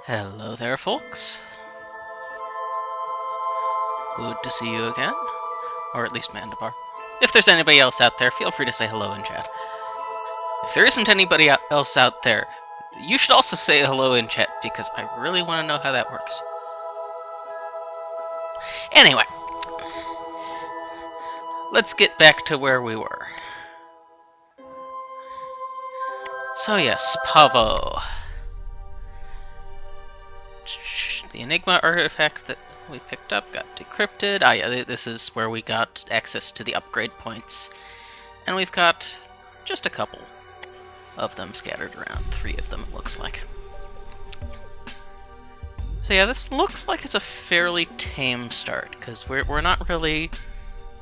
Hello there, folks. Good to see you again. Or at least Mandabar. If there's anybody else out there, feel free to say hello in chat. If there isn't anybody else out there, you should also say hello in chat, because I really want to know how that works. Anyway, let's get back to where we were. So yes, Pavo. The Enigma artifact that we picked up got decrypted. Ah yeah, this is where we got access to the upgrade points. And we've got just a couple of them scattered around. 3 of them, it looks like. So yeah, this looks like it's a fairly tame start, because we're not really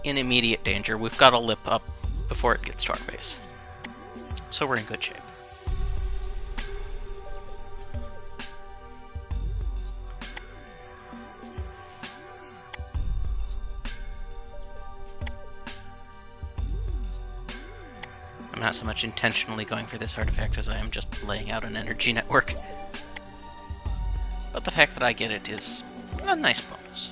in immediate danger. We've got a lip up before it gets to our base. So we're in good shape. I'm not so much intentionally going for this artifact as I am just laying out an energy network. But the fact that I get it is a nice bonus.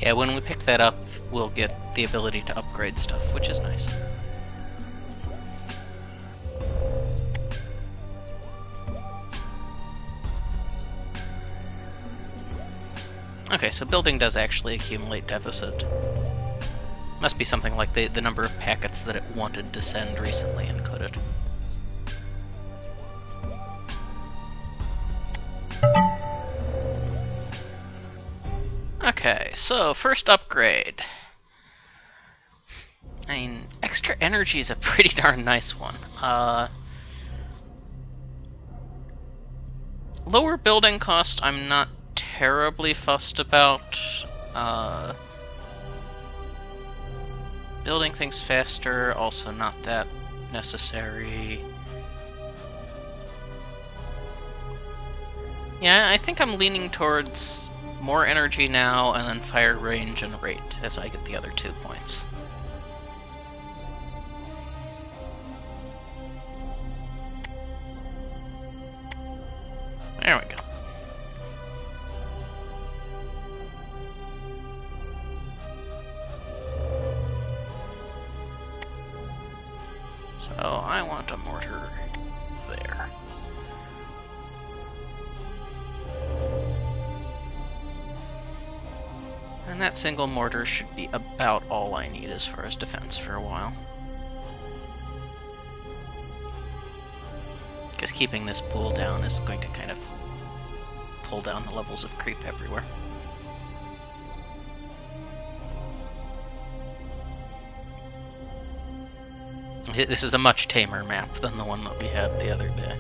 Yeah, when we pick that up, we'll get the ability to upgrade stuff, which is nice. Okay, so building does actually accumulate deficit. Must be something like the number of packets that it wanted to send recently and couldn't. Okay, so first upgrade. I mean, extra energy is a pretty darn nice one. Lower building cost, I'm not terribly fussed about. Building things faster, also not that necessary. Yeah, I think I'm leaning towards more energy now, and then fire range and rate as I get the other 2 points. There we go. So I want a mortar there. And that single mortar should be about all I need as far as defense for a while. Because keeping this pool down is going to kind of pull down the levels of creep everywhere. This is a much tamer map than the one that we had the other day.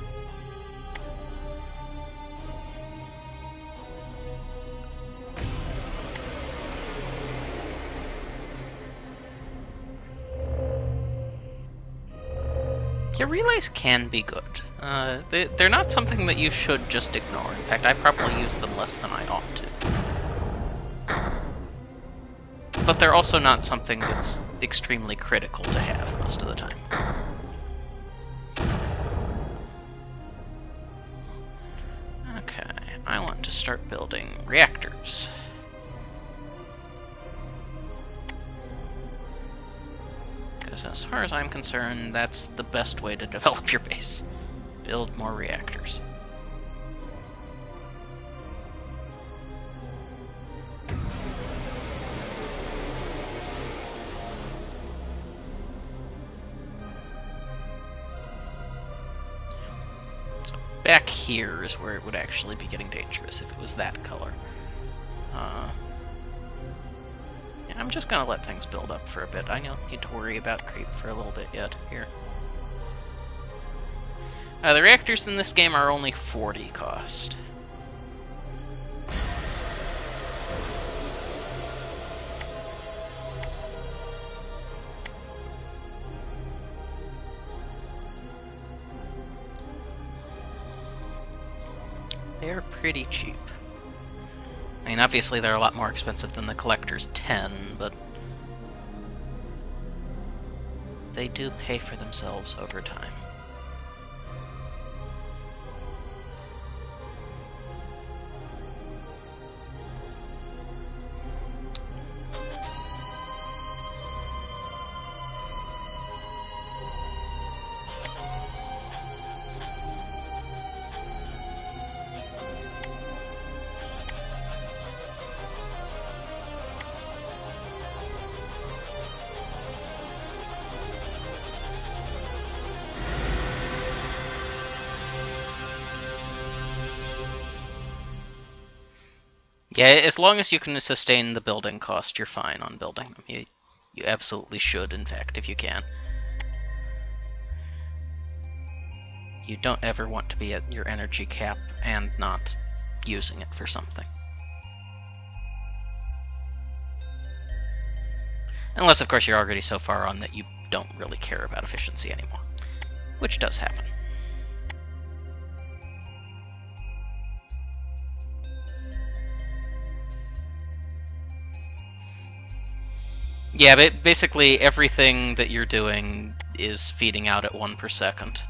Your relays can be good. They're not something that you should just ignore. In fact, I probably use them less than I ought to. But they're also not something that's extremely critical to have most of the time. Okay, I want to start building reactors. Because as far as I'm concerned, that's the best way to develop your base. Build more reactors. Back here is where it would actually be getting dangerous if it was that color. Yeah, I'm just gonna let things build up for a bit. I don't need to worry about creep for a little bit yet here. The reactors in this game are only 40 cost. They're pretty cheap. I mean, obviously they're a lot more expensive than the Collector's 10, but they do pay for themselves over time. Yeah, as long as you can sustain the building cost, you're fine on building them. You absolutely should, in fact, if you can. You don't ever want to be at your energy cap and not using it for something. Unless, of course, you're already so far on that you don't really care about efficiency anymore, which does happen. Yeah, but basically everything that you're doing is feeding out at 1 per second.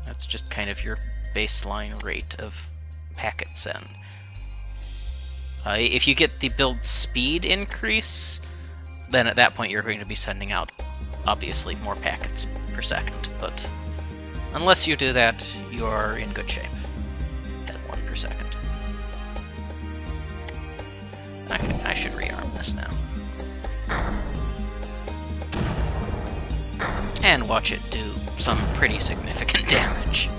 That's just kind of your baseline rate of packet send. If you get the build speed increase, then at that point you're going to be sending out, obviously, more packets per second. But unless you do that, you are in good shape at 1 per second. Okay, I should rearm this now. And watch it do some pretty significant damage.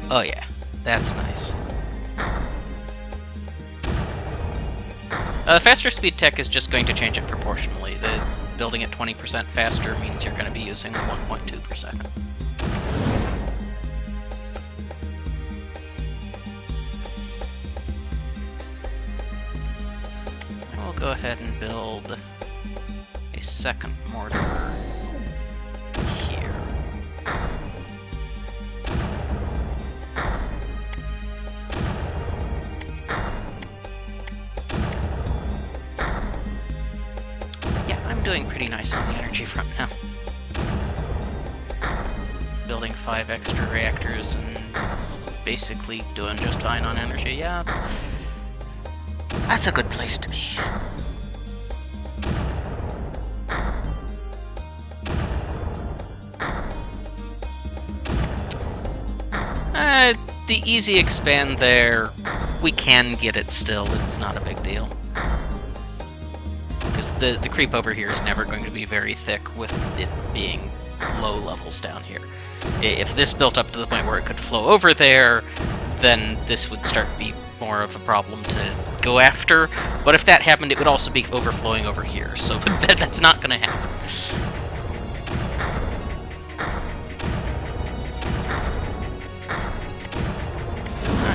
Oh yeah, that's nice. The faster speed tech is just going to change it proportionally. The building at 20% faster means you're going to be using 1.2 per second. We'll go ahead and build a second mortar here. Yeah, I'm doing pretty nice on the energy front now. Building 5 extra reactors and basically doing just fine on energy. Yeah, that's a good place to be. The easy expand there, we can get it still, it's not a big deal. Because the creep over here is never going to be very thick with it being low levels down here. If this built up to the point where it could flow over there, then this would start to be more of a problem to go after. But if that happened, it would also be overflowing over here, so that's not going to happen.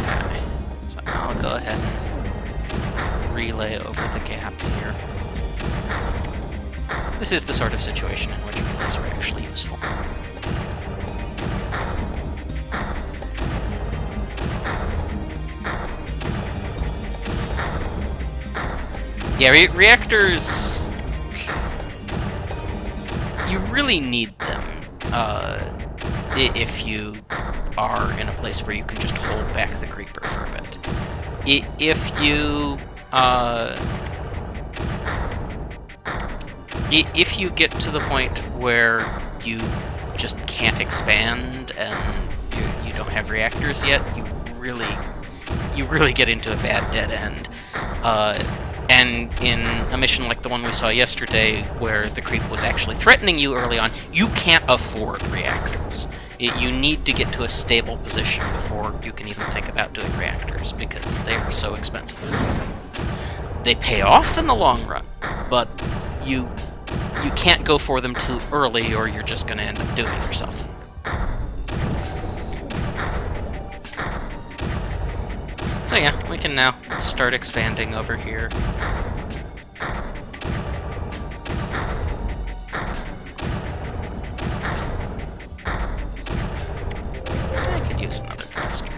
Okay, so I'll go ahead and relay over the gap here. This is the sort of situation in which relays are actually useful. Yeah, reactors, you really need them if you are in a place where you can just hold back the creeper for a bit. If you get to the point where you just can't expand and you don't have reactors yet, you really get into a bad dead end. And in a mission like the one we saw yesterday, where the creep was actually threatening you early on, you can't afford reactors. You need to get to a stable position before you can even think about doing reactors, because they are so expensive. They pay off in the long run, but you can't go for them too early, or you're just going to end up doing it yourself. So yeah, we can now start expanding over here. I could use another blaster here.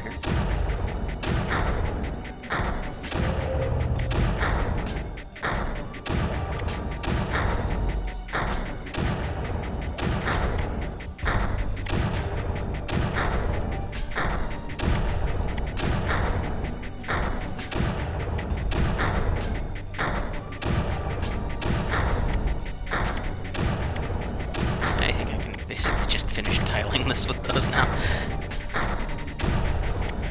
This with those now. I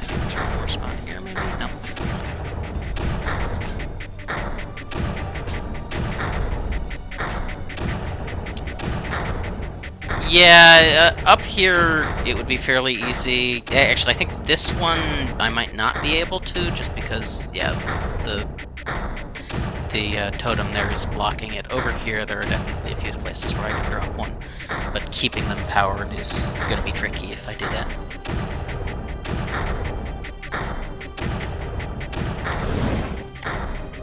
think there's one more spot here, maybe? No. Yeah, up here it would be fairly easy. Actually, I think this one I might not be able to, just because, yeah, the totem there is blocking it. Over here, there are definitely a few places where I can drop one, but keeping them powered is going to be tricky if I do that.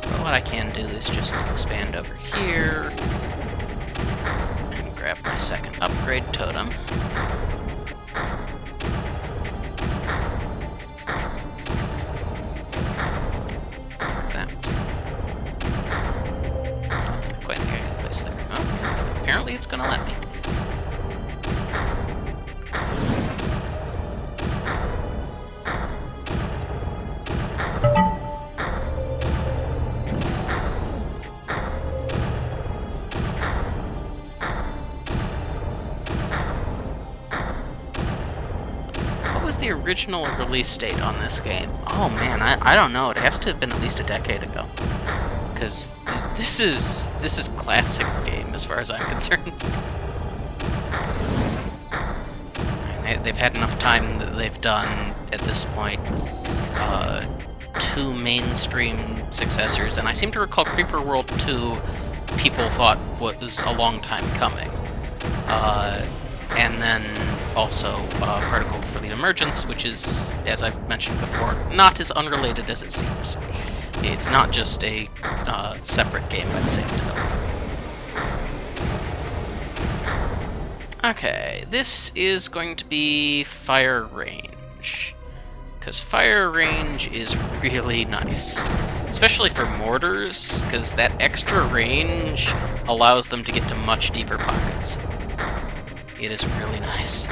But what I can do is just expand over here and grab my second upgrade totem. Apparently it's gonna let me. What was the original release date on this game? Oh man, I don't know. It has to have been at least a decade ago. Because this is classic game as far as I'm concerned. And they've had enough time that they've done at this point 2 mainstream successors, and I seem to recall Creeper World 2 people thought was a long time coming. And then also Particle for the Emergence, which is, as I've mentioned before, not as unrelated as it seems. It's not just a separate game by the same developer. Okay, this is going to be Fire Range, because Fire Range is really nice, especially for mortars, because that extra range allows them to get to much deeper pockets. It is really nice.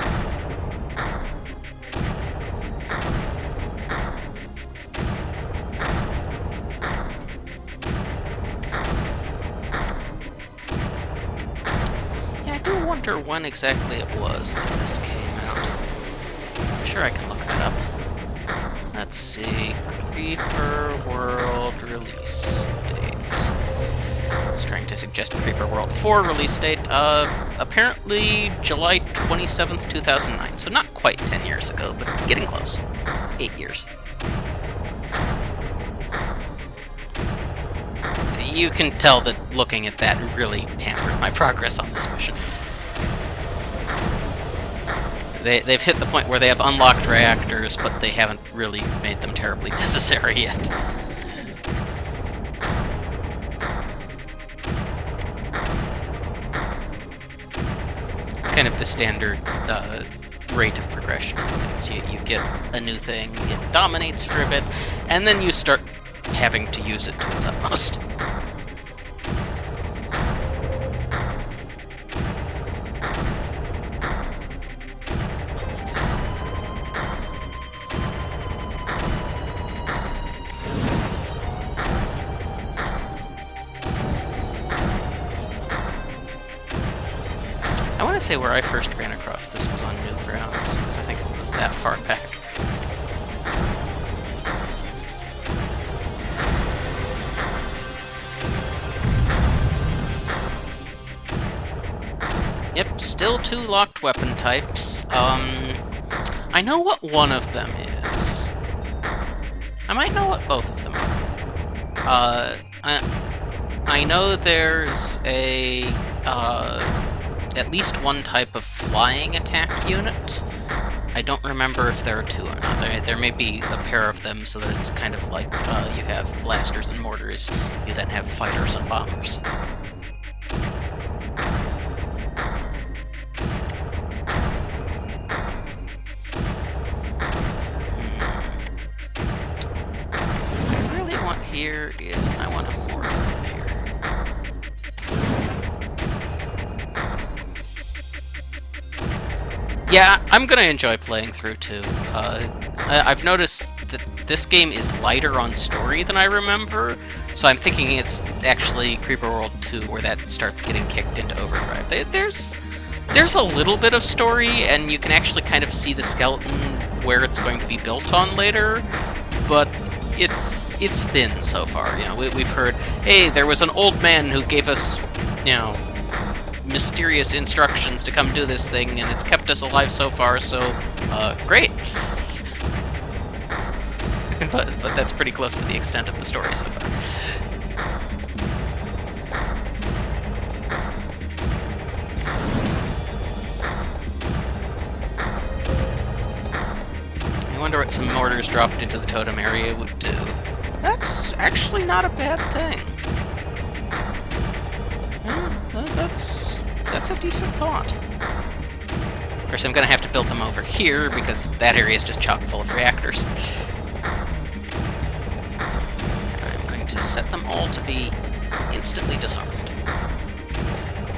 I wonder when exactly it was that this came out. I'm sure I can look that up. Let's see. Creeper World release date. It's trying to suggest Creeper World 4 release date. Apparently July 27th, 2009. So not quite 10 years ago, but getting close. 8 years. You can tell that looking at that really hampered my progress on this mission. They've hit the point where they have unlocked reactors, but they haven't really made them terribly necessary yet. It's kind of the standard rate of progression. So you get a new thing, it dominates for a bit, and then you start having to use it to its utmost. I want to say where I first ran across this was on Newgrounds, because I think it was that far back. Yep, still 2 locked weapon types. I know what one of them is. I might know what both of them are. I know there's a at least one type of flying attack unit. I don't remember if there are 2 or not. There may be a pair of them, so that it's kind of like you have blasters and mortars. You then have fighters and bombers. Here is I want a mortar up here. Yeah, I'm gonna enjoy playing through too. I've noticed that this game is lighter on story than I remember, so I'm thinking it's actually Creeper World 2 where that starts getting kicked into overdrive. There's a little bit of story, and you can actually kind of see the skeleton where it's going to be built on later, but it's thin so far. You know, we've heard, hey, there was an old man who gave us, you know, mysterious instructions to come do this thing, and it's kept us alive so far. So, great. but that's pretty close to the extent of the story so far. I wonder what some mortars dropped into the totem area would do. That's actually not a bad thing. Yeah, that's a decent thought. Of course, I'm going to have to build them over here because that area is just chock full of reactors. I'm going to set them all to be instantly disarmed.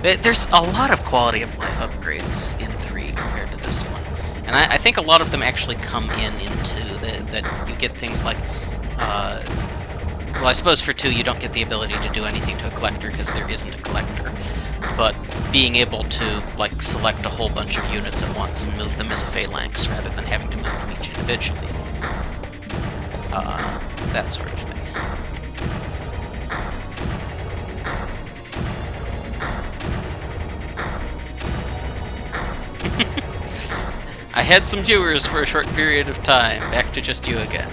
There's a lot of quality of life upgrades in 3 compared to this one. And I think a lot of them actually come into that you get things like, well, I suppose for 2 you don't get the ability to do anything to a collector because there isn't a collector, but being able to like select a whole bunch of units at once and move them as a phalanx rather than having to move them each individually, that sort of thing. I had some viewers for a short period of time. Back to just you again.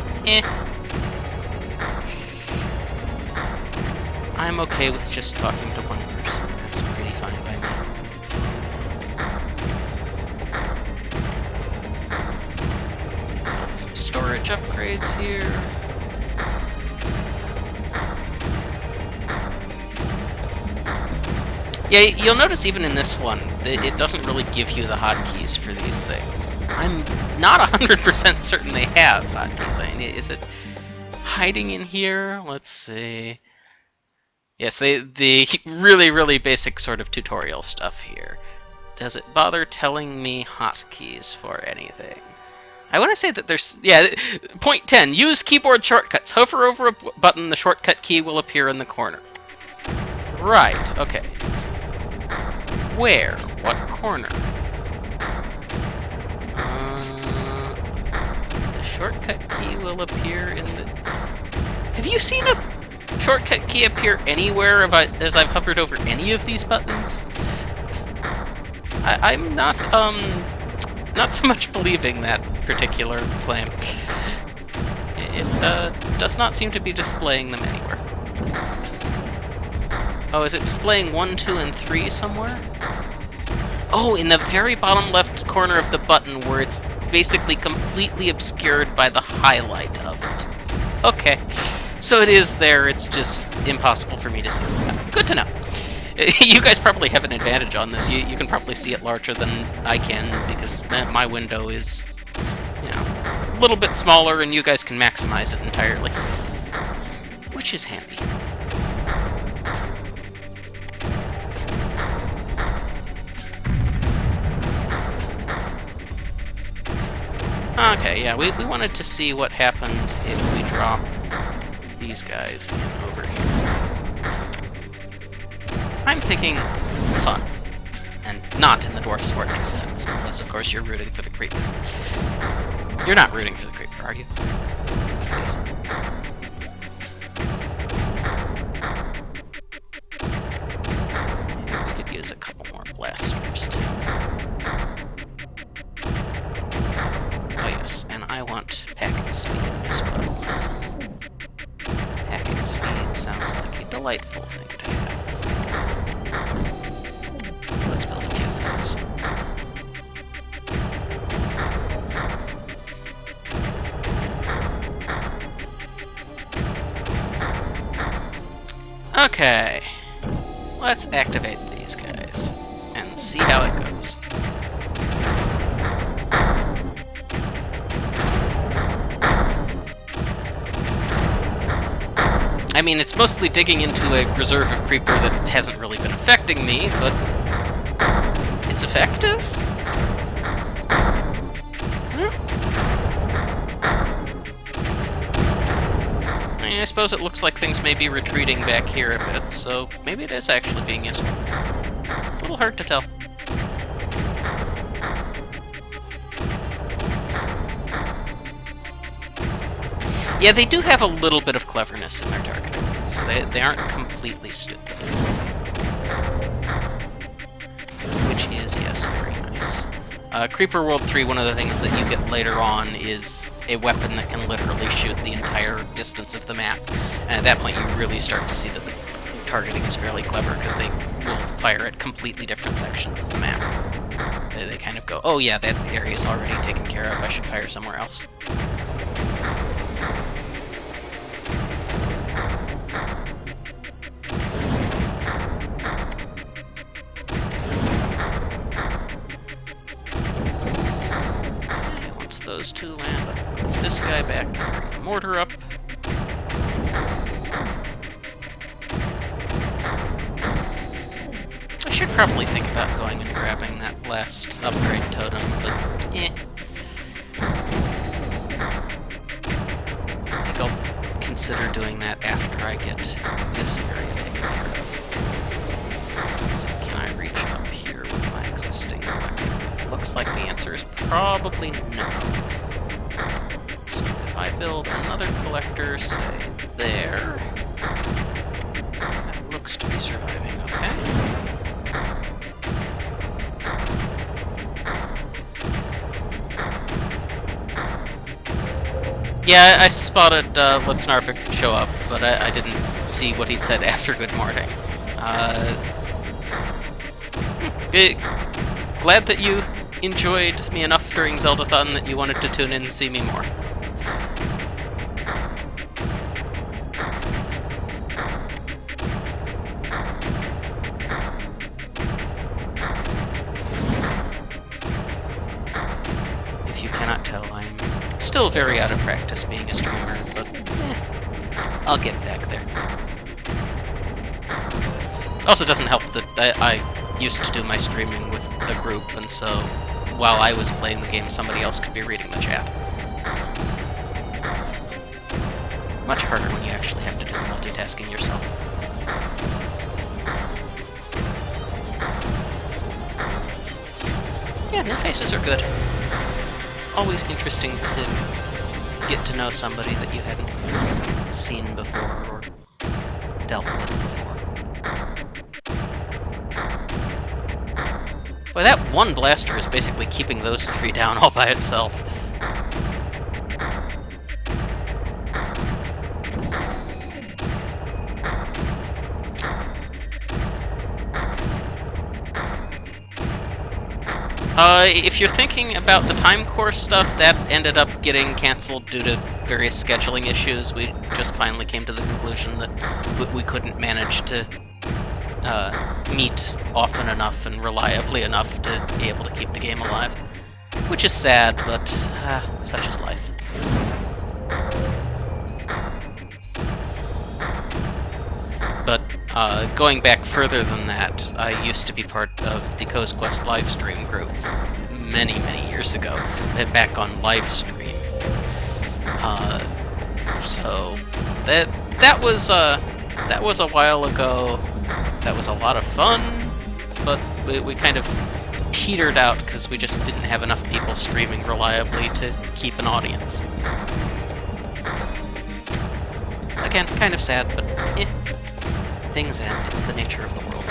I'm okay with just talking to one person. That's pretty fine by me. Some storage upgrades here. Yeah, you'll notice even in this one, it doesn't really give you the hotkeys for these things. I'm not 100% certain they have hotkeys. I mean, is it hiding in here? Let's see. Yes, the really, really basic sort of tutorial stuff here. Does it bother telling me hotkeys for anything? I want to say that there's... Yeah, point 10. Use keyboard shortcuts. Hover over a button, the shortcut key will appear in the corner. Right, okay. Where? What corner? The shortcut key will appear in the... Have you seen a shortcut key appear anywhere as I've hovered over any of these buttons? I'm not so much believing that particular claim. It does not seem to be displaying them anywhere. Oh, is it displaying 1, 2, and 3 somewhere? Oh, in the very bottom left corner of the button where it's basically completely obscured by the highlight of it. Okay, so it is there, it's just impossible for me to see. Good to know. You guys probably have an advantage on this. You can probably see it larger than I can because my window is, you know, a little bit smaller and you guys can maximize it entirely. Which is handy. Okay, yeah, we wanted to see what happens if we drop these guys in over here. I'm thinking fun, and not in the Dwarf Fortress sense, unless of course you're rooting for the Creeper. You're not rooting for the Creeper, are you? Please. Maybe we could use a couple more blasters too. Oh yes, and I want packet speed as well. Packet speed sounds like a delightful thing to have. Let's build a few of those. Okay, let's activate these guys and see how it goes. I mean, it's mostly digging into a reserve of Creeper that hasn't really been affecting me, but it's effective? I mean, I suppose it looks like things may be retreating back here a bit, so maybe it is actually being useful. A little hard to tell. Yeah, they do have a little bit of cleverness in their targeting, so they aren't completely stupid. Which is, yes, very nice. Creeper World 3, one of the things that you get later on is a weapon that can literally shoot the entire distance of the map, and at that point you really start to see that the targeting is fairly clever, because they will fire at completely different sections of the map. They kind of go, oh yeah, that area is already taken care of, I should fire somewhere else. Those two land. Move this guy back, bring the mortar up. I should probably think about going and grabbing that last upgrade totem, but eh. I think I'll consider doing that after I get this area taken care of. Let's see, can I reach up here with my existing collector? Looks like the answer is probably no. So if I build another collector, say, there, that looks to be surviving, okay? Yeah, I spotted Let's Narvik show up, but I didn't see what he'd said after Good Morning. Glad that you enjoyed me enough during Zeldathon that you wanted to tune in and see me more. If you cannot tell, I'm still very out of practice being a streamer, but I'll get back there. Also doesn't help that I used to do my streaming with the group, and so while I was playing the game, somebody else could be reading the chat. Much harder when you actually have to do the multitasking yourself. Yeah, new faces are good. It's always interesting to get to know somebody that you hadn't seen before or dealt with before. Boy, that one blaster is basically keeping those 3 down all by itself. If you're thinking about the time course stuff, that ended up getting canceled due to various scheduling issues. We just finally came to the conclusion that we couldn't manage to meet often enough and reliably enough to be able to keep the game alive. Which is sad, but such is life. But going back further than that, I used to be part of the Coast Quest livestream group many, many years ago, back on livestream. So that was a while ago. That was a lot of fun, but we kind of petered out because we just didn't have enough people streaming reliably to keep an audience. Again, kind of sad, but things end. It's the nature of the world.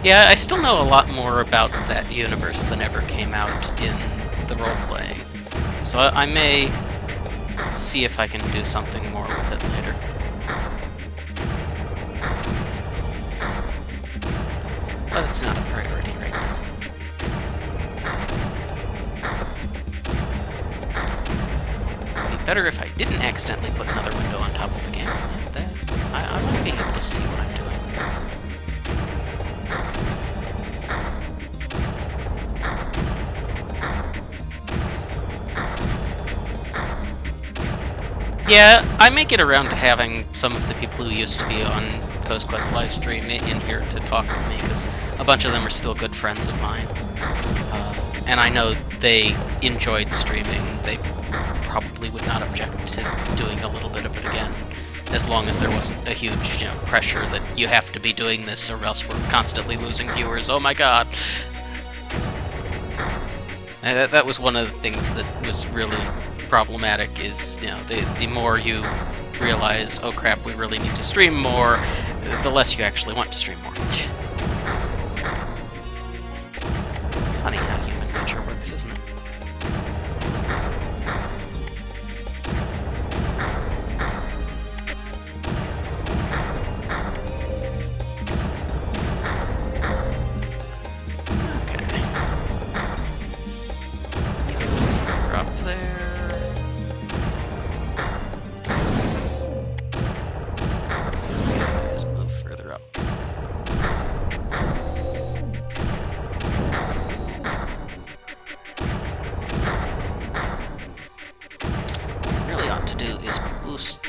Yeah, I still know a lot more about that universe than ever came out in the role-playing. So I may see if I can do something more with it later. But it's not a priority right now. It'd be better if I didn't accidentally put another window on top of the game. I want to be able to see what I'm doing. Yeah, I may get around to having some of the people who used to be on Coast Quest livestream in here to talk with me, because a bunch of them are still good friends of mine. And I know they enjoyed streaming. They probably would not object to doing a little bit of it again, as long as there wasn't a huge pressure that you have to be doing this or else we're constantly losing viewers. Oh my god! That was one of the things that was really problematic, is the more you realize, oh crap, we really need to stream more, the less you actually want to stream more. Funny how human nature works, isn't it?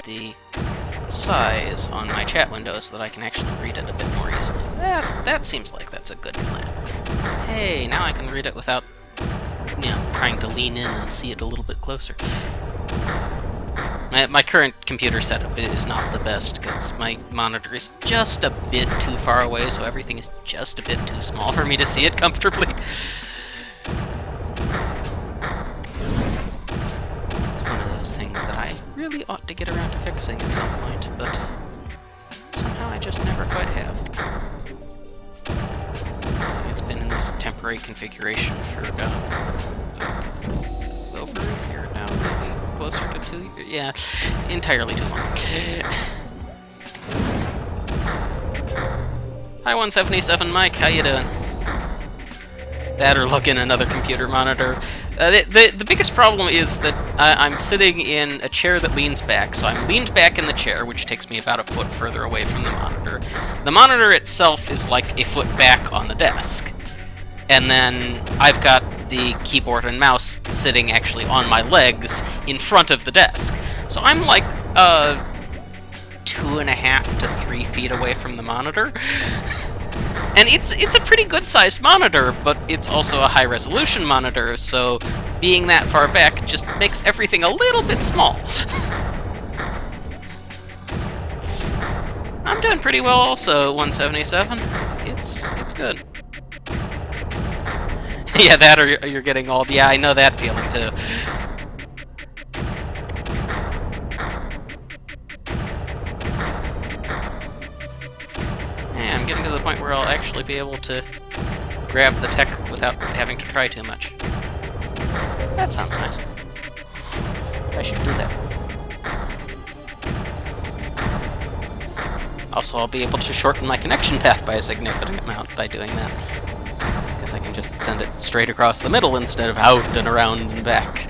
The size on my chat window so that I can actually read it a bit more easily. That seems like that's a good plan. Hey, now I can read it without, trying to lean in and see it a little bit closer. My current computer setup is not the best because my monitor is just a bit too far away, so everything is just a bit too small for me to see it comfortably. Really ought to get around to fixing at some point, but somehow I just never quite have. It's been in this temporary configuration for about over a year now, maybe closer to 2 years. Yeah, entirely too long. Hi 177 Mike, how you doing? That or look in another computer monitor. The biggest problem is that I'm sitting in a chair that leans back, so I'm leaned back in the chair, which takes me about a foot further away from the monitor. The monitor itself is like a foot back on the desk. And then I've got the keyboard and mouse sitting actually on my legs in front of the desk. So I'm like 2.5 to 3 feet away from the monitor. And it's a pretty good-sized monitor, but it's also a high-resolution monitor, so being that far back just makes everything a little bit small. I'm doing pretty well also, 177. It's good. Yeah, that or you're getting old. Yeah, I know that feeling too. Yeah, I'm getting to the point where I'll actually be able to grab the tech without having to try too much. That sounds nice. I should do that. Also, I'll be able to shorten my connection path by a significant amount by doing that. Because I can just send it straight across the middle instead of out and around and back.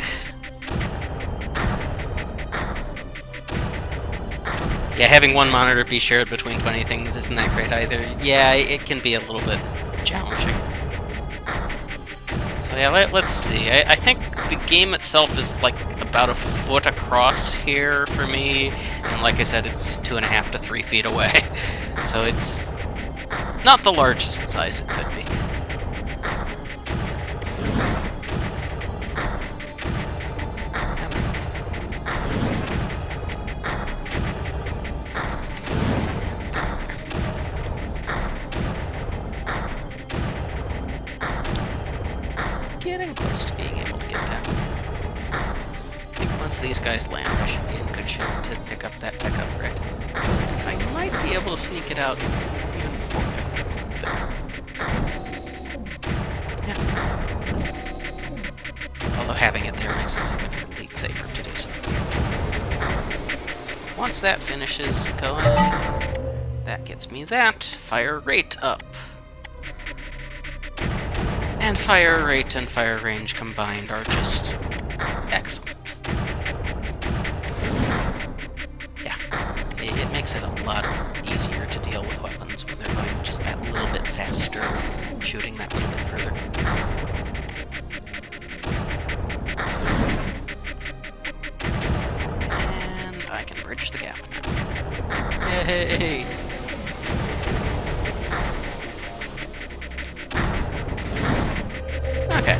Yeah, having one monitor be shared between 20 things isn't that great either. Yeah, it can be a little bit challenging. So yeah, let's see. I think the game itself is like about a foot across here for me, and like I said, it's 2.5 to 3 feet away. So it's not the largest size it could be. Getting close to being able to get that. I think once these guys land, I should be in good shape to pick up that tech upgrade. I might be able to sneak it out even before they're there. Yeah. Although having it there makes it significantly safer to do so. So once that finishes going, that gets me that. Fire rate up. And fire rate and fire range combined are just excellent. Yeah, it makes it a lot easier to deal with weapons when they're going just that little bit faster, shooting that little bit further. And I can bridge the gap now. Yay! Okay.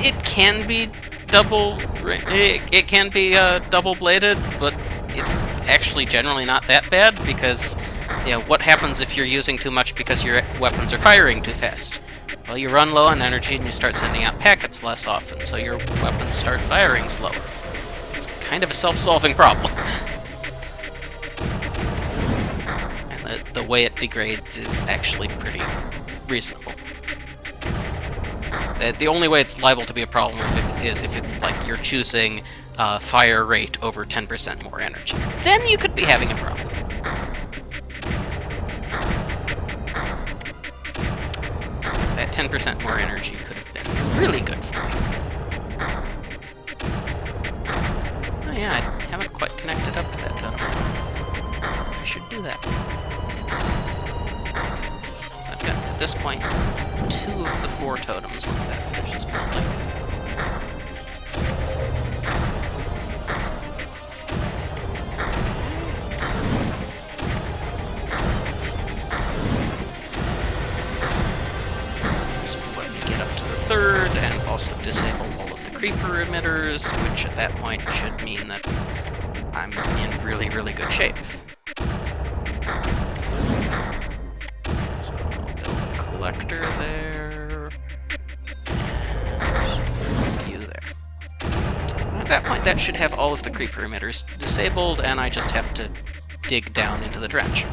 It can be double-bladed, but it's actually generally not that bad because, you know, what happens if you're using too much because your weapons are firing too fast? Well, you run low on energy and you start sending out packets less often, so your weapons start firing slower. It's kind of a self-solving problem. The way it degrades is actually pretty reasonable. The only way it's liable to be a problem is if it's like you're choosing fire rate over 10% more energy. Then you could be having a problem. So that 10% more energy could have been really good for me. Oh yeah, I haven't quite connected up to that totem. I should do that. I've got, at this point, 2 of the 4 totems once that finishes building. So let me get up to the 3rd and also disable all of the creeper emitters, which at that point should mean that I'm in really, really good shape. Collector there, and you there. At that point, that should have all of the creeper emitters disabled, and I just have to dig down into the drench.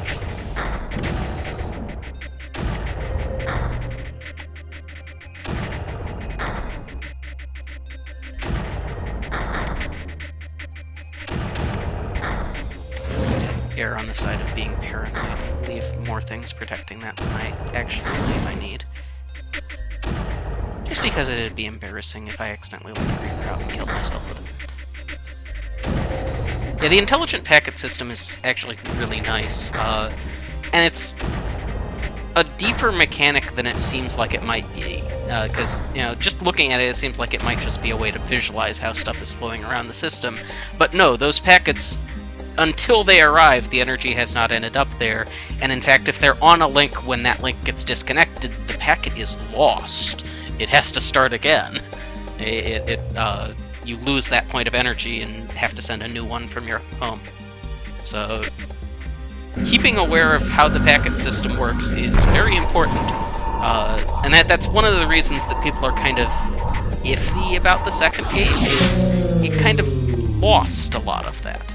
Err on the side of being paranoid. Leave more things protecting that than I actually believe I need. Just because it'd be embarrassing if I accidentally let the creeper out and killed myself with it. Yeah, the intelligent packet system is actually really nice, and it's a deeper mechanic than it seems like it might be. Because, you know, just looking at it, it seems like it might just be a way to visualize how stuff is flowing around the system. But no, those packets, until they arrive, the energy has not ended up there, and in fact, if they're on a link when that link gets disconnected, the packet is lost. It has to start again. You lose that point of energy and have to send a new one from your home. So, keeping aware of how the packet system works is very important. And that's one of the reasons that people are kind of iffy about the second game, is it kind of lost a lot of that.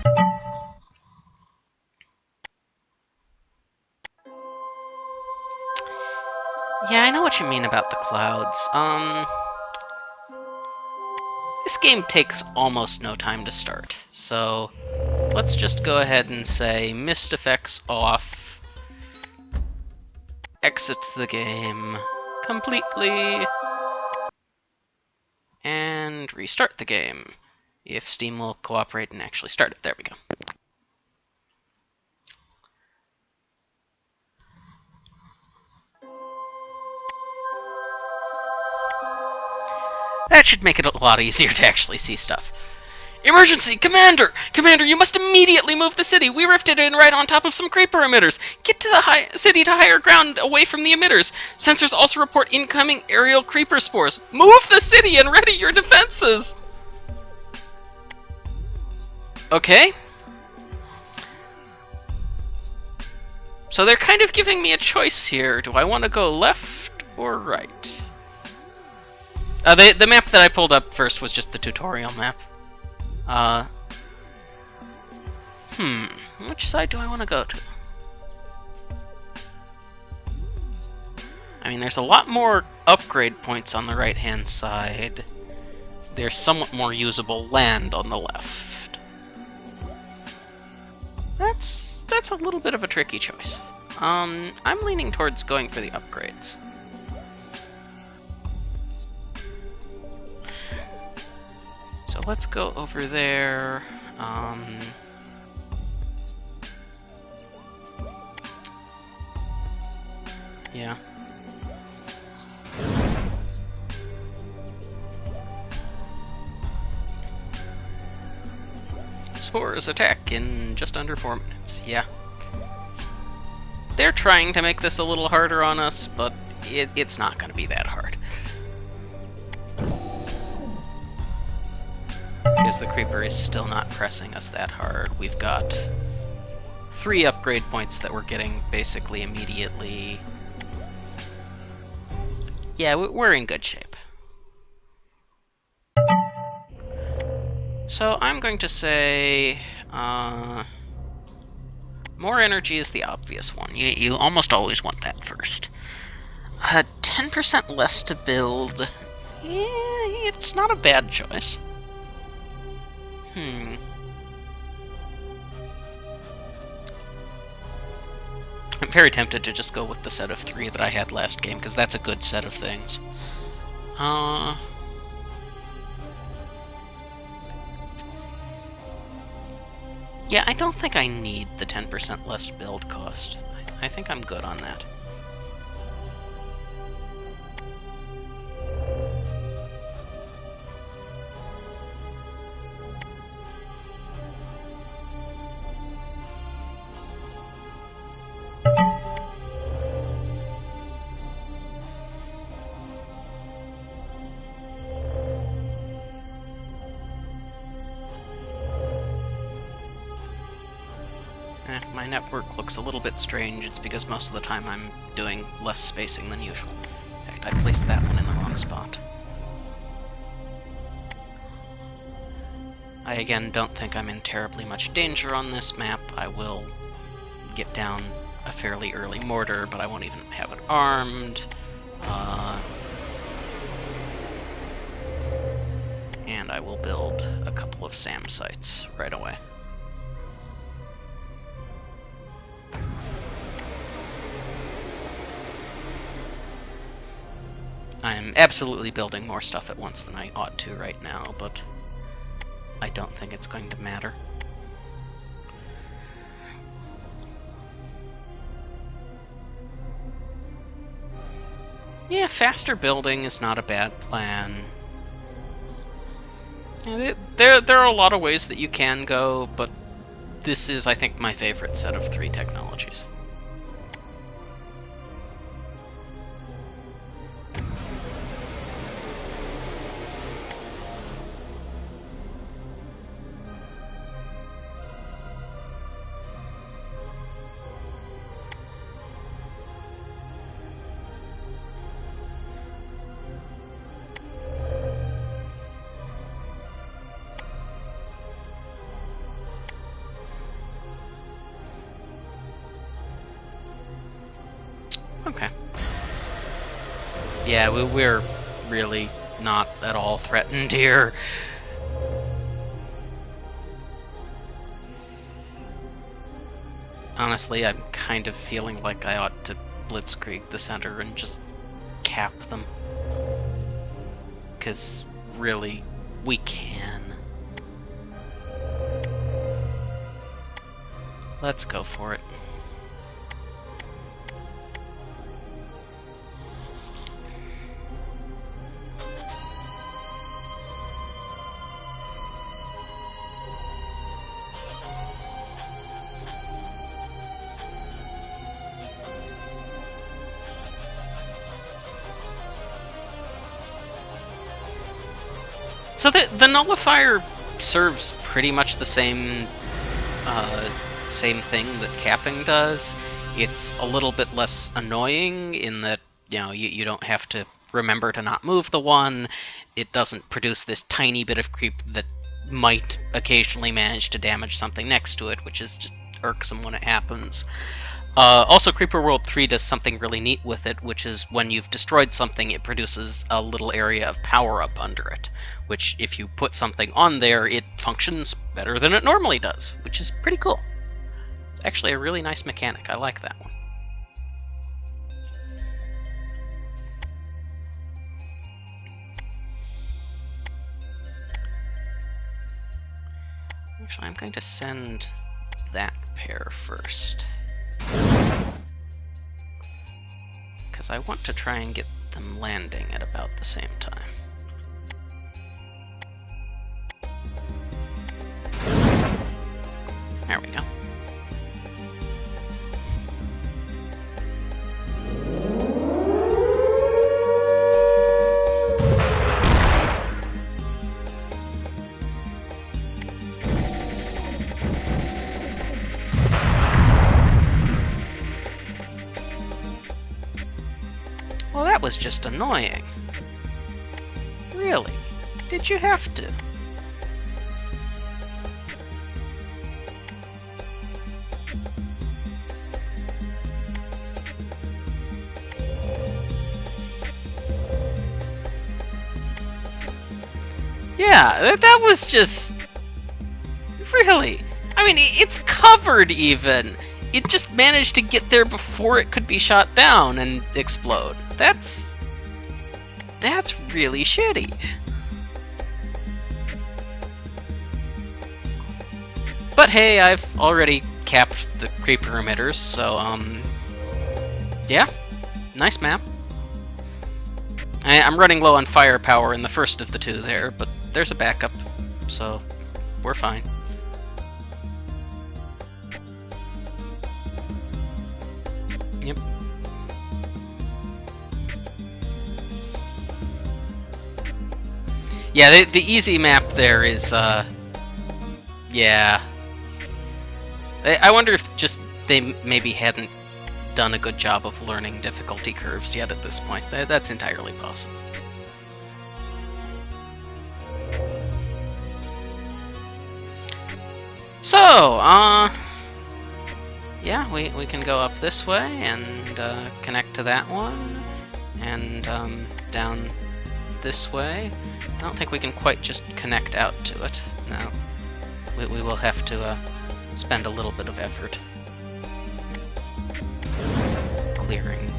Yeah, I know what you mean about the clouds. This game takes almost no time to start, so let's just go ahead and say mist effects off, exit the game completely, and restart the game. If Steam will cooperate and actually start it. There we go. That should make it a lot easier to actually see stuff. Emergency! Commander! Commander, you must immediately move the city! We rifted in right on top of some creeper emitters! Get to the city to higher ground away from the emitters! Sensors also report incoming aerial creeper spores! Move the city and ready your defenses! Okay. So they're kind of giving me a choice here. Do I want to go left or right? The map that I pulled up first was just the tutorial map. Which side do I want to go to? I mean, there's a lot more upgrade points on the right-hand side. There's somewhat more usable land on the left. That's a little bit of a tricky choice. I'm leaning towards going for the upgrades. So let's go over there. Yeah. Spores attack in just under 4 minutes. Yeah. They're trying to make this a little harder on us, but it's not going to be that hard. Because the creeper is still not pressing us that hard. We've got 3 upgrade points that we're getting basically immediately. Yeah, we're in good shape. So I'm going to say more energy is the obvious one. You almost always want that first. 10% less to build. Yeah, it's not a bad choice. I'm very tempted to just go with the set of 3 that I had last game, because that's a good set of things. Yeah, I don't think I need the 10% less build cost. I think I'm good on that. If my network looks a little bit strange, it's because most of the time I'm doing less spacing than usual. In fact, I placed that one in the wrong spot. I again don't think I'm in terribly much danger on this map. I will get down a fairly early mortar, but I won't even have it armed. And I will build a couple of SAM sites right away. I'm absolutely building more stuff at once than I ought to right now, but I don't think it's going to matter. Yeah, faster building is not a bad plan. There are a lot of ways that you can go, but this is, I think, my favorite set of 3 technologies. Yeah, we're really not at all threatened here. Honestly, I'm kind of feeling like I ought to blitzkrieg the center and just cap them. Because, really, we can. Let's go for it. So the nullifier serves pretty much the same thing that capping does. It's a little bit less annoying in that, you know, you don't have to remember to not move the one. It doesn't produce this tiny bit of creep that might occasionally manage to damage something next to it, which is just irksome when it happens. Also, Creeper World 3 does something really neat with it, which is when you've destroyed something, it produces a little area of power-up under it, which, if you put something on there, it functions better than it normally does, which is pretty cool. It's actually a really nice mechanic. I like that one. Actually, I'm going to send that pair first, because I want to try and get them landing at about the same time. There we go. Well, that was just annoying. Really? Did you have to? Yeah, that was just... Really? I mean, it's covered even! It just managed to get there before it could be shot down and explode. That's really shitty. But hey, I've already capped the creeper emitters, so, yeah, nice map. I'm running low on firepower in the first of the two there, but there's a backup, so we're fine. Yep. Yeah, the easy map there is, yeah. I wonder if just they maybe hadn't done a good job of learning difficulty curves yet at this point. That's entirely possible. So, yeah, we can go up this way and connect to that one, and down this way. I don't think we can quite just connect out to it. No, we will have to spend a little bit of effort clearing.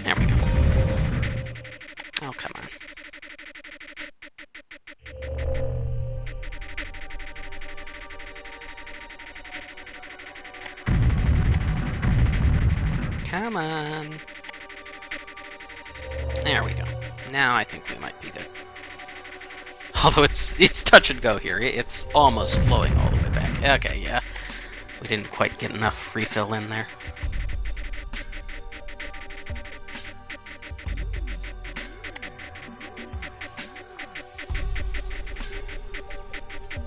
There we go. Oh, come on. Come on. There we go. Now I think we might be good. Although it's touch and go here. It's almost flowing all the way back. Okay, yeah. We didn't quite get enough refill in there.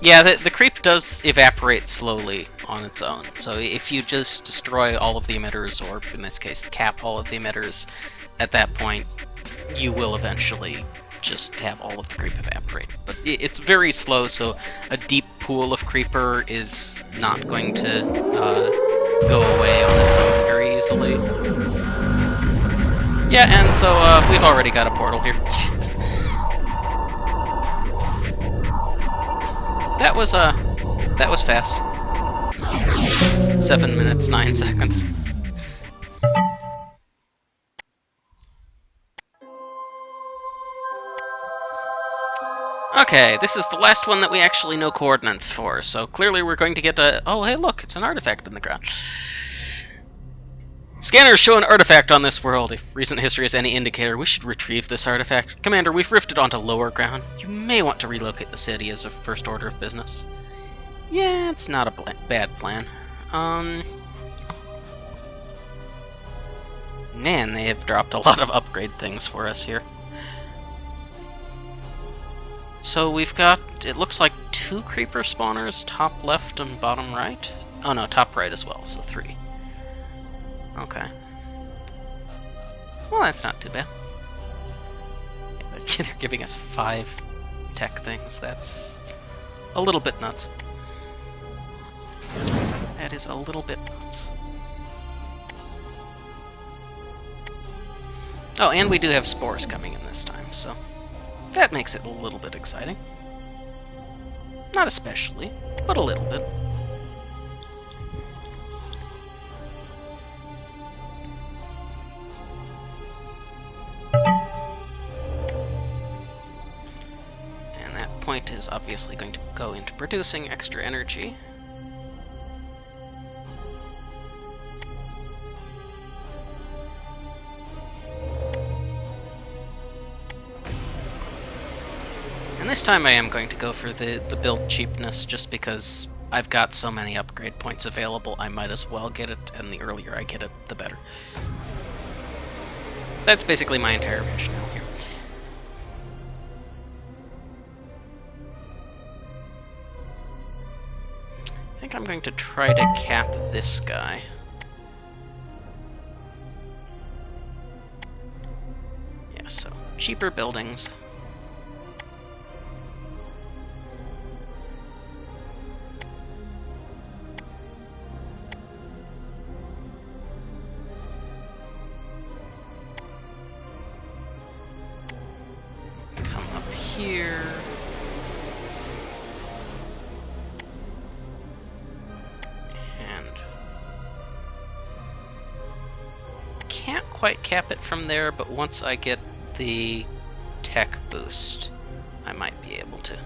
Yeah, the creep does evaporate slowly on its own. So if you just destroy all of the emitters, or in this case, cap all of the emitters, at that point, you will eventually just have all of the creep evaporate. But it's very slow, so a deep pool of creeper is not going to go away on its own very easily. Yeah, and so we've already got a portal here. That was fast. 7 minutes, 9 seconds. Okay, this is the last one that we actually know coordinates for, so clearly we're going to get a... Oh, hey, look, it's an artifact in the ground. Scanners show an artifact on this world. If recent history is any indicator, we should retrieve this artifact. Commander, we've rifted onto lower ground. You may want to relocate the city as a first order of business. Yeah, it's not a bad plan. Man, they have dropped a lot of upgrade things for us here. So we've got, it looks like 2 creeper spawners, top left and bottom right. Oh no, top right as well, so 3. Okay. Well, that's not too bad. Yeah, they're giving us 5 tech things. That's a little bit nuts. That is a little bit nuts. Oh, and we do have spores coming in this time, so that makes it a little bit exciting. Not especially, but a little bit. And that point is obviously going to go into producing extra energy. And this time I am going to go for the build cheapness, just because I've got so many upgrade points available, I might as well get it, and the earlier I get it, the better. That's basically my entire rationale here. I think I'm going to try to cap this guy. Yeah, so cheaper buildings. Here. And can't quite cap it from there, but once I get the tech boost, I might be able to.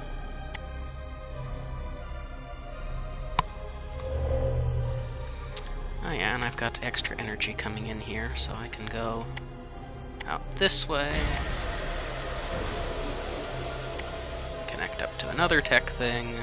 Oh yeah, and I've got extra energy coming in here, so I can go out this way. Connect up to another tech thing.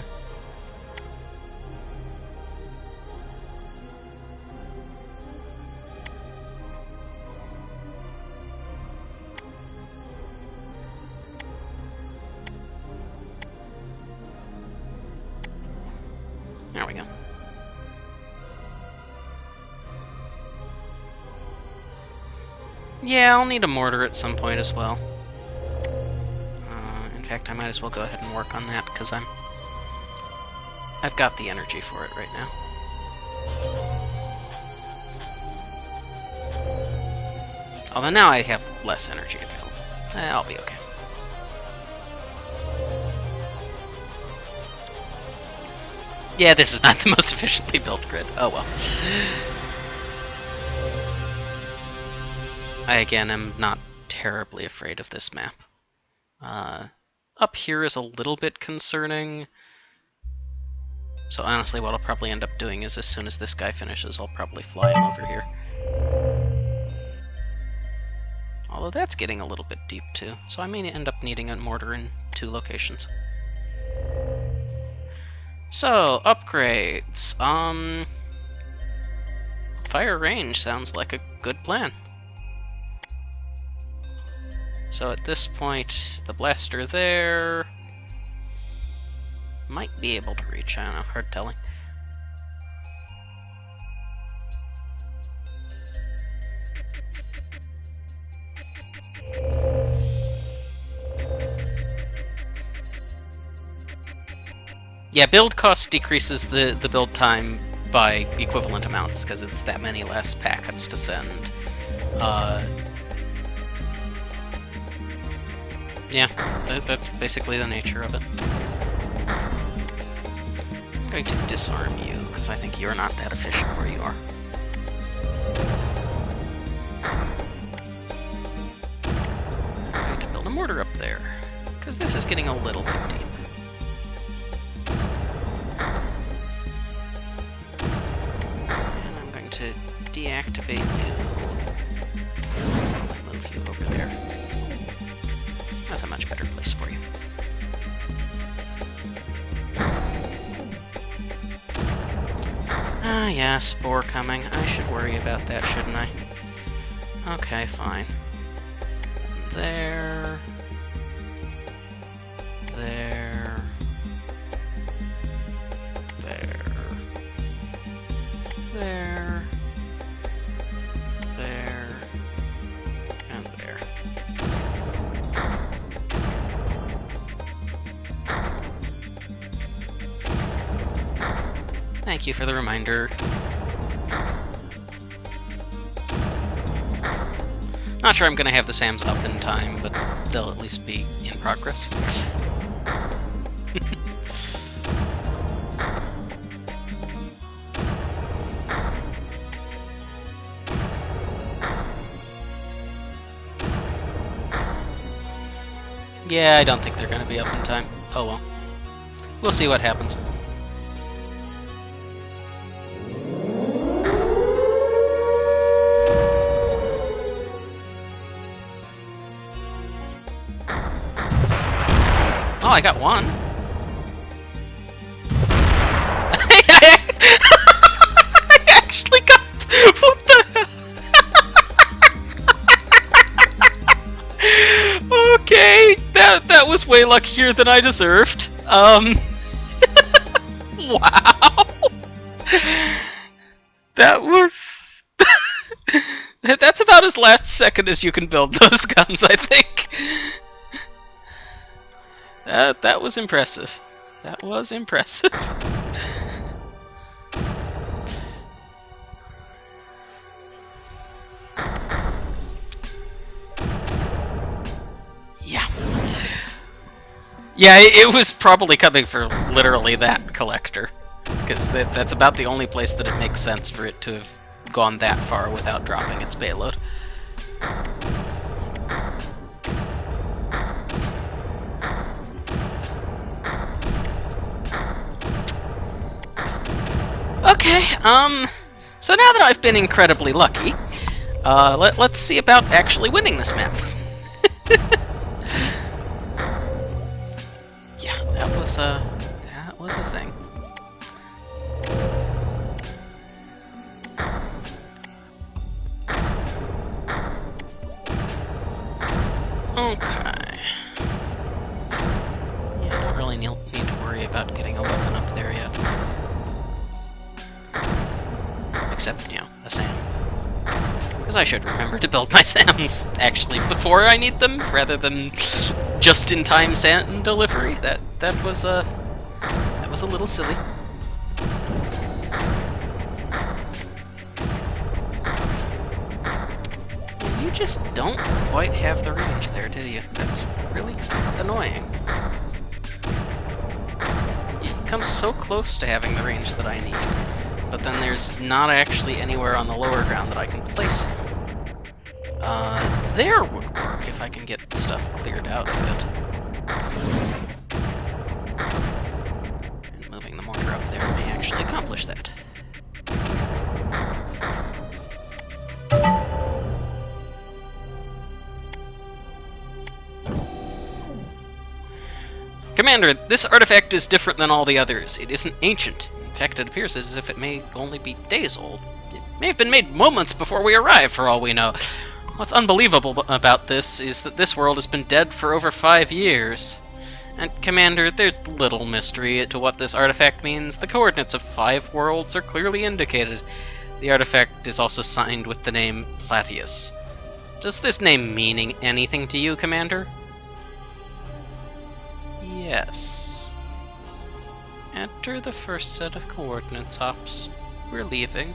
There we go. Yeah, I'll need a mortar at some point as well. In fact, I might as well go ahead and work on that, because I've got the energy for it right now. Although now I have less energy available. I'll be okay. Yeah, this is not the most efficiently built grid. Oh well. I again am not terribly afraid of this map. Up here is a little bit concerning. So honestly, what I'll probably end up doing is as soon as this guy finishes, I'll probably fly him over here. Although that's getting a little bit deep too, so I may end up needing a mortar in 2 locations. So, upgrades. Fire range sounds like a good plan. So at this point, the blaster there might be able to reach. I don't know, hard telling. Yeah, build cost decreases the build time by equivalent amounts, because it's that many less packets to send. Yeah, that's basically the nature of it. I'm going to disarm you, because I think you're not that efficient where you are. I'm going to build a mortar up there, because this is getting a little bit deep. And I'm going to deactivate you. Move you over there. That's a much better place for you. Ah, yeah, spore coming. I should worry about that, shouldn't I? Okay, fine. There. There. There. There. There. And there. Thank you for the reminder. Not sure I'm going to have the SAMs up in time, but they'll at least be in progress. Yeah, I don't think they're going to be up in time. Oh well. We'll see what happens. Oh, I got one. I actually got... What the hell? Okay, that was way luckier than I deserved. Wow. That was... That's about as last second as you can build those guns, I think. That was impressive. That was impressive. Yeah. Yeah, it was probably coming for literally that collector. Because that's about the only place that it makes sense for it to have gone that far without dropping its payload. Okay, so now that I've been incredibly lucky, let's see about actually winning this map. Yeah, that was a thing. Okay. Yeah, I don't really need to worry about getting a weapon up there yet. Except, you know, a SAM. Because I should remember to build my SAMs, actually, before I need them, rather than just-in-time SAM delivery. That was a little silly. You just don't quite have the range there, do you? That's really annoying. It comes so close to having the range that I need. But then there's not actually anywhere on the lower ground that I can place him. There would work if I can get stuff cleared out of it. And moving the mortar up there may actually accomplish that. Commander, this artifact is different than all the others. It isn't ancient. In fact, it appears as if it may only be days old. It may have been made moments before we arrived, for all we know. What's unbelievable about this is that this world has been dead for over 5 years. And, Commander, there's little mystery to what this artifact means. The coordinates of 5 worlds are clearly indicated. The artifact is also signed with the name Platius. Does this name mean anything to you, Commander? Yes. Enter the first set of coordinates, Hops. We're leaving.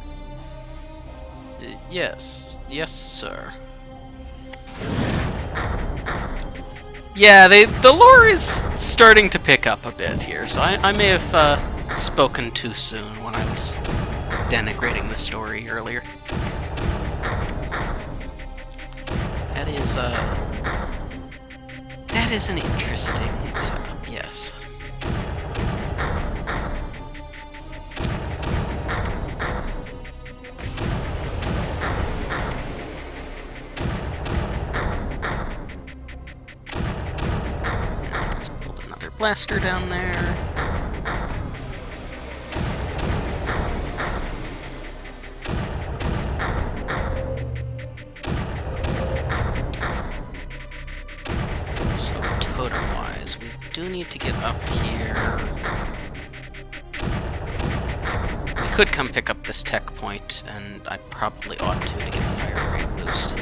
Yes. Yes, sir. Yeah, the lore is starting to pick up a bit here, so I may have spoken too soon when I was denigrating the story earlier. That is an interesting setup, yes. Let's build another blaster down there. Totem-wise, we do need to get up here. We could come pick up this tech point, and I probably ought to get a fire rate boost.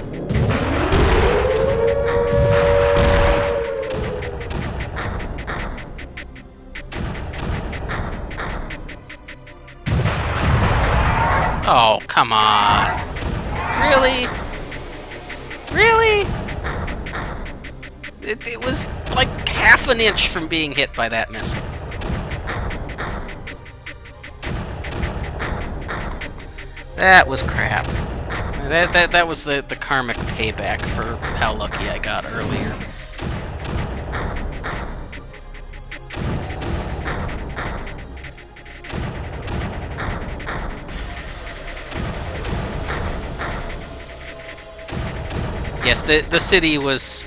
Oh, come on. Really? Really? It was like half an inch from being hit by that missile. That was crap. That was the karmic payback for how lucky I got earlier. Yes, the city was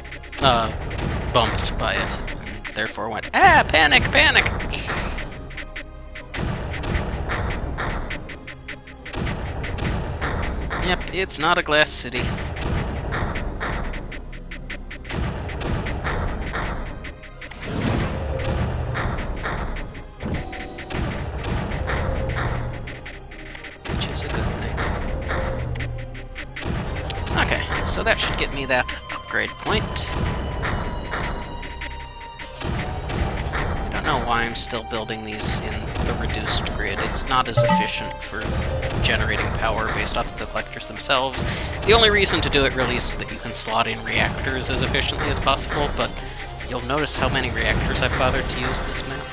bumped by it, and therefore went, ah, panic, panic! Yep, it's not a glass city. Which is a good thing. Okay, so that should get me that upgrade point. I don't know why I'm still building these in the reduced grid. It's not as efficient for generating power based off of the collectors themselves. The only reason to do it really is so that you can slot in reactors as efficiently as possible, but you'll notice how many reactors I've bothered to use this map.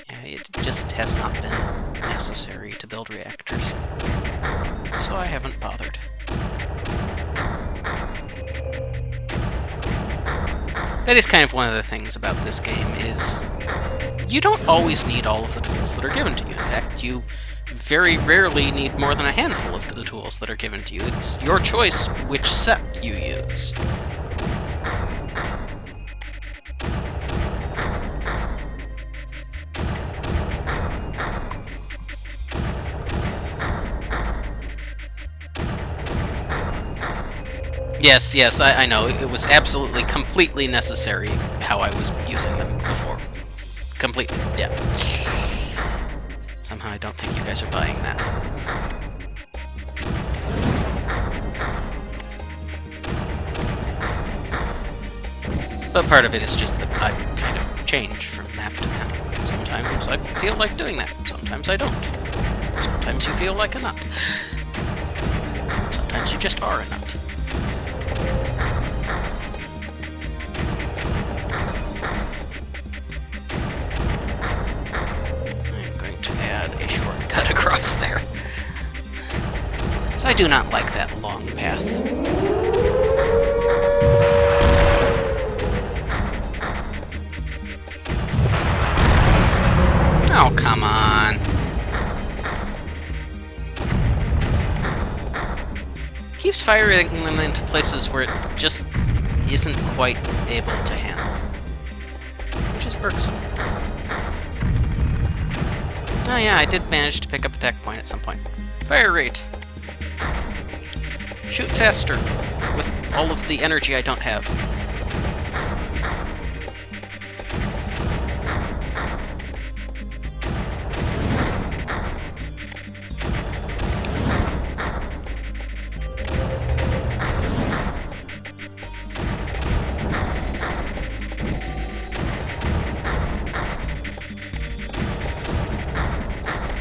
Yeah, it just has not been necessary to build reactors, so I haven't bothered. That is kind of one of the things about this game, is you don't always need all of the tools that are given to you. In fact, you very rarely need more than a handful of the tools that are given to you. It's your choice which set you use. Yes, I know. It was absolutely, completely necessary how I was using them before. Completely, yeah. Somehow I don't think you guys are buying that. But part of it is just that I kind of change from map to map. Sometimes I feel like doing that. Sometimes I don't. Sometimes you feel like a nut. Sometimes you just are a nut. I'm going to add a shortcut across there, because I do not like that long path. Oh, come on. Keeps firing them into places where it just isn't quite able to handle, which is irksome. Oh yeah, I did manage to pick up a tech point at some point. Fire rate. Shoot faster with all of the energy I don't have.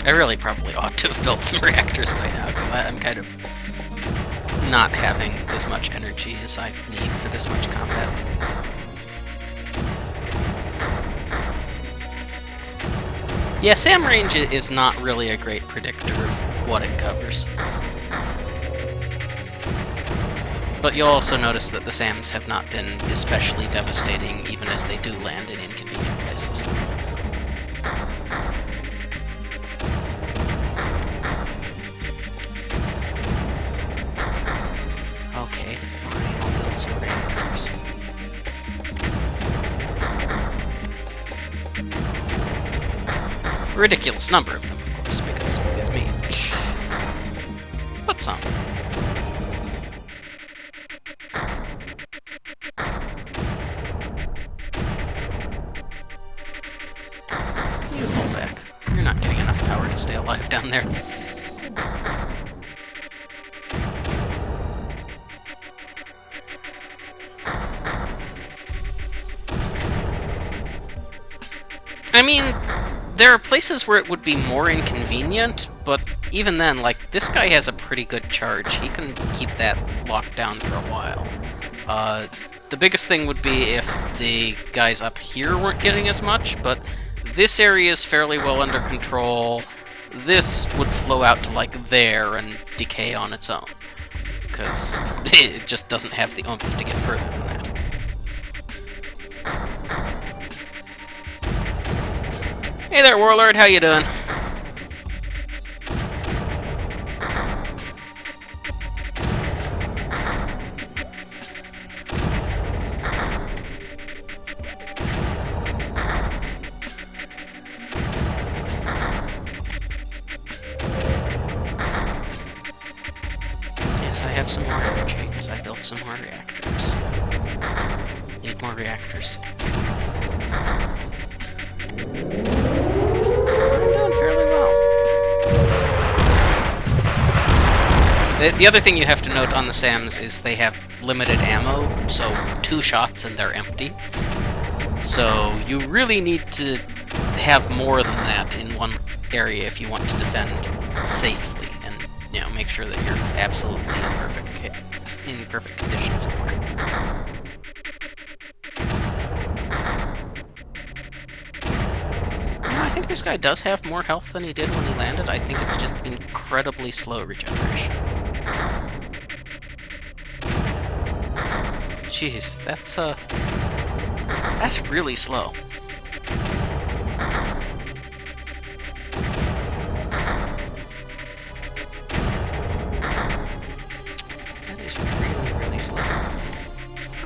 I really probably ought to have built some reactors by now, because I'm kind of not having as much energy as I need for this much combat. Yeah, SAM range is not really a great predictor of what it covers. But you'll also notice that the SAMs have not been especially devastating, even as they do land in inconvenient places. Okay, fine, I'll build some reactors. A ridiculous number of them, of course, because it's me. But some. You pull back. You're not getting enough power to stay alive down there. I mean, there are places where it would be more inconvenient, but even then, like, this guy has a pretty good charge. He can keep that locked down for a while. The biggest thing would be if the guys up here weren't getting as much, but this area is fairly well under control. This would flow out to, like, there and decay on its own, because it just doesn't have the oomph to get further than that. Hey there, Warlord, how you doing? Yes, I have some more energy, because I built some more reactors. Need more reactors. The other thing you have to note on the SAMs is they have limited ammo, so 2 shots and they're empty. So you really need to have more than that in one area if you want to defend safely and, you know, make sure that you're absolutely in perfect condition somewhere. I think this guy does have more health than he did when he landed. I think it's just incredibly slow regeneration. Jeez, that's really slow. That is really, really slow.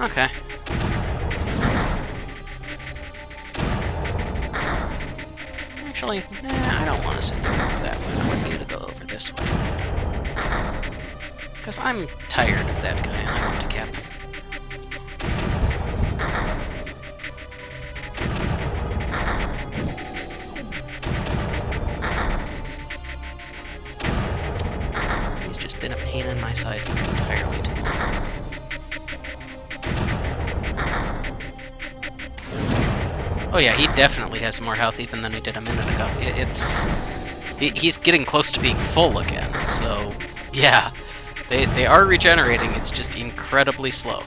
Okay. Actually, nah, I don't want to send you over that way. I want you to go over this way. Because I'm tired of that guy and I want to cap him. He's just been a pain in my side for entirely too long. Oh yeah, he definitely has more health even than he did a minute ago. He's getting close to being full again, so yeah. They are regenerating, it's just incredibly slow.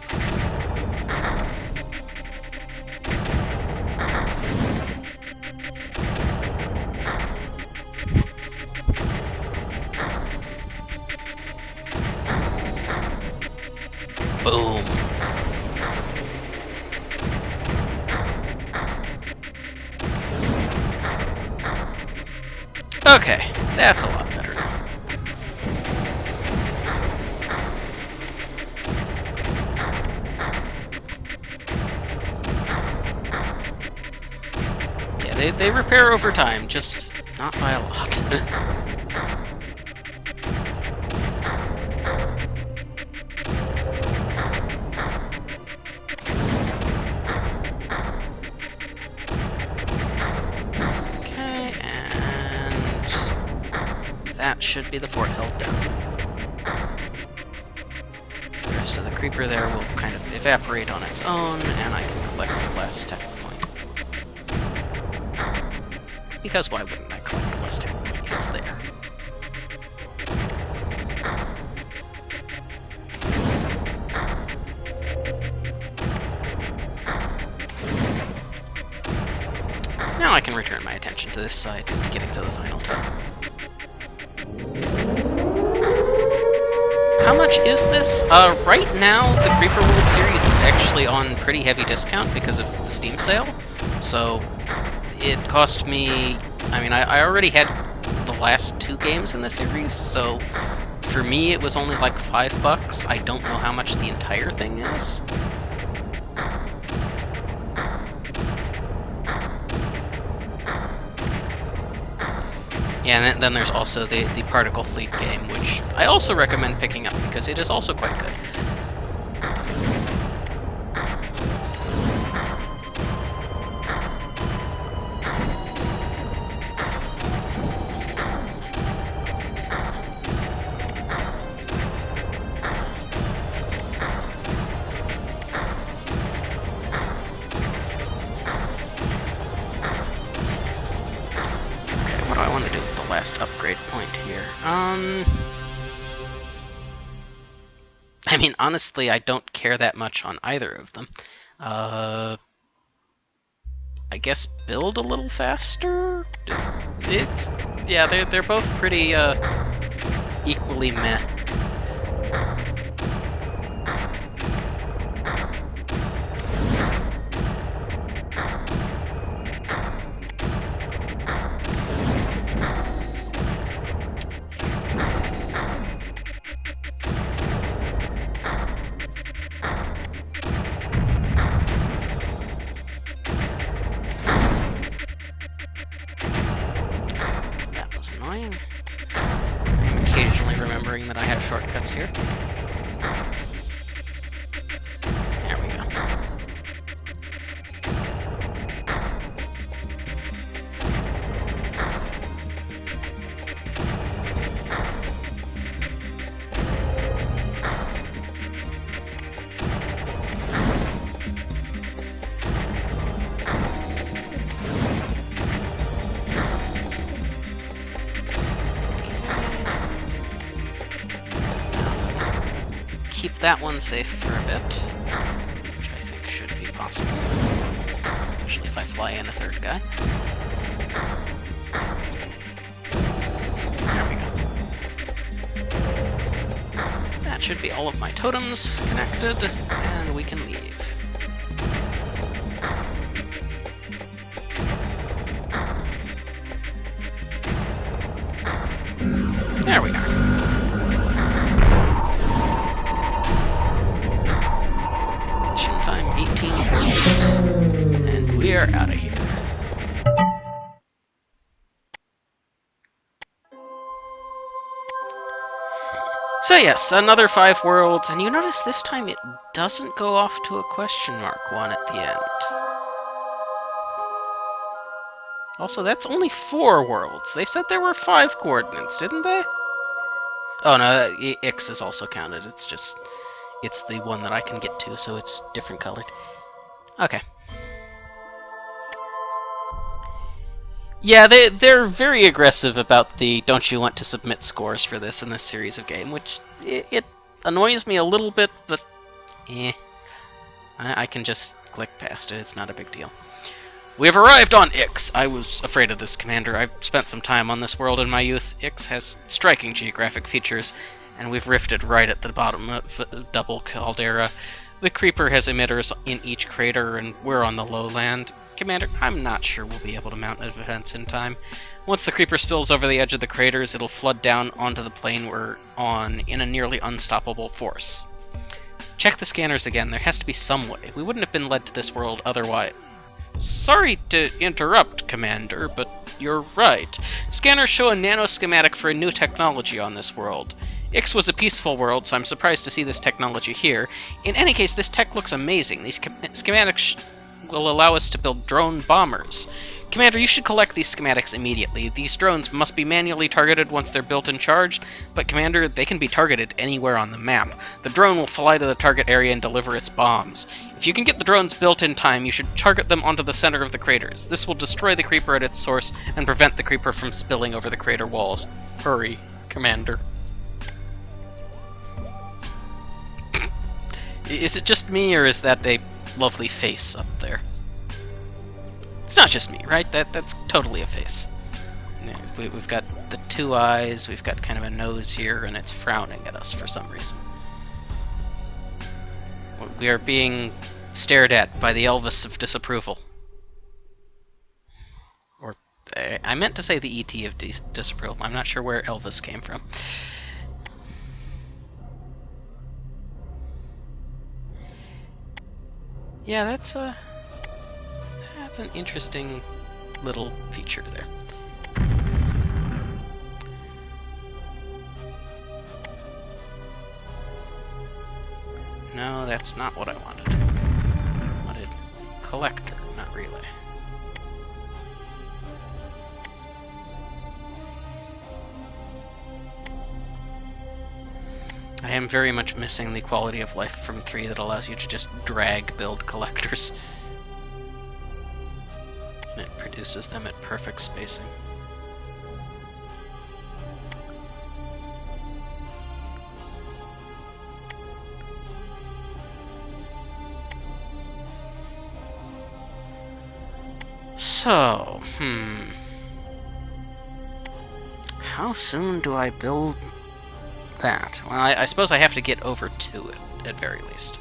Boom. Okay, that's a lot better now. Yeah, they repair over time, just not by a lot. That should be the fort held down. The rest of the creeper there will kind of evaporate on its own, and I can collect the last tech point. Because why wouldn't I collect the almost everybody. It's there. Now I can return my attention to this side and getting to the final tub. How much is this? Right now, the Creeper World Series is actually on pretty heavy discount because of the Steam sale. So, it cost me... I mean, I already had the last 2 games in the series, so for me it was only like $5. I don't know how much the entire thing is. Yeah, and then there's also the Particle Fleet game, which I also recommend picking up because it is also quite good. Last upgrade point here. I mean, honestly, I don't care that much on either of them. I guess build a little faster? Yeah, they're both pretty, equally meh. Annoying. I'm occasionally remembering that I have shortcuts here. There we go. Keep that one safe for a bit, which I think should be possible, especially if I fly in a third guy. There we go. That should be all of my totems connected, and we can leave. There we are. Time 18:46, and we are out of here. So yes, another 5 worlds, and you notice this time it doesn't go off to a question mark one at the end. Also, that's only 4 worlds. They said there were 5 coordinates, didn't they? Oh no, X is also counted. It's just... it's the one that I can get to, so it's different colored. Okay. Yeah, they're very aggressive about the don't you want to submit scores for this in this series of game, which it annoys me a little bit, but I can just click past it. It's not a big deal. We have arrived on Ix. I was afraid of this, Commander. I've spent some time on this world in my youth. Ix has striking geographic features, and we've rifted right at the bottom of double caldera. The Creeper has emitters in each crater, and we're on the lowland. Commander, I'm not sure we'll be able to mount a defense in time. Once the Creeper spills over the edge of the craters, it'll flood down onto the plane we're on in a nearly unstoppable force. Check the scanners again. There has to be some way. We wouldn't have been led to this world otherwise. Sorry to interrupt, Commander, but you're right. Scanners show a nano-schematic for a new technology on this world. Ix was a peaceful world, so I'm surprised to see this technology here. In any case, this tech looks amazing. These schematics will allow us to build drone bombers. Commander, you should collect these schematics immediately. These drones must be manually targeted once they're built and charged, but Commander, they can be targeted anywhere on the map. The drone will fly to the target area and deliver its bombs. If you can get the drones built in time, you should target them onto the center of the craters. This will destroy the creeper at its source and prevent the creeper from spilling over the crater walls. Hurry, Commander. Is it just me, or is that a lovely face up there? It's not just me, right? That's totally a face. We've got the two eyes, we've got kind of a nose here, and it's frowning at us for some reason. We are being stared at by the Elvis of disapproval. Or, I meant to say the E.T. of disapproval. I'm not sure where Elvis came from. Yeah, that's an interesting little feature there. No, that's not what I wanted. I wanted collector, not relay. I am very much missing the quality of life from 3 that allows you to just drag build collectors. And it produces them at perfect spacing. So, how soon do I build that? Well, I suppose I have to get over to it, at very least.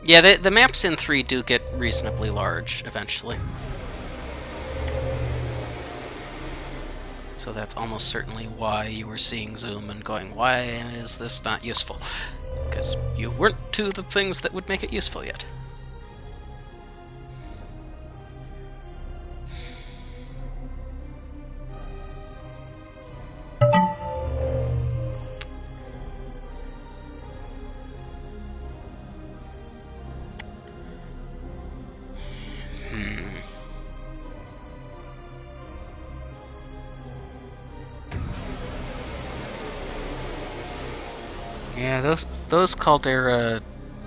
Yeah, the maps in 3 do get reasonably large eventually. So that's almost certainly why you were seeing zoom and going, why is this not useful? Because you weren't to the things that would make it useful yet. Yeah, those caldera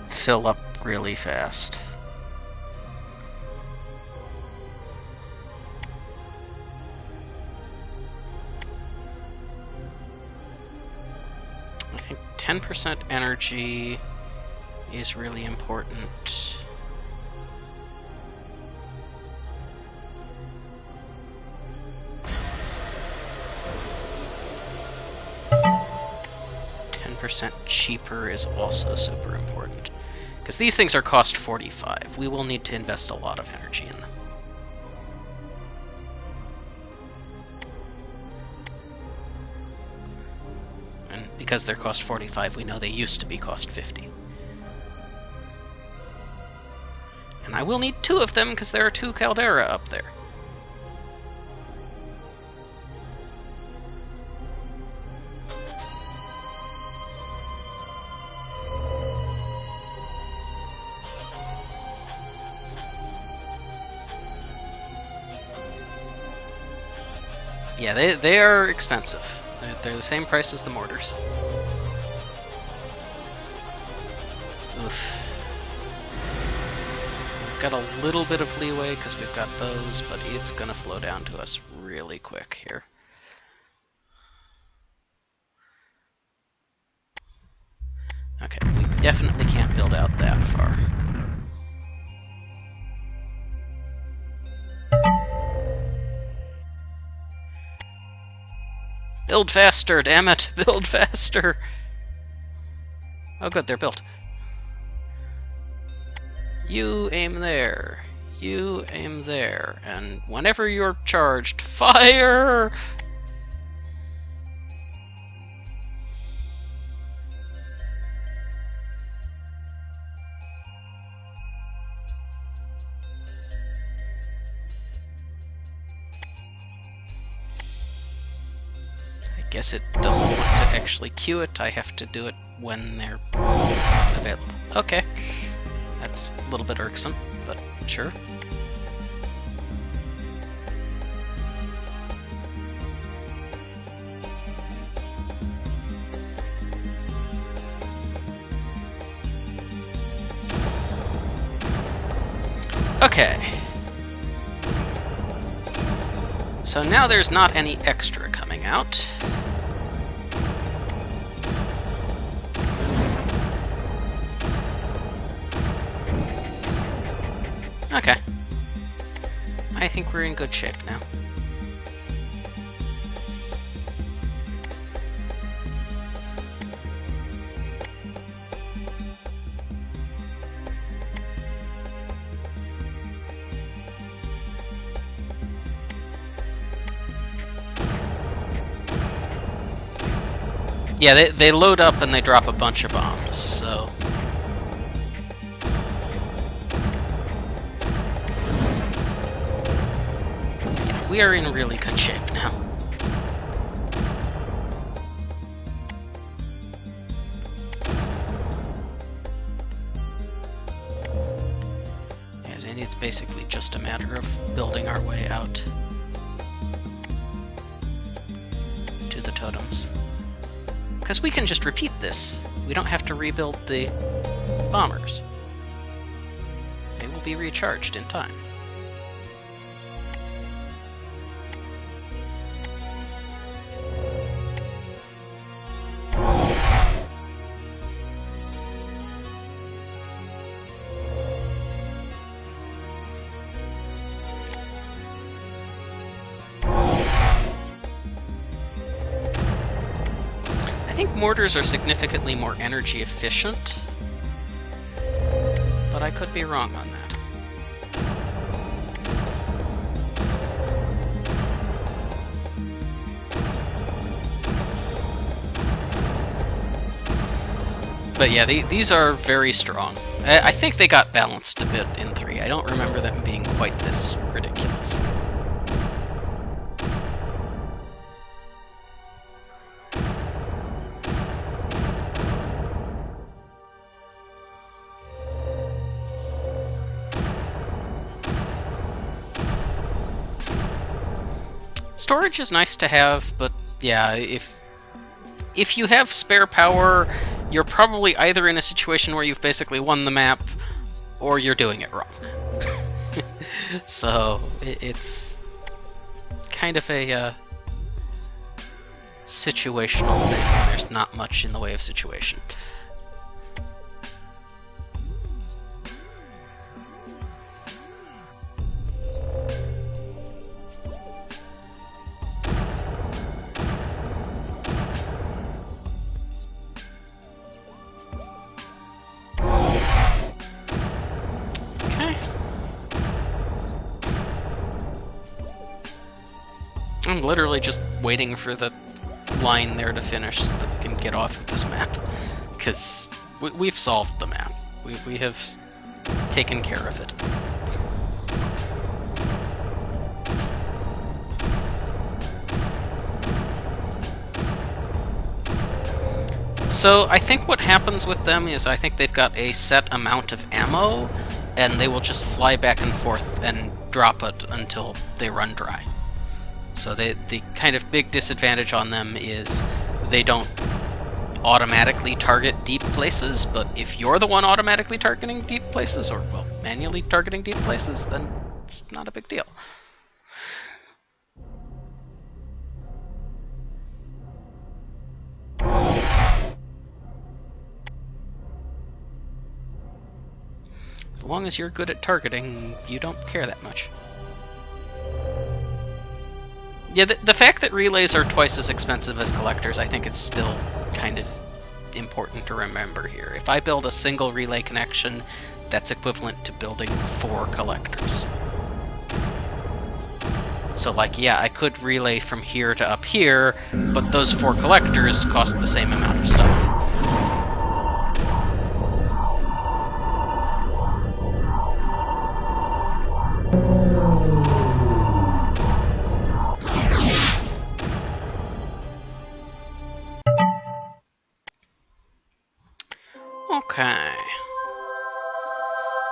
fill up really fast. I think 10% energy is really important. % cheaper is also super important. Because these things are cost 45. We will need to invest a lot of energy in them. And because they're cost 45, we know they used to be cost 50. And I will need 2 of them because there are 2 caldera up there. Yeah, they are expensive. They're the same price as the mortars. Oof. We've got a little bit of leeway because we've got those, but it's going to flow down to us really quick here. Okay, we definitely can't build out that far. Build faster, damn it! Build faster! Oh good, they're built. You aim there. You aim there. And whenever you're charged, fire! guess it doesn't want to actually queue it. I have to do it when they're available. Okay. That's a little bit irksome, but sure. Okay. So now there's not any extra coming out. Okay. I think we're in good shape now. Yeah, they load up and they drop a bunch of bombs, so... yeah, we are in really good shape now. Yes, and it's basically just a matter of building our way out to the totems. Because we can just repeat this. We don't have to rebuild the bombers. They will be recharged in time. I think mortars are significantly more energy efficient, but I could be wrong on that. But yeah, these are very strong. I think they got balanced a bit in 3. I don't remember them being quite this ridiculous. Storage is nice to have, but yeah, if you have spare power, you're probably either in a situation where you've basically won the map, or you're doing it wrong. So it's kind of a situational thing, and there's not much in the way of situation. I'm literally just waiting for the line there to finish so that we can get off of this map. Because we've solved the map. We have taken care of it. So I think what happens with them is I think they've got a set amount of ammo, and they will just fly back and forth and drop it until they run dry. So the kind of big disadvantage on them is they don't automatically target deep places, but if you're the one automatically targeting deep places, or, well, manually targeting deep places, then it's not a big deal. As long as you're good at targeting, you don't care that much. Yeah, the fact that relays are twice as expensive as collectors, I think it's still kind of important to remember here. If I build a single relay connection, that's equivalent to building 4 collectors. So, like, yeah, I could relay from here to up here, but those 4 collectors cost the same amount of stuff. Okay.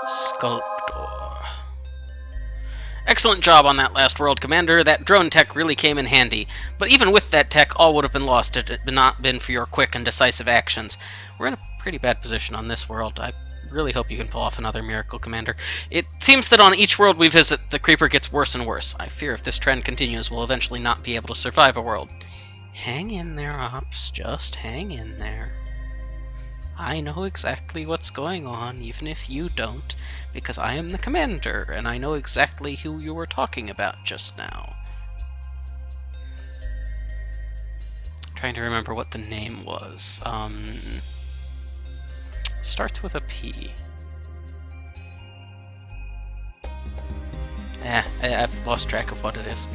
Sculptor. Excellent job on that last world, Commander. That drone tech really came in handy. But even with that tech, all would have been lost had it not been for your quick and decisive actions. We're in a pretty bad position on this world. I really hope you can pull off another miracle, Commander. It seems that on each world we visit, the creeper gets worse and worse. I fear if this trend continues, we'll eventually not be able to survive a world. Hang in there, Ops. Just hang in there. I know exactly what's going on, even if you don't, because I am the commander, and I know exactly who you were talking about just now. Trying to remember what the name was. Starts with a P. I've lost track of what it is.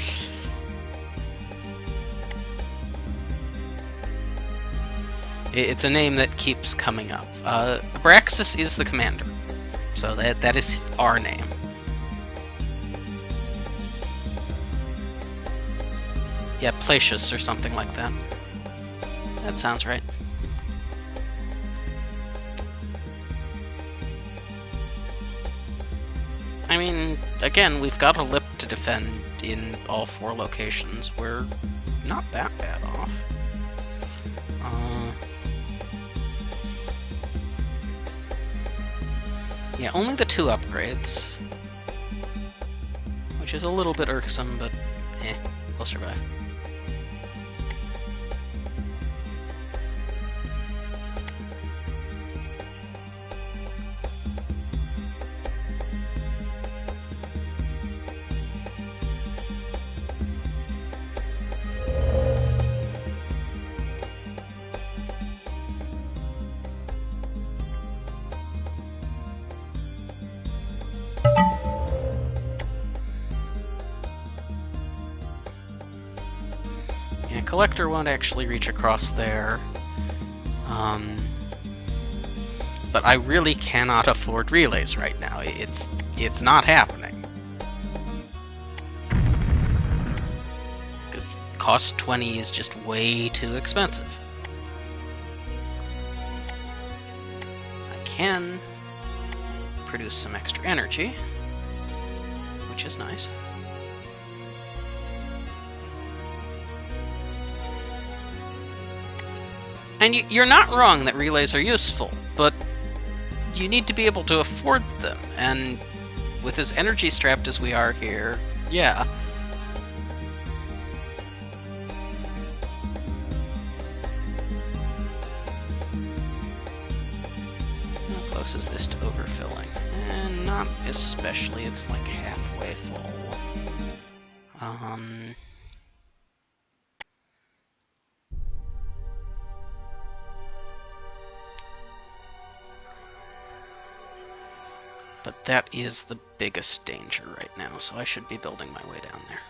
It's a name that keeps coming up. Abraxas is the commander, so that is our name. Yeah, Placius or something like that. That sounds right. I mean, again, we've got a lip to defend in all 4 locations. We're not that bad off. Yeah, only the 2 upgrades, which is a little bit irksome, but we'll survive. Collector won't actually reach across there. But I really cannot afford relays right now. It's not happening. Because cost 20 is just way too expensive. I can produce some extra energy, which is nice. And you're not wrong that relays are useful, but you need to be able to afford them, and with as energy strapped as we are here, yeah. How close is this to overfilling? And not especially, it's like halfway full. But that is the biggest danger right now, so I should be building my way down there.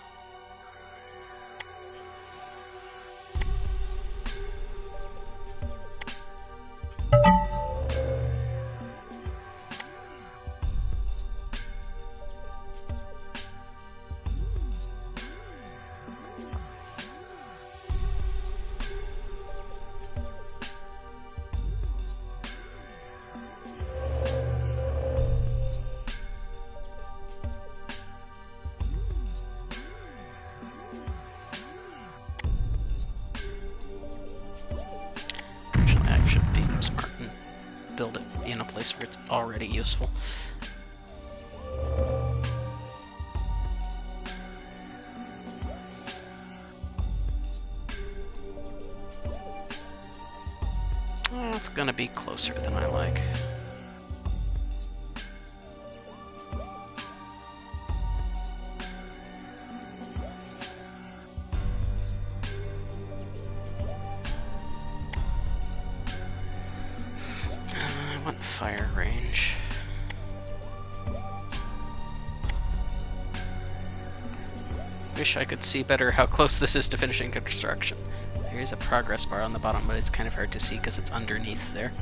Build it in a place where it's already useful. That's gonna be closer than I like. Fire range. Wish I could see better how close this is to finishing construction. There's a progress bar on the bottom, but it's kind of hard to see because it's underneath there.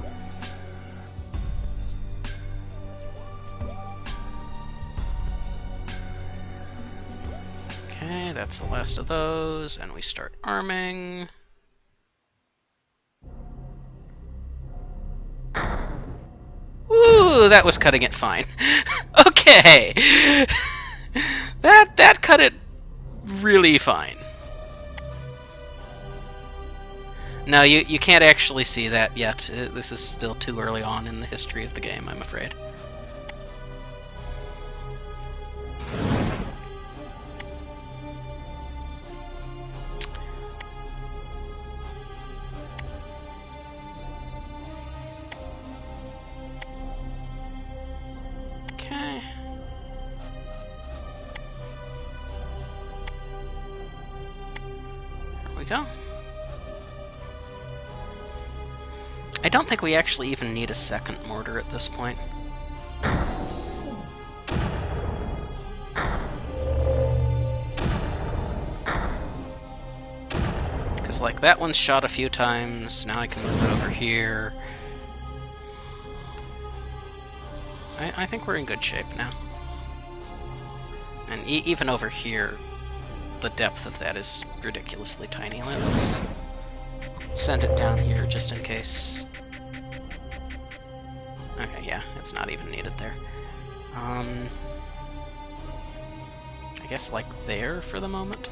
Okay, that's the last of those, and we start arming. Ooh, that was cutting it fine. Okay! That cut it really fine. No, you can't actually see that yet. This is still too early on in the history of the game, I'm afraid. Okay. There we go. I don't think we actually even need a second mortar at this point. Because, like, that one's shot a few times, now I can move it over here. I think we're in good shape now. And even over here, the depth of that is ridiculously tiny. Let's send it down here just in case. Okay, yeah, it's not even needed there. I guess like there for the moment.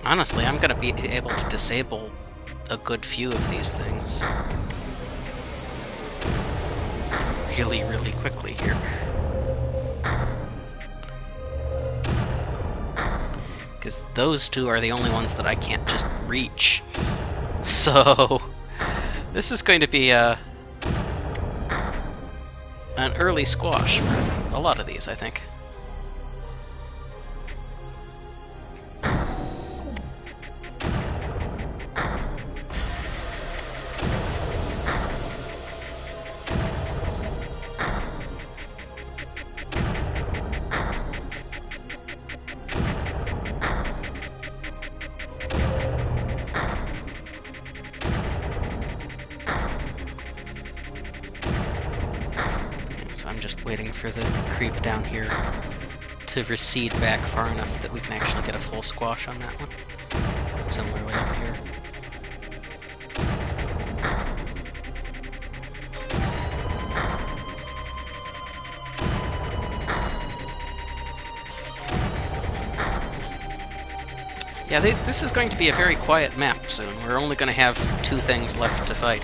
Honestly, I'm gonna be able to disable a good few of these things really, really quickly here. Because those two are the only ones that I can't just reach. So, this is going to be an early squash for a lot of these, I think. I'm just waiting for the creep down here to recede back far enough that we can actually get a full squash on that one. Similarly up here. Yeah, this is going to be a very quiet map soon. We're only going to have 2 things left to fight.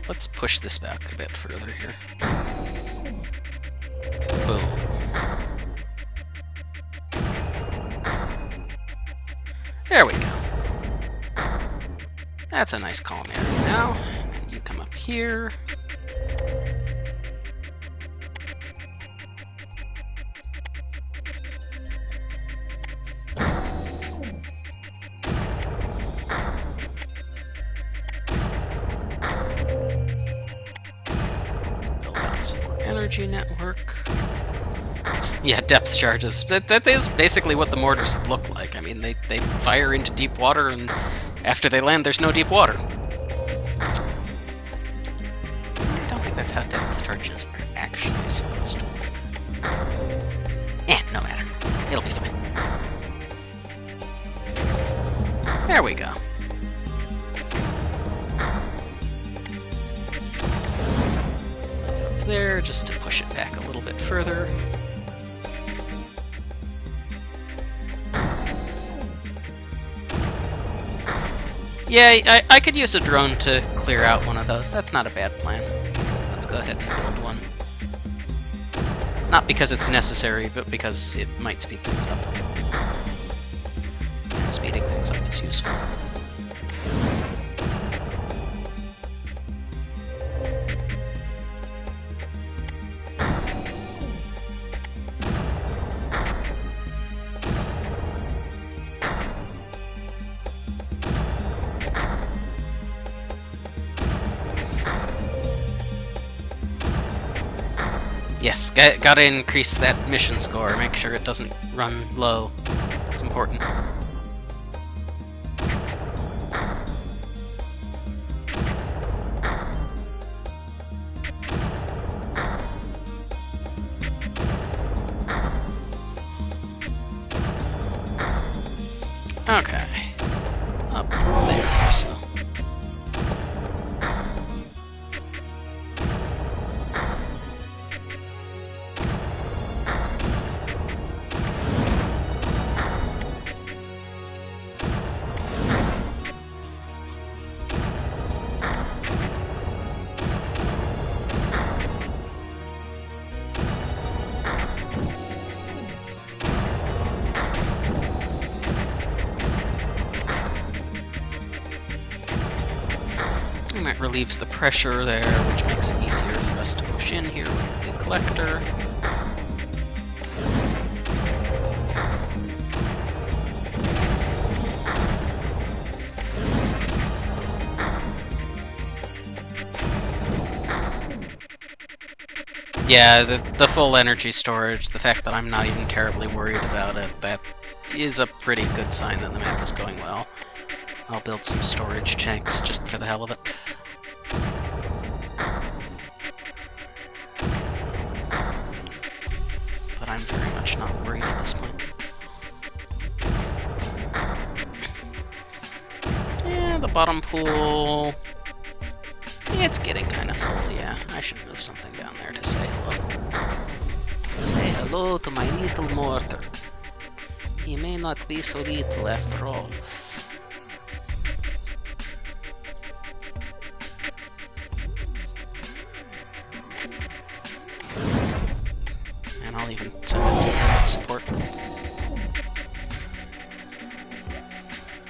Let's push this back a bit further here. Boom. There we go. That's a nice calm area now. And you come up here. Energy network. Yeah, depth charges. That is basically what the mortars look like. I mean, they fire into deep water, and after they land, there's no deep water. I don't think that's how depth charges are actually supposed to work. No matter. It'll be fine. There we go. There, just to push it back a little bit further. Yeah, I could use a drone to clear out one of those. That's not a bad plan. let's go ahead and build one. Not because it's necessary, but because it might speed things up. And speeding things up is useful. Yes, gotta increase that mission score. Make sure it doesn't run low. It's important. Okay. Up there or so. And that relieves the pressure there, which makes it easier for us to push in here with the collector. Yeah, the full energy storage, the fact that I'm not even terribly worried about it, that is a pretty good sign that the map is going well. I'll build some storage tanks just for the hell of it. But I'm very much not worried at this point. Yeah, the bottom pool... it's getting kind of full, yeah. I should move something down there to say hello. Say hello to my little mortar. He may not be so little after all. And I'll even send in some air support.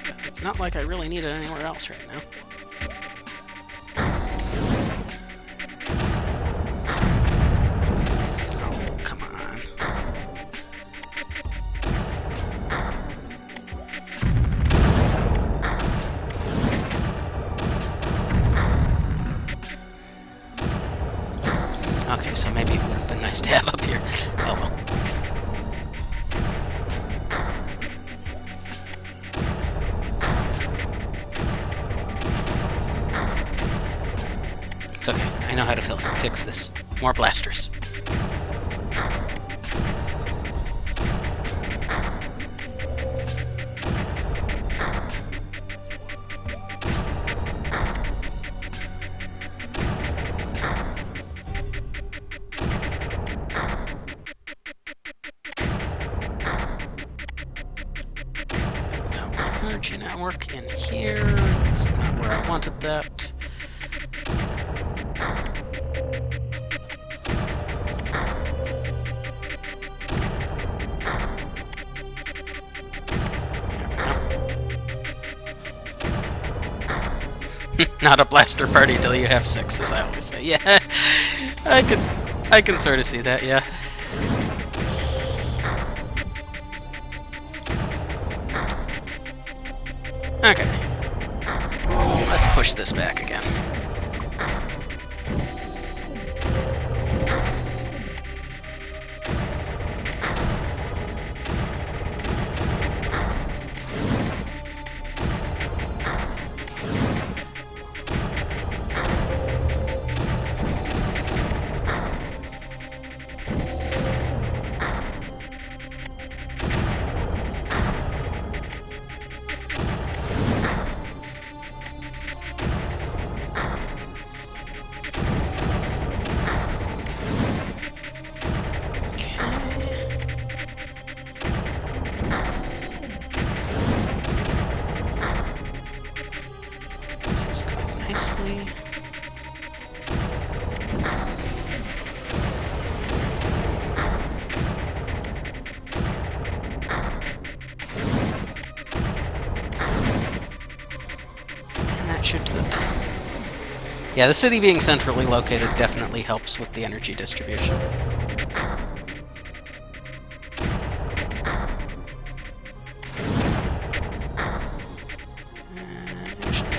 But it's not like I really need it anywhere else right now. Okay, so maybe it would have been nice to have up here. Oh well. It's okay. I know how to fix this. More blasters. Energy network in here. It's not where I wanted that. Not a blaster party till you have 6, as I always say. Yeah, I can sort of see that. Yeah. Okay. Let's push this back again. Yeah, the city being centrally located definitely helps with the energy distribution. Actually,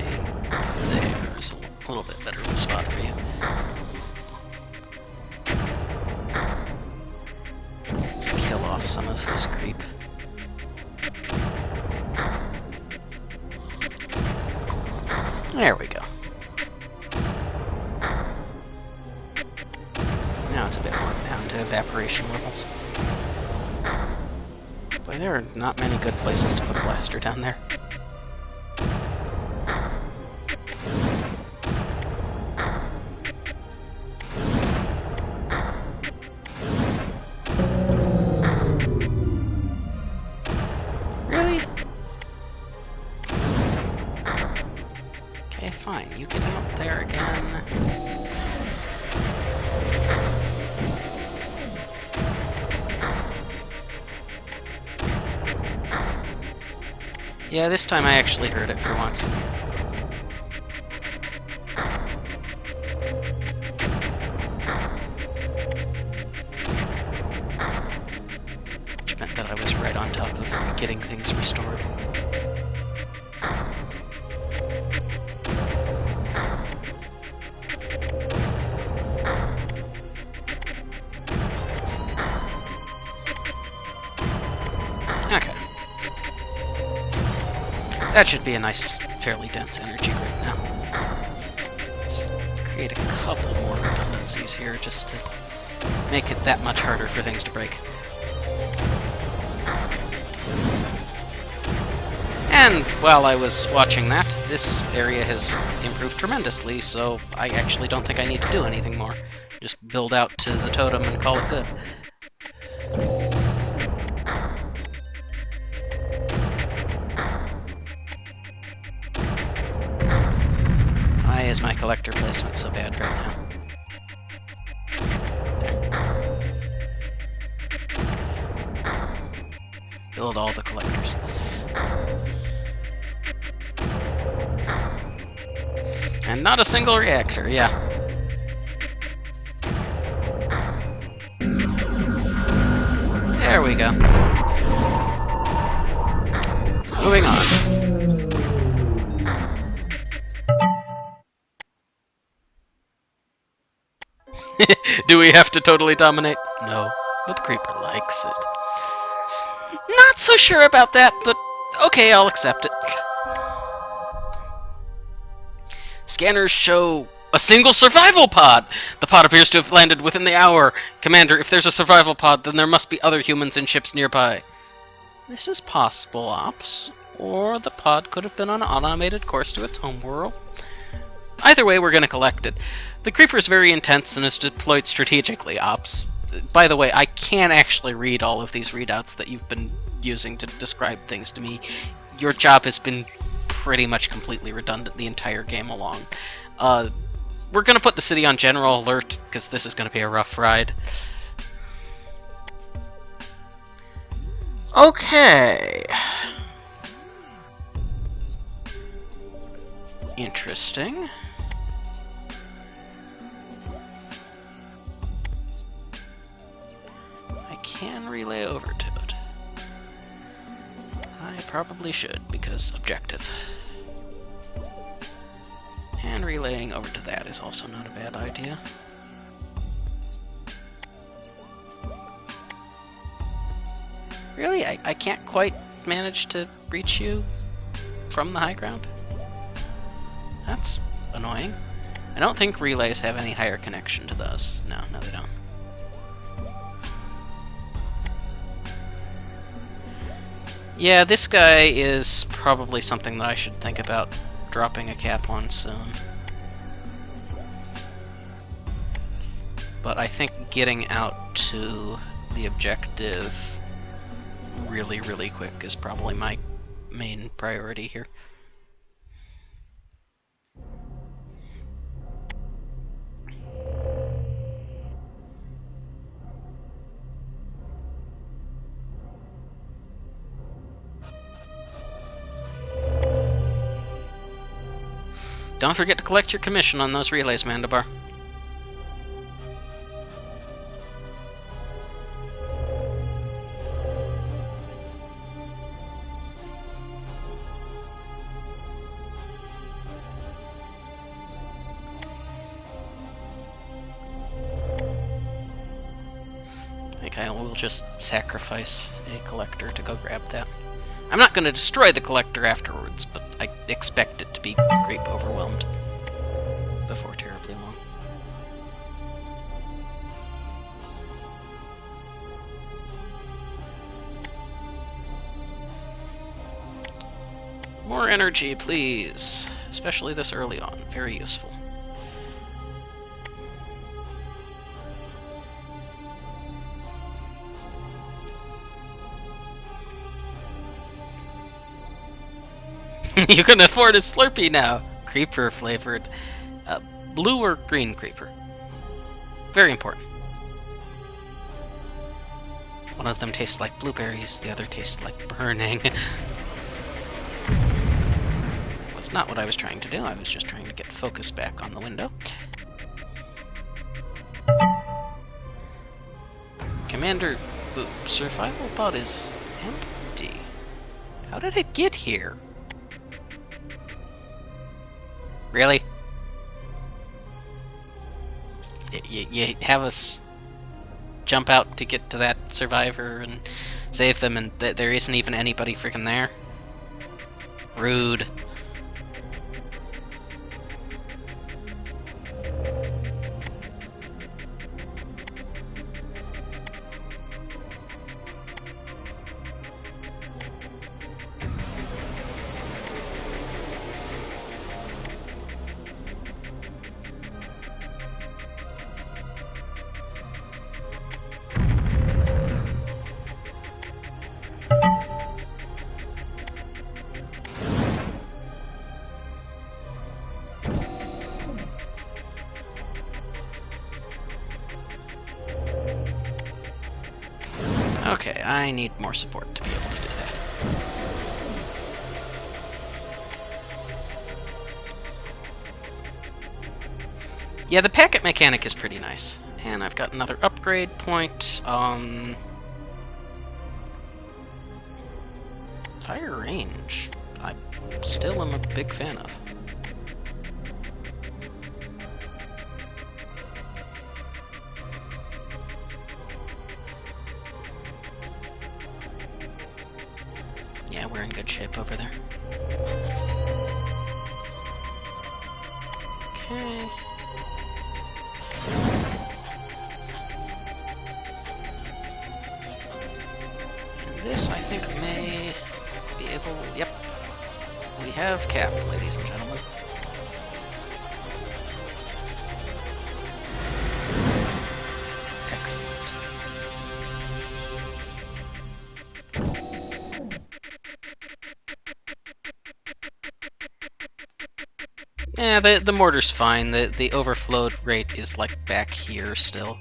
there's a little bit better of a spot for you. Let's kill off some of this creep. There we go. Now it's a bit more down to evaporation levels. Boy, there are not many good places to put a blaster down there. Really? Okay, fine. You get out there again. Yeah, this time I actually heard it for once. Which meant that I was right on top of getting things restored. Okay. That should be a nice, fairly dense energy grid now. Let's create a couple more redundancies here just to make it that much harder for things to break. And while I was watching that, this area has improved tremendously, so I actually don't think I need to do anything more. Just build out to the totem and call it good. Why is my collector placement so bad right now? There. Build all the collectors. And not a single reactor, yeah. There we go. Moving on. Do we have to totally dominate? No, but the creeper likes it. Not so sure about that, but okay, I'll accept it. Scanners show a single survival pod! The pod appears to have landed within the hour. Commander, if there's a survival pod, then there must be other humans and ships nearby. This is possible, Ops. Or the pod could have been on an automated course to its homeworld. Either way, we're going to collect it. The creeper is very intense and is deployed strategically, Ops. By the way, I can't actually read all of these readouts that you've been using to describe things to me. Your job has been pretty much completely redundant the entire game along. We're going to put the city on general alert, because this is going to be a rough ride. Okay. Interesting. I can relay over to it. I probably should, because objective. And relaying over to that is also not a bad idea. Really? I can't quite manage to reach you from the high ground? That's annoying. I don't think relays have any higher connection to those. No, they don't. Yeah, this guy is probably something that I should think about dropping a cap on soon. But I think getting out to the objective really, really quick is probably my main priority here. Don't forget to collect your commission on those relays, Mandabar. I think I will just sacrifice a collector to go grab that. I'm not going to destroy the collector afterwards, but I expect it to be grape overwhelmed before terribly long. More energy, please. Especially this early on. Very useful. You can afford a Slurpee now. Creeper flavored. Blue or green creeper. Very important. One of them tastes like blueberries, the other tastes like burning. That's not what I was trying to do. I was just trying to get focus back on the window. Commander, the survival pod is empty. How did it get here? Really? You have us jump out to get to that survivor and save them, and there isn't even anybody freaking there? Rude. Okay, I need more support to be able to do that. Yeah, the packet mechanic is pretty nice. And I've got another upgrade point. Fire range, I still am a big fan of. Yeah, we're in good shape over there. Okay. And this, I think, may be able... Yep. We have cap, ladies and gentlemen. Excellent. Yeah, the mortar's fine. The overflow rate is like back here still.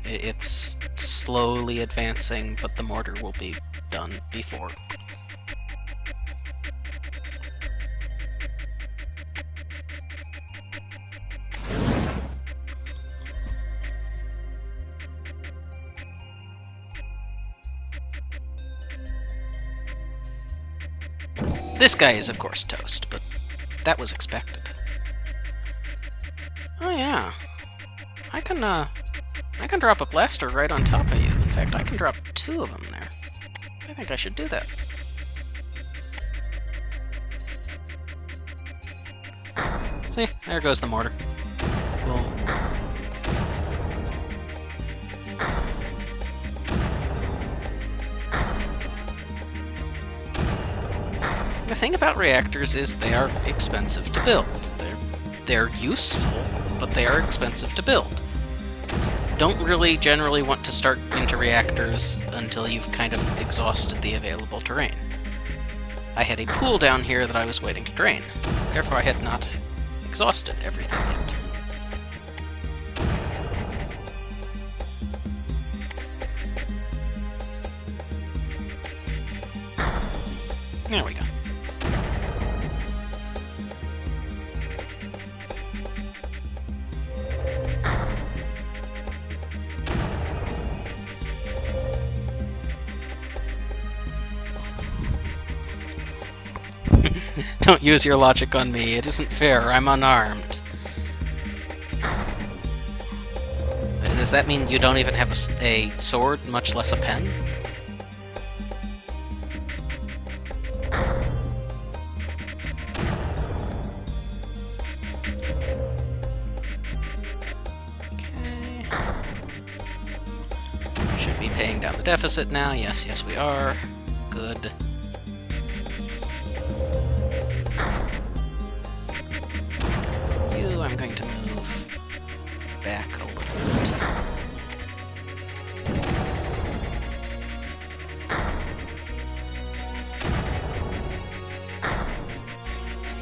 It's slowly advancing, but the mortar will be done before. This guy is, of course, toast, but that was expected. Oh yeah, I can drop a blaster right on top of you. In fact, I can drop 2 of them there. I think I should do that. See, there goes the mortar. Boom. The thing about reactors is they are expensive to build. They're useful, but they are expensive to build. Don't really generally want to start into reactors until you've kind of exhausted the available terrain. I had a pool down here that I was waiting to drain. Therefore, I had not exhausted everything yet. There we go. Don't use your logic on me. It isn't fair. I'm unarmed. Does that mean you don't even have a sword, much less a pen? Okay. Should be paying down the deficit now. Yes, yes we are. Good. You, I'm going to move back a little bit.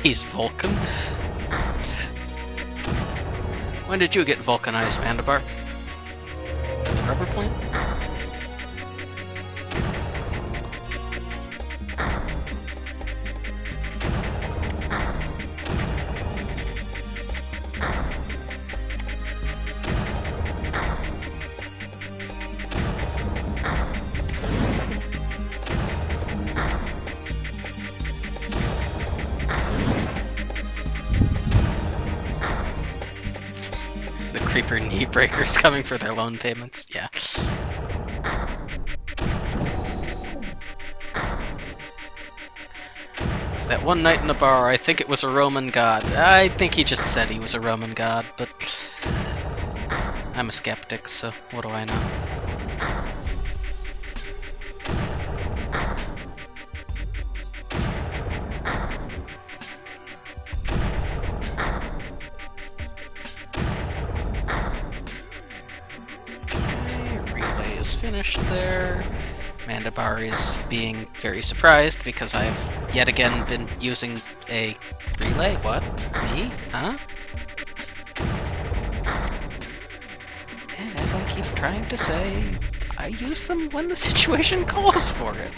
He's Vulcan? When did you get vulcanized, Mandibar? At the rubber plant? Creeper knee breakers coming for their loan payments. Yeah. It's that one night in a bar. I think it was a Roman god. I think he just said he was a Roman god, but I'm a skeptic, so what do I know? Finished there. Mandibar is being very surprised because I've yet again been using a relay. What? Me? Huh? And as I keep trying to say, I use them when the situation calls for it.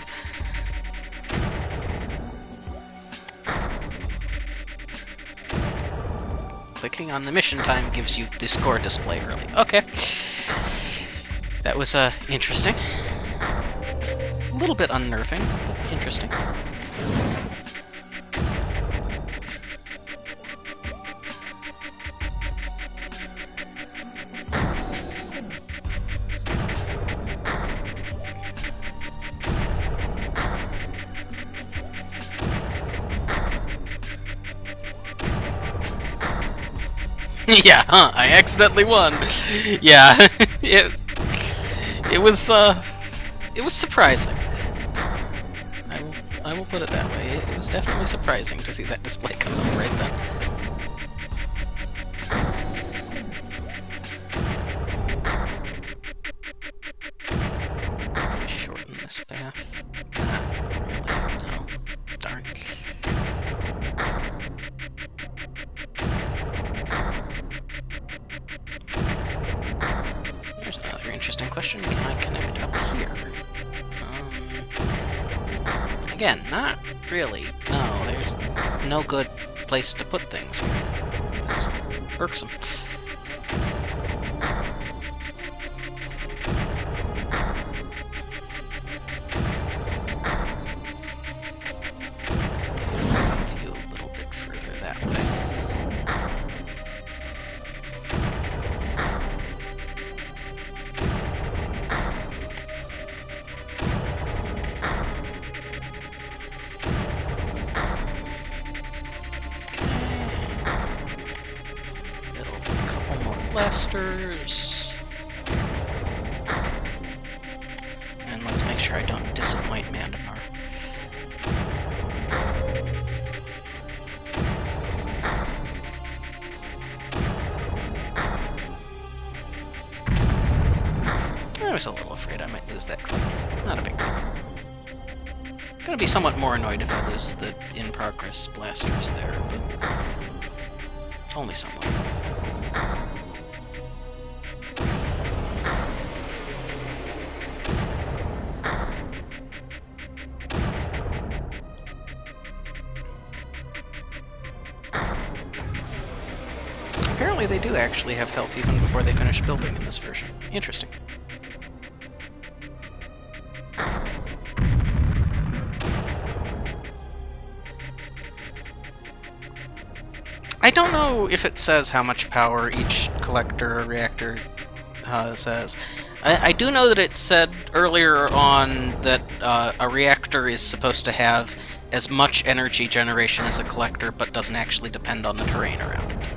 Clicking on the mission time gives you the score display early. Okay. That was interesting. A little bit unnerving, but interesting. Yeah, huh, I accidentally won. Yeah, it was surprising. I will put it that way. It was definitely surprising to see that display come up right then. Shorten this path. No. Darn. Here's another interesting question. Can I connect up here? Again, not really. No, there's no good place to put things. That's irksome. A little bit further that way. Blasters. And let's make sure I don't disappoint Mandibar. I was a little afraid I might lose that clip. Not a big deal. Gonna be somewhat more annoyed if I lose the in-progress blasters there, but only somewhat. Apparently they do actually have health even before they finish building in this version. Interesting. I don't know if it says how much power each collector or reactor says. I do know that it said earlier on that a reactor is supposed to have as much energy generation as a collector, but doesn't actually depend on the terrain around it.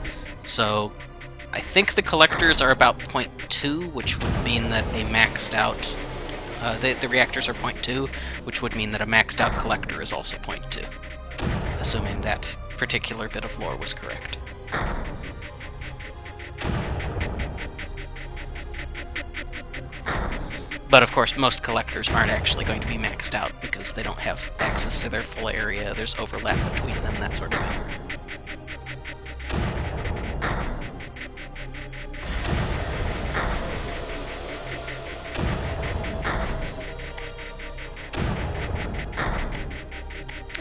So I think the collectors are about 0.2, which would mean that a maxed out... the reactors are 0.2, which would mean that a maxed out collector is also 0.2, assuming that particular bit of lore was correct. But of course, most collectors aren't actually going to be maxed out because they don't have access to their full area, there's overlap between them, that sort of thing.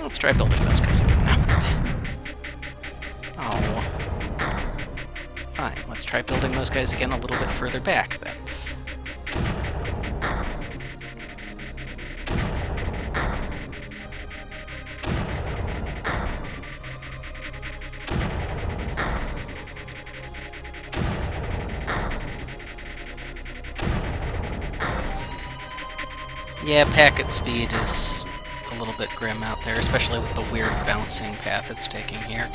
Let's try building those guys again now. Oh. Fine, let's try building those guys again a little bit further back then. Yeah, packet speed is a little bit grim out there, especially with the weird bouncing path it's taking here.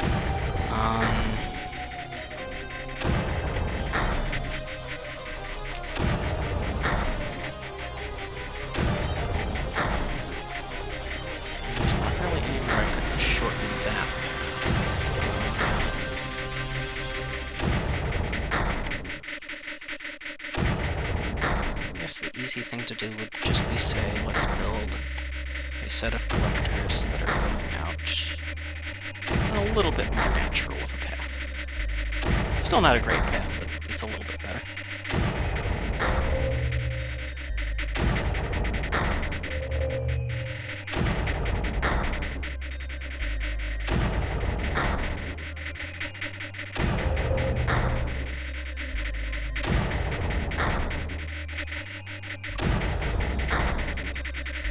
There's not really anywhere I could shorten that. I guess the easy thing to do would just be say, let's build a set of collectors that are going out in a little bit more natural of a path. Still not a great path, but it's a little bit better.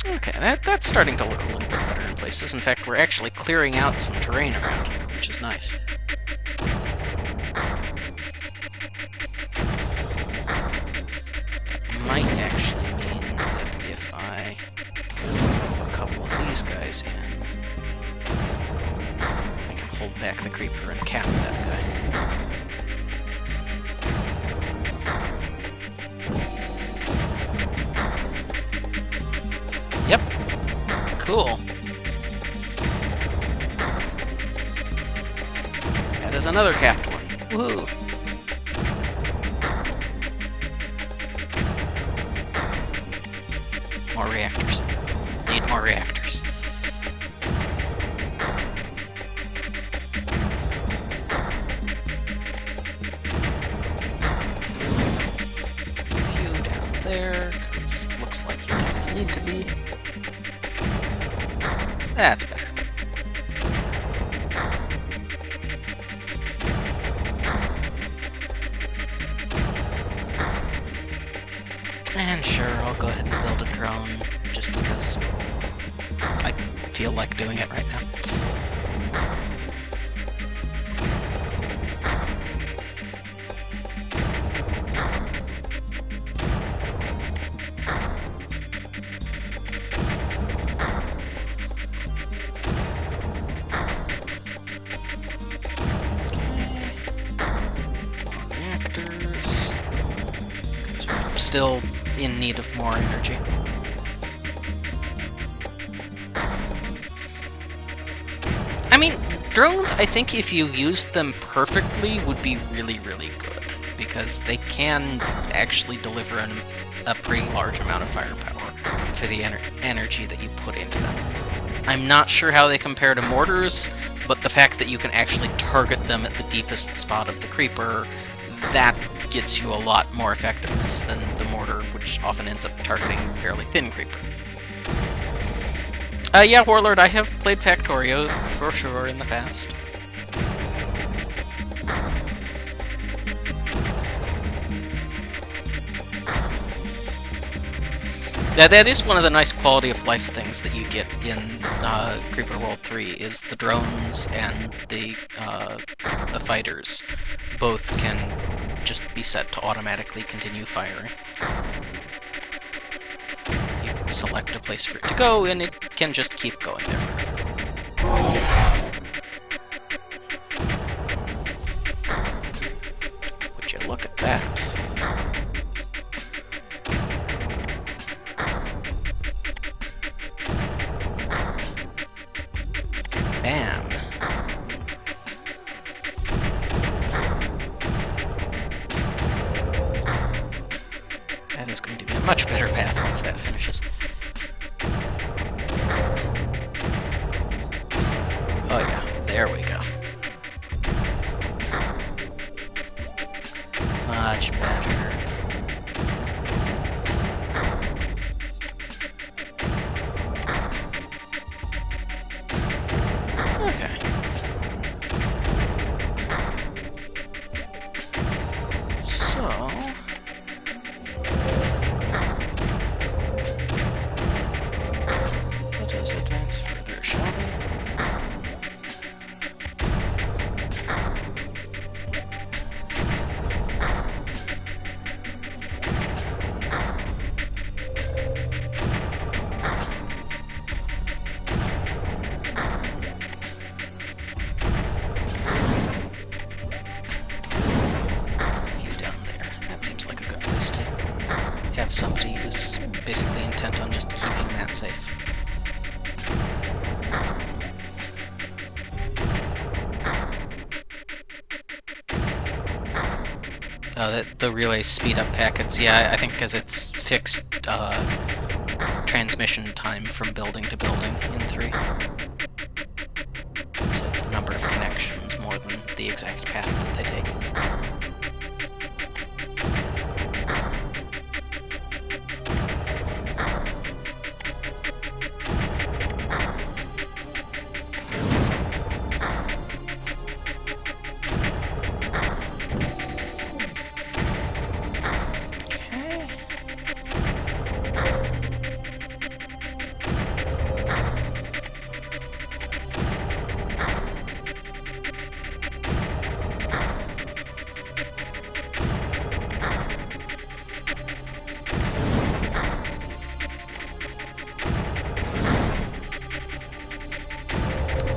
Okay, that's starting to look a little bit better in places. In fact, we're actually clearing out some terrain around here, which is nice. That might actually mean that if I move a couple of these guys in, I can hold back the creeper and cap that guy. Yep. Cool. That is another capped one. Woohoo! More reactors. Need more reactors. A few down there, 'cause looks like you don't need to be. That's better. And sure, I'll go ahead and build a drone, just because I feel like doing it right now. Still in need of more energy. I mean, drones, I think if you used them perfectly, would be really, really good, because they can actually deliver a pretty large amount of firepower for the energy that you put into them. I'm not sure how they compare to mortars, but the fact that you can actually target them at the deepest spot of the creeper, that gets you a lot more effectiveness than the mortar, which often ends up targeting fairly thin creeper. Yeah, Warlord, I have played Factorio for sure in the past. That is one of the nice quality of life things that you get in Creeper World 3 is the drones and the fighters both can just be set to automatically continue firing. You select a place for it to go, and it can just keep going there forever. Would you look at that? Bam. That is going to be a much better path once that finishes. Oh yeah, there we go. Much better. Okay. So... let us advance further, shall we? Have somebody who's basically intent on just keeping that safe. The relay speed up packets, yeah, I think because it's fixed transmission time from building to building in 3. So it's the number of connections more than the exact path that they take.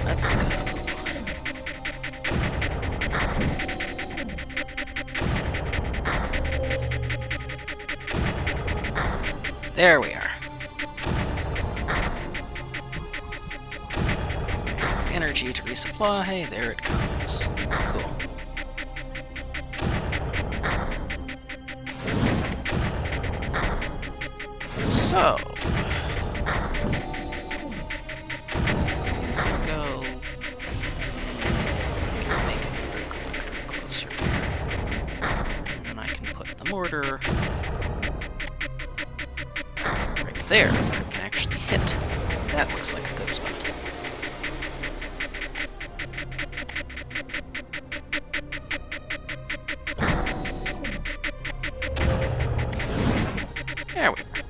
Let's go. There we are. Energy to resupply, there it comes. Cool. So... mortar right there where it can actually hit. That looks like a good spot. There we go.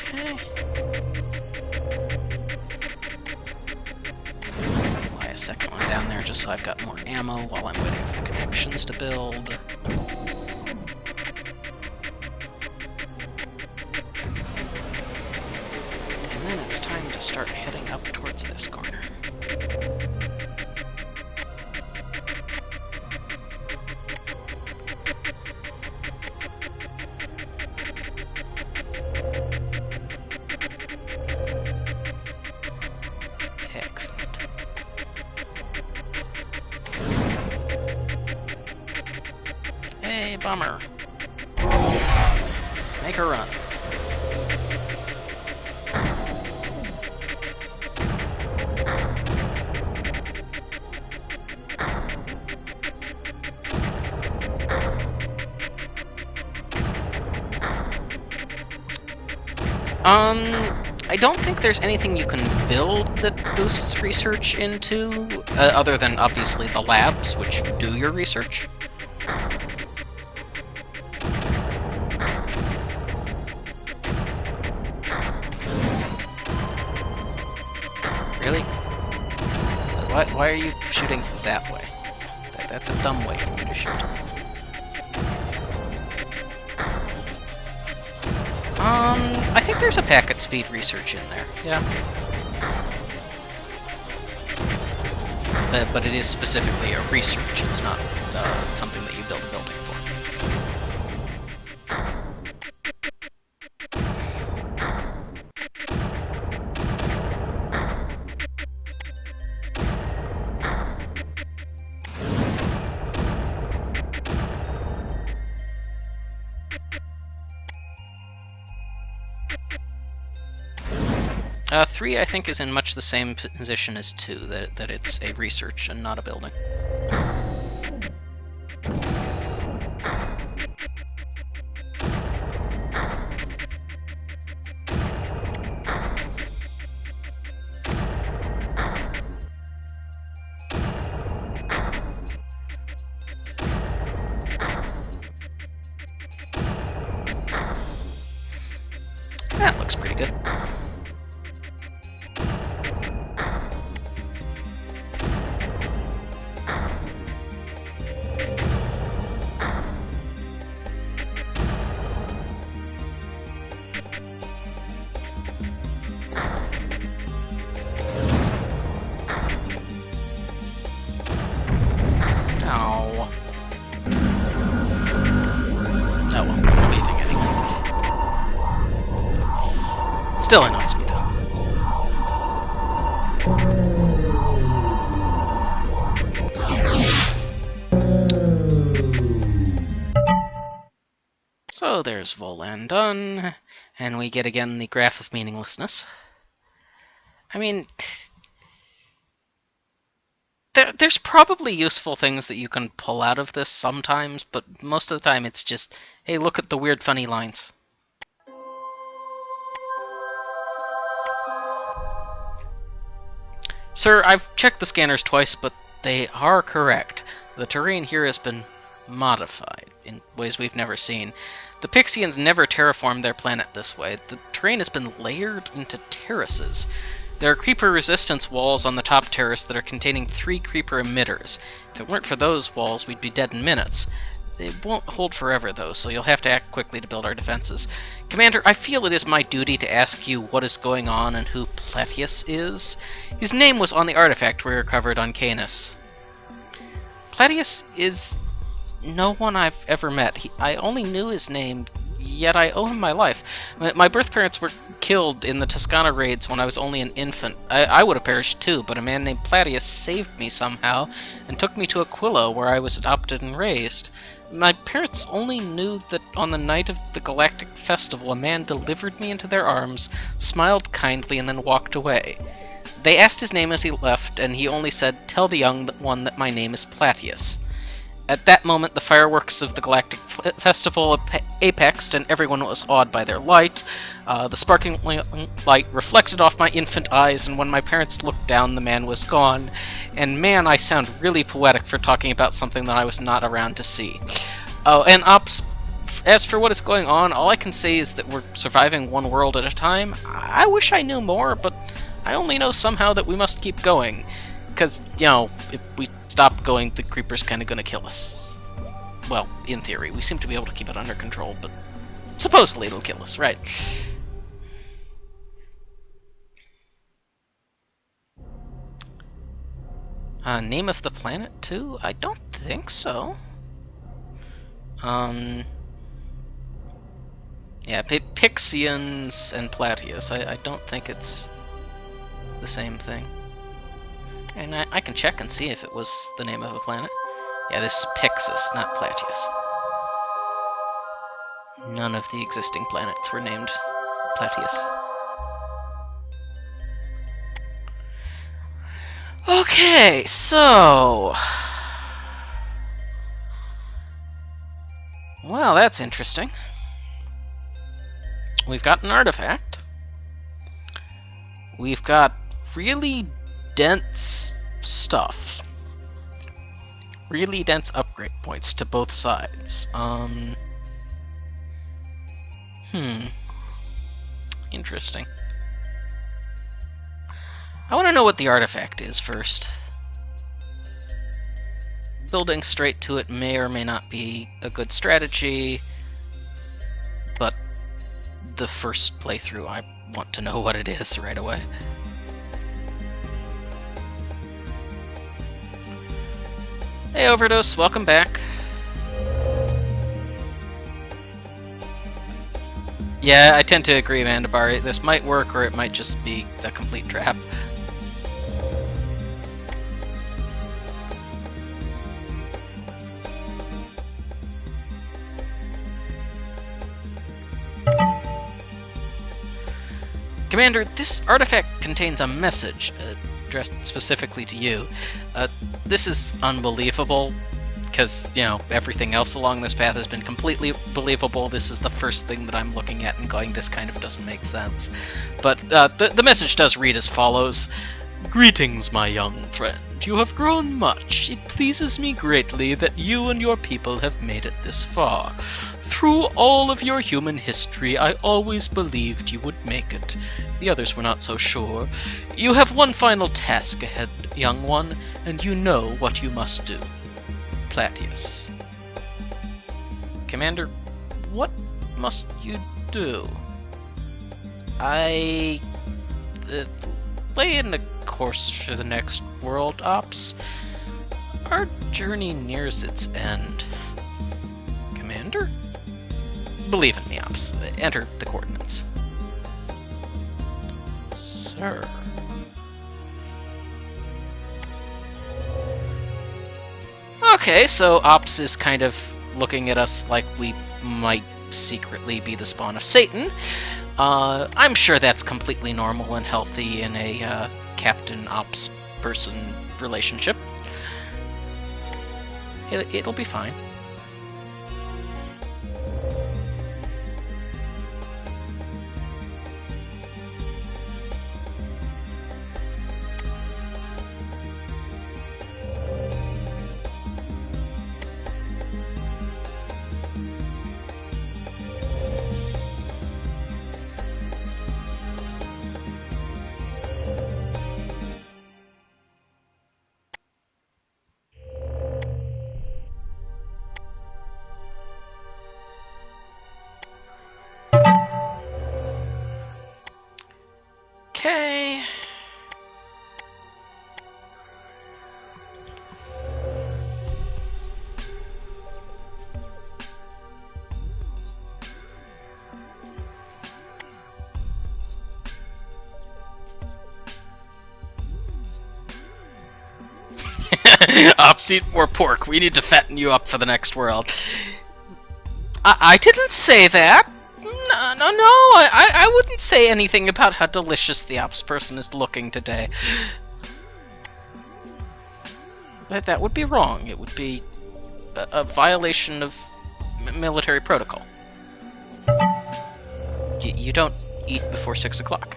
Okay. Second one down there just so I've got more ammo while I'm waiting for the connections to build. And then it's time to start heading up towards this corner. Excellent. Hey, bummer. Make her run. I don't think there's anything you can build that boosts research into, other than obviously the labs, which do your research. Really? Why are you shooting that way? That's a dumb way for me to shoot. I think there's a packet speed research in there, yeah. But it is specifically a research, it's not something that you build a building for. Three, I think, is in much the same position as two, that it's a research and not a building. That looks pretty good. Oh. Oh well, I'm leaving anyway. Still annoys me, though. So there's Volan done, and we get again the graph of meaninglessness. I mean, there's probably useful things that you can pull out of this sometimes, but most of the time it's just, hey, look at the weird funny lines. Sir, I've checked the scanners twice, but they are correct. The terrain here has been modified in ways we've never seen. The Pixians never terraformed their planet this way. The terrain has been layered into terraces. There are creeper resistance walls on the top terrace that are containing 3 creeper emitters. If it weren't for those walls, we'd be dead in minutes. They won't hold forever, though, so you'll have to act quickly to build our defenses. Commander, I feel it is my duty to ask you what is going on and who Pletius is. His name was on the artifact we recovered on Canis. Pletius is no one I've ever met. I only knew his name, yet I owe him my life. My birth parents were killed in the Toscana raids when I was only an infant. I would have perished too, but a man named Platius saved me somehow and took me to Aquila, where I was adopted and raised. My parents only knew that on the night of the Galactic Festival, a man delivered me into their arms, smiled kindly, and then walked away. They asked his name as he left, and he only said, "Tell the young one that my name is Platius." At that moment, the fireworks of the Galactic Festival apexed, and everyone was awed by their light. The sparkling light reflected off my infant eyes, and when my parents looked down, the man was gone. And man, I sound really poetic for talking about something that I was not around to see. Oh, and as for what is going on, all I can say is that we're surviving one world at a time. I wish I knew more, but I only know somehow that we must keep going. Because, you know, if we stop going, the creeper's kind of going to kill us. Well, in theory. We seem to be able to keep it under control, but supposedly it'll kill us, right? Name of the planet, too? I don't think so. Yeah, Pixians and Platius. I don't think it's the same thing. And I can check and see if it was the name of a planet. Yeah, this is Pixis, not Platius. None of the existing planets were named Platius. Okay, so... well, that's interesting. We've got an artifact. we've got really dense stuff. Really dense upgrade points to both sides. Interesting. I want to know what the artifact is first. Building straight to it may or may not be a good strategy, but the first playthrough, I want to know what it is right away. Hey Overdose, welcome back. Yeah, I tend to agree, Mandabar. This might work, or it might just be a complete trap. Commander, this artifact contains a message addressed specifically to you. This is unbelievable, because, you know, everything else along this path has been completely believable. This is the first thing that I'm looking at and going, this kind of doesn't make sense. But the message does read as follows. Greetings, my young friend. You have grown much. It pleases me greatly that you and your people have made it this far. Through all of your human history, I always believed you would make it. The others were not so sure. You have one final task ahead, young one, and you know what you must do. Platius. Commander, what must you do? I lay in a course for the next world, Ops. Our journey nears its end. Commander? Believe in me, Ops. Enter the coordinates. Sir. Okay, so Ops is kind of looking at us like we might secretly be the spawn of Satan. I'm sure that's completely normal and healthy in a captain-ops person relationship. It'll be fine. Okay. Ops, eat more pork. We need to fatten you up for the next world. I didn't say that. No, I wouldn't say anything about how delicious the ops person is looking today. That would be wrong. It would be a violation of military protocol. You don't eat before 6 o'clock.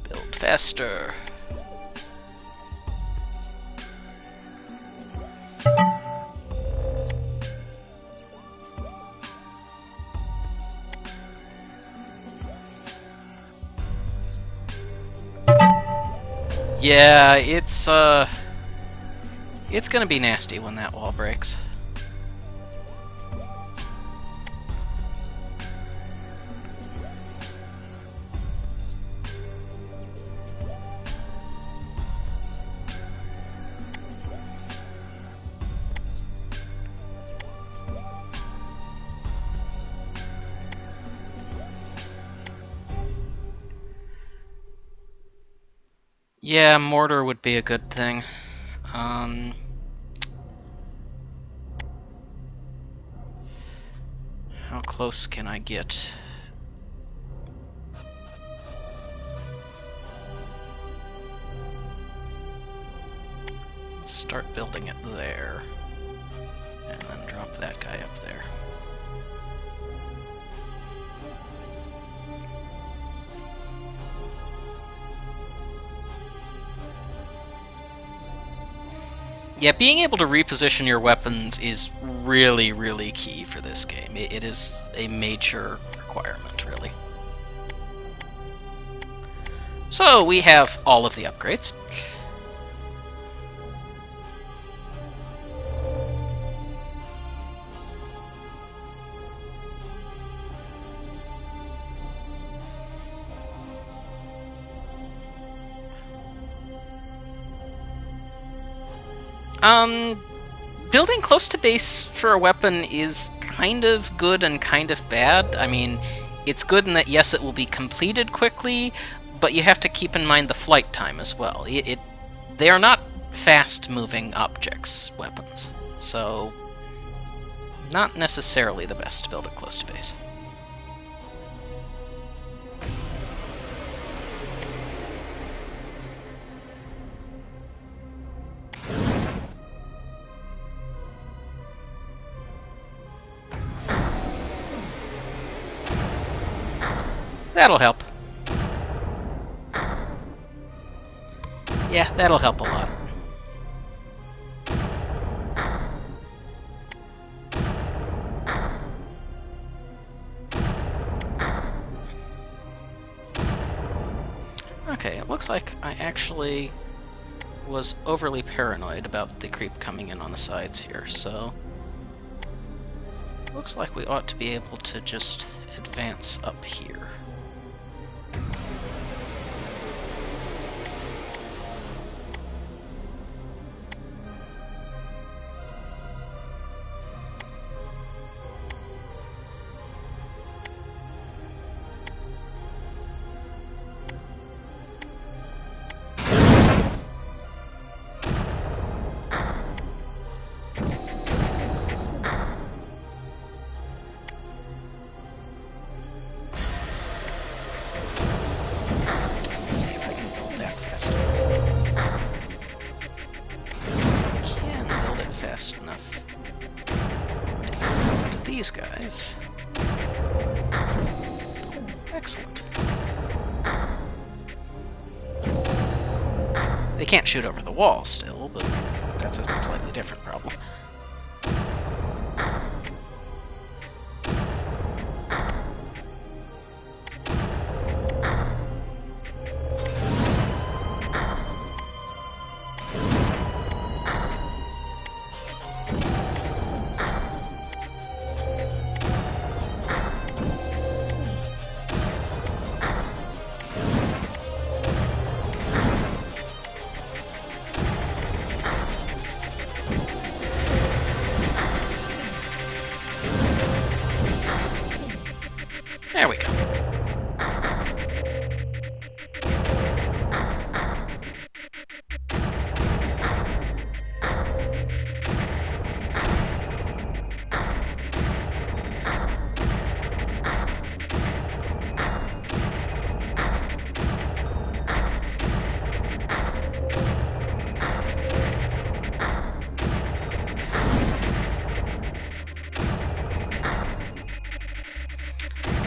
Build faster. Yeah, it's gonna be nasty when that wall breaks. Yeah, mortar would be a good thing. How close can I get? Let's start building it there. And then drop that guy up there. Yeah, being able to reposition your weapons is really, really key for this game. It is a major requirement, really. So we have all of the upgrades. Building close to base for a weapon is kind of good and kind of bad. I mean, it's good in that, yes, it will be completed quickly, but you have to keep in mind the flight time as well. They are not fast-moving objects, weapons, so not necessarily the best to build it close to base. That'll help. Yeah, that'll help a lot. Okay, it looks like I actually was overly paranoid about the creep coming in on the sides here, so looks like we ought to be able to just advance up here. Enough to these guys. Excellent. They can't shoot over the wall still, but that's a slightly different problem. There we go.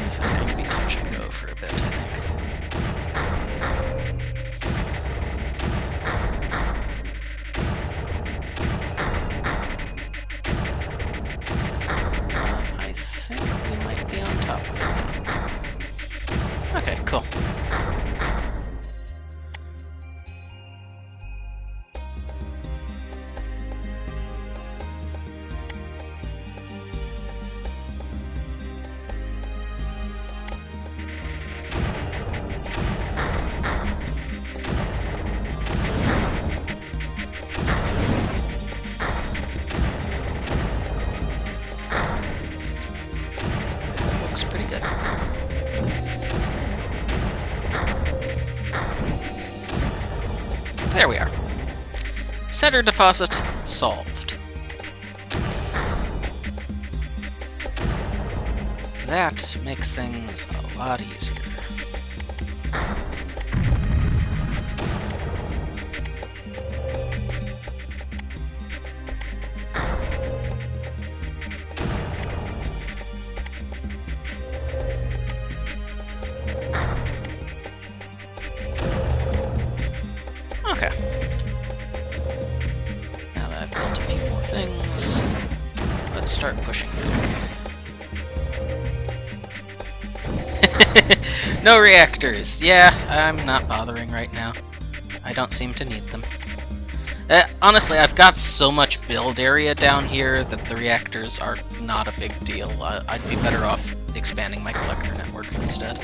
This is going to be touch and go for a bit, I think. I think we might be on top of it now. Okay, cool. Pretty good. There we are. Center deposit solved. That makes things a lot easier. start pushing back. No reactors. Yeah, I'm not bothering right now. I don't seem to need them. Honestly, I've got so much build area down here that the reactors are not a big deal. I'd be better off expanding my collector network instead.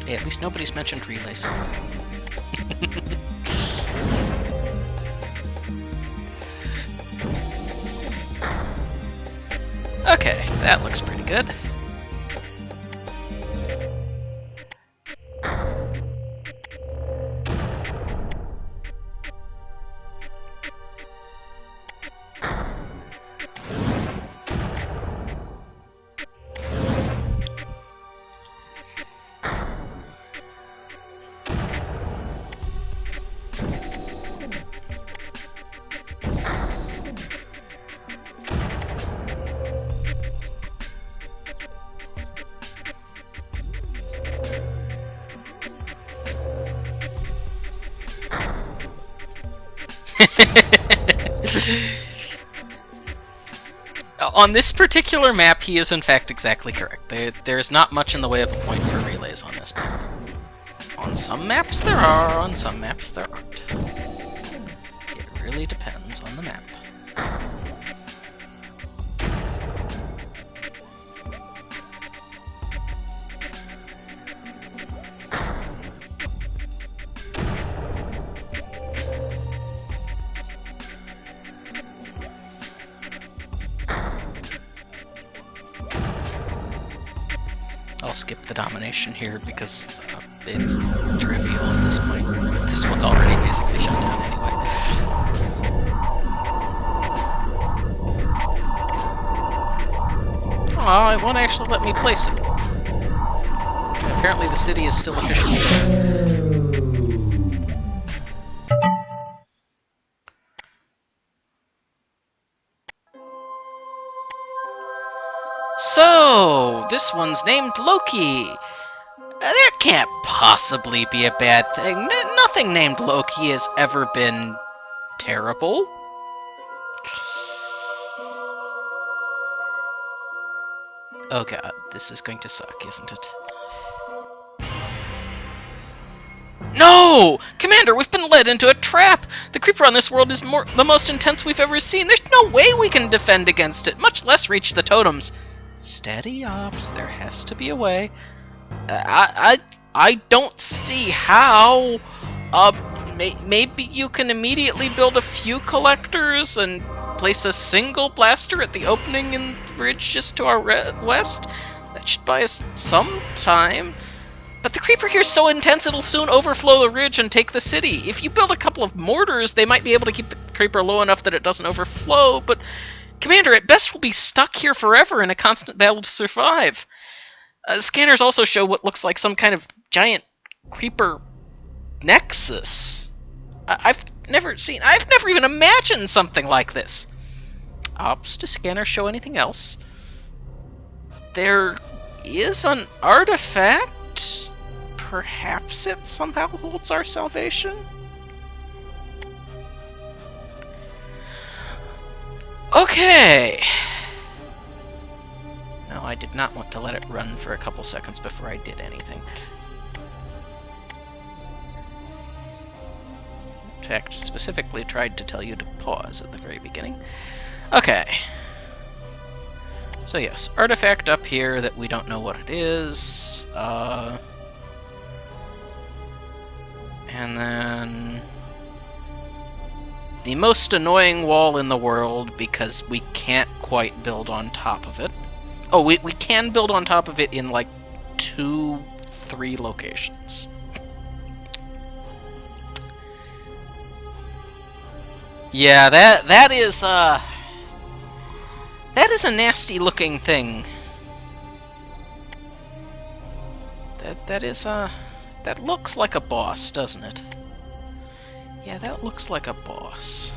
Hey, at least nobody's mentioned relays. Okay, that looks pretty good. On this particular map, he is in fact exactly correct. There's not much in the way of a point for relays on this map. On some maps there are, on some maps there aren't. It really depends on the map. I'll skip the domination here because it's trivial at this point. This one's already basically shut down anyway. Oh, it won't actually let me place it. Apparently the city is still officially there. So, this one's named Loki. That can't possibly be a bad thing. Nothing named Loki has ever been terrible. Oh god, this is going to suck, isn't it? No! Commander, we've been led into a trap! The creeper on this world is the most intense we've ever seen. There's no way we can defend against it, much less reach the totems. Steady ops, there has to be a way. I don't see how. Maybe you can immediately build a few collectors and place a single blaster at the opening in the bridge just to our west. That should buy us some time. But the creeper here's so intense it'll soon overflow the ridge and take the city. If you build a couple of mortars, they might be able to keep the creeper low enough that it doesn't overflow, but Commander, at best we'll be stuck here forever in a constant battle to survive. Scanners also show what looks like some kind of giant creeper nexus. I've never even imagined something like this. Ops to scanner show anything else? There is an artifact. Perhaps it somehow holds our salvation? Okay. No, I did not want to let it run for a couple seconds before I did anything. In fact, specifically tried to tell you to pause at the very beginning. Okay. So yes, artifact up here that we don't know what it is. And then the most annoying wall in the world because we can't quite build on top of it. Oh, we can build on top of it in like 2-3 locations. Yeah, that is a nasty looking thing. That looks like a boss, doesn't it? Yeah, that looks like a boss.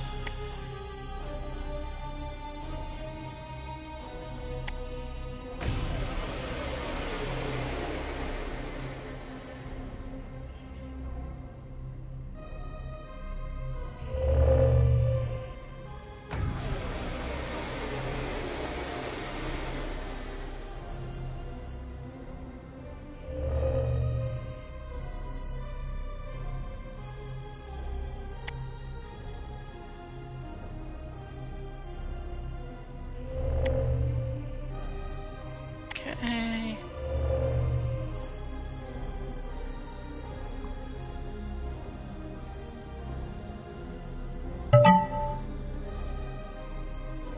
Okay.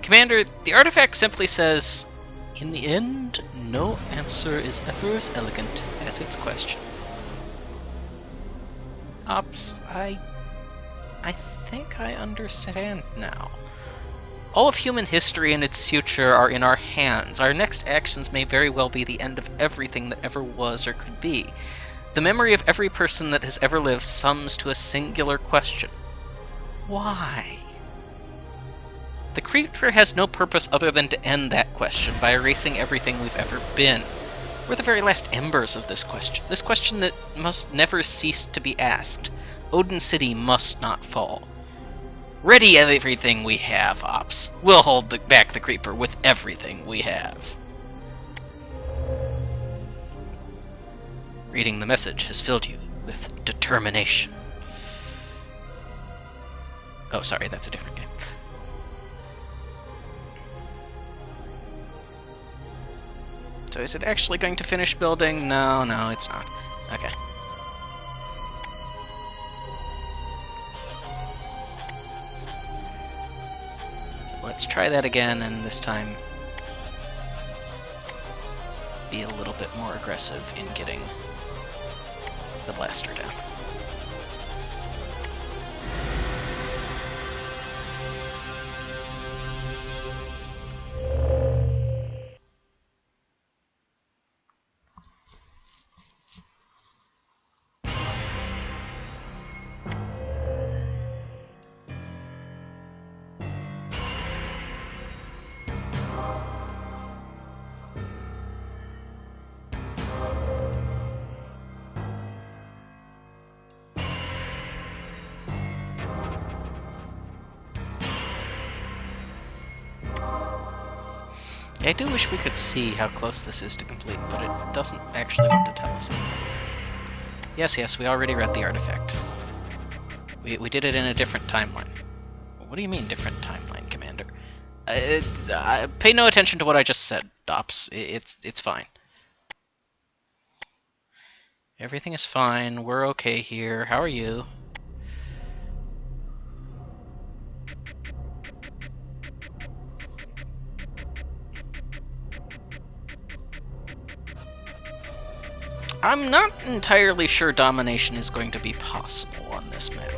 Commander, the artifact simply says, "In the end, no answer is ever as elegant as its question." Ops, I think I understand now. All of human history and its future are in our hands. Our next actions may very well be the end of everything that ever was or could be. The memory of every person that has ever lived sums to a singular question. Why? The creature has no purpose other than to end that question by erasing everything we've ever been. We're the very last embers of this question that must never cease to be asked. Odin City must not fall. Ready everything we have, Ops. We'll hold back the creeper with everything we have. Reading the message has filled you with determination. Oh, sorry, that's a different game. So is it actually going to finish building? No, it's not. Okay. So let's try that again, and this time be a little bit more aggressive in getting the blaster down. I do wish we could see how close this is to complete, but it doesn't actually want to tell us anything. Yes, we already read the artifact. We did it in a different timeline. What do you mean, different timeline, Commander? Pay no attention to what I just said, Ops. It's fine. Everything is fine. We're okay here. How are you? I'm not entirely sure domination is going to be possible on this map.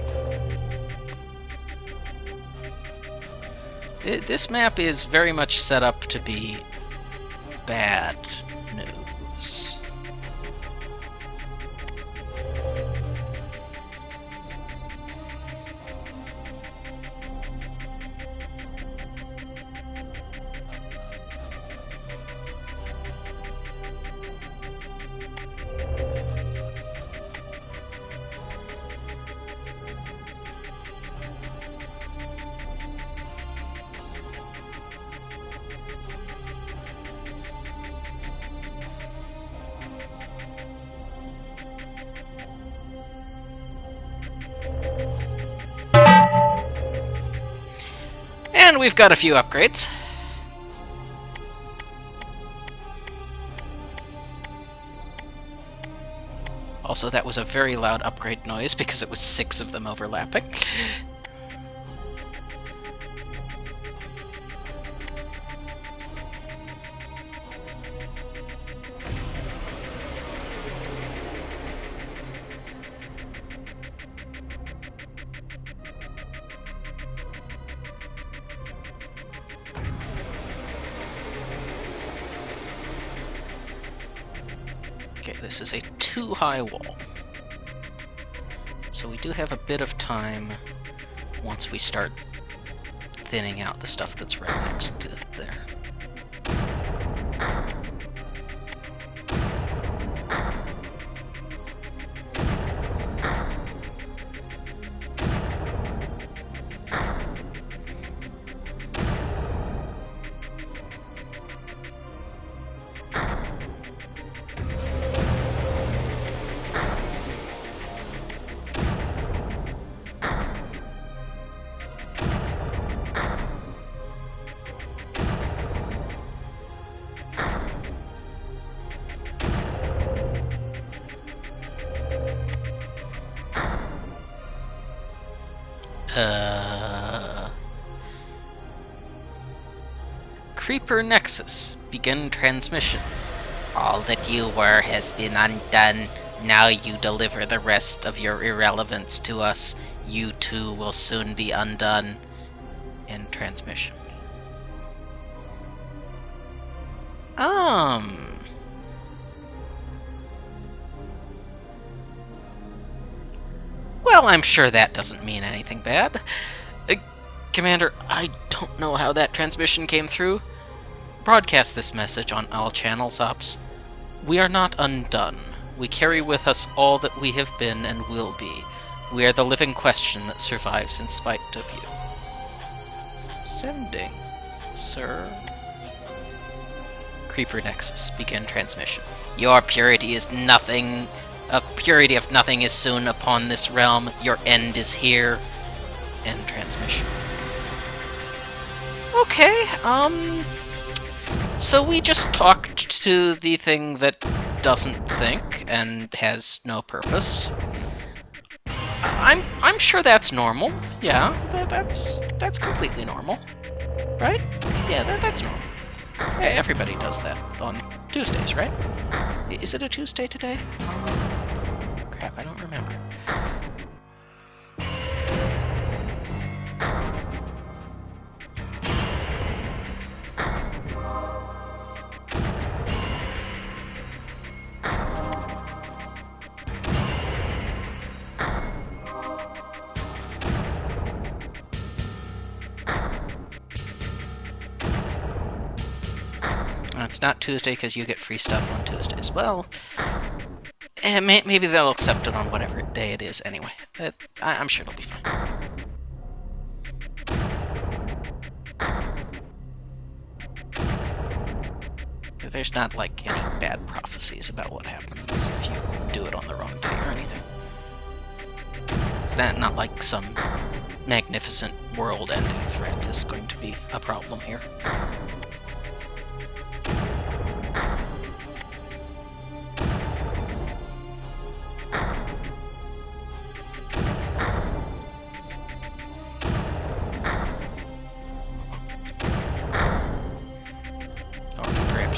This map is very much set up to be bad news. And we've got a few upgrades. Also, that was a very loud upgrade noise because it was 6 of them overlapping. Okay, this is a too high wall. So we do have a bit of time once we start thinning out the stuff that's right next to it there. Creeper Nexus. Begin transmission. All that you were has been undone. Now you deliver the rest of your irrelevance to us. You too will soon be undone. End transmission. Well, I'm sure that doesn't mean anything bad. Commander, I don't know how that transmission came through. Broadcast this message on all channels, Ops. We are not undone. We carry with us all that we have been and will be. We are the living question that survives in spite of you. Sending, sir. Creeper Nexus, begin transmission. Your purity is nothing. Of purity of nothing is soon upon this realm. Your end is here. End transmission. Okay, so we just talked to the thing that doesn't think and has no purpose. I'm sure that's normal. Yeah, that's completely normal, right? Yeah, that's normal. Hey, everybody does that on Tuesdays, right? Is it a Tuesday today? Crap, I don't remember. It's not Tuesday because you get free stuff on Tuesdays. Well, maybe they'll accept it on whatever day it is anyway. I'm sure it'll be fine. There's not, like, any bad prophecies about what happens if you do it on the wrong day or anything. It's not like some magnificent world-ending threat is going to be a problem here.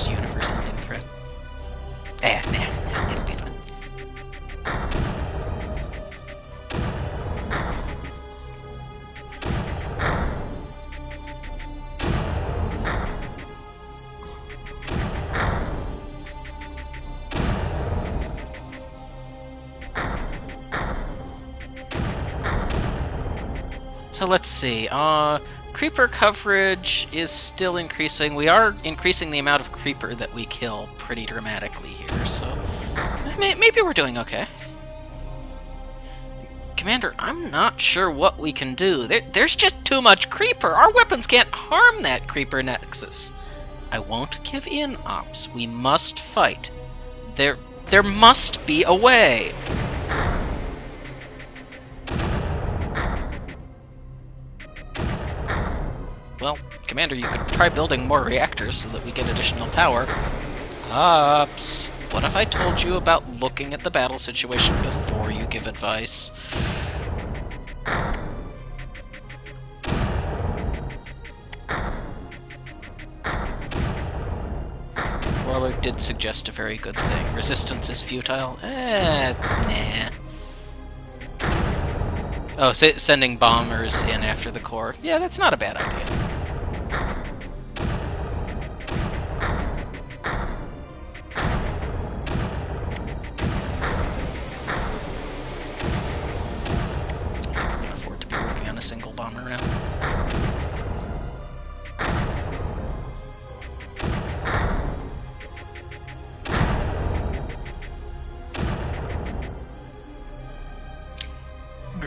Universe-ending threat. It'll be fine. So let's see. Creeper coverage is still increasing. We are increasing the amount of creeper that we kill pretty dramatically here, so maybe we're doing okay. Commander, I'm not sure what we can do. There's just too much creeper. Our weapons can't harm that creeper nexus. I won't give in, Ops. We must fight. There must be a way. Well, Commander, you could try building more reactors so that we get additional power. Ops, what if I told you about looking at the battle situation before you give advice? Warlord did suggest a very good thing. Resistance is futile? Nah. Oh, sending bombers in after the core. Yeah, that's not a bad idea.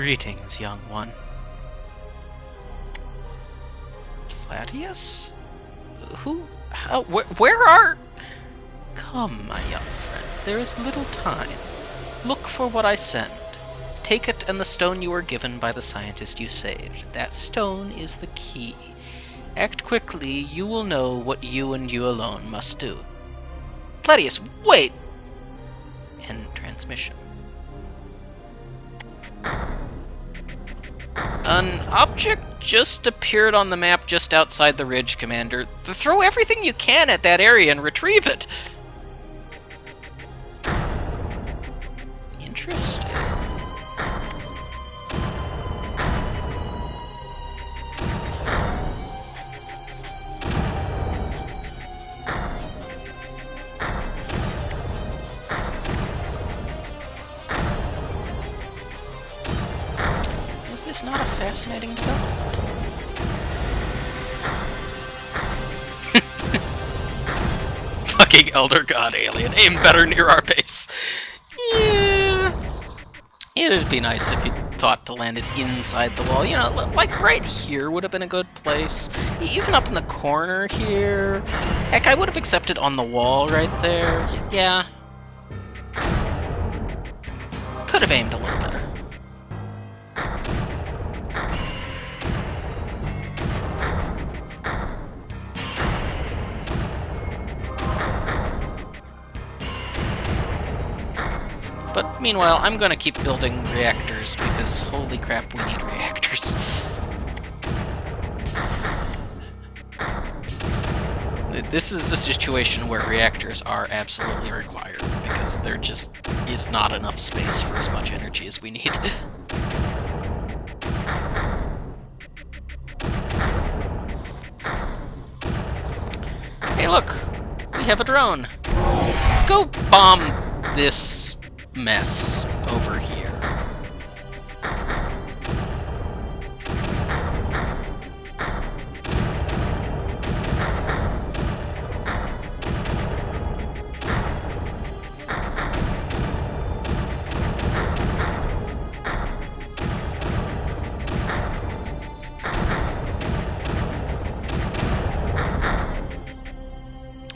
Greetings, young one. Gladius? Who? How? Where are... Come, my young friend, there is little time. Look for what I send. Take it and the stone you were given by the scientist you saved. That stone is the key. Act quickly, you will know what you and you alone must do. Gladius, wait! End transmission. An object just appeared on the map just outside the ridge, Commander. Throw everything you can at that area and retrieve it. Interesting. Is this not a fascinating development? Fucking Elder God alien, aim better near our base. Yeah. It'd be nice if you thought to land it inside the wall. You know, like right here would have been a good place. Even up in the corner here. Heck, I would have accepted on the wall right there. Yeah. Could have aimed a little better. But meanwhile, I'm gonna keep building reactors because holy crap, we need reactors. This is a situation where reactors are absolutely required because there just is not enough space for as much energy as we need. Hey look, we have a drone. Go bomb this mess over here.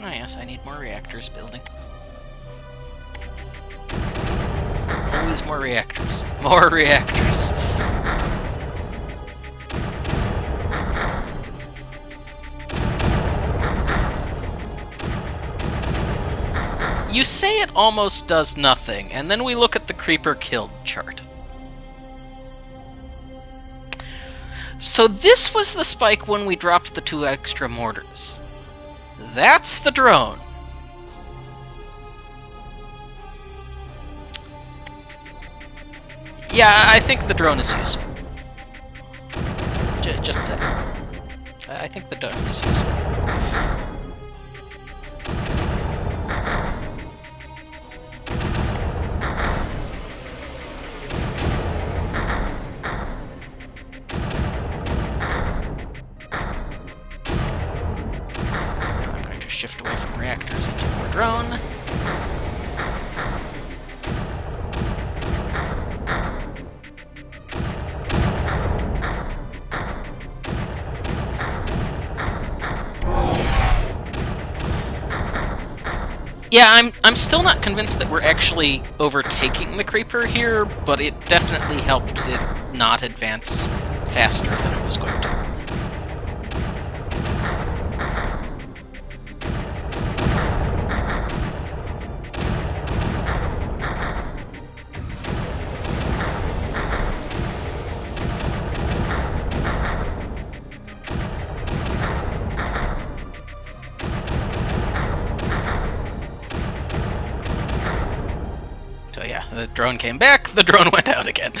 Oh yes, I need more reactors building. Always more reactors. More reactors. You say it almost does nothing, and then we look at the creeper killed chart. So this was the spike when we dropped the 2 extra mortars. That's the drone. Yeah, I think the drone is useful. Just saying. I think the drone is useful. I'm going to shift away from reactors into more drone. Yeah, I'm still not convinced that we're actually overtaking the creeper here, but it definitely helped it not advance faster than it was going to. So yeah, the drone came back, the drone went out again.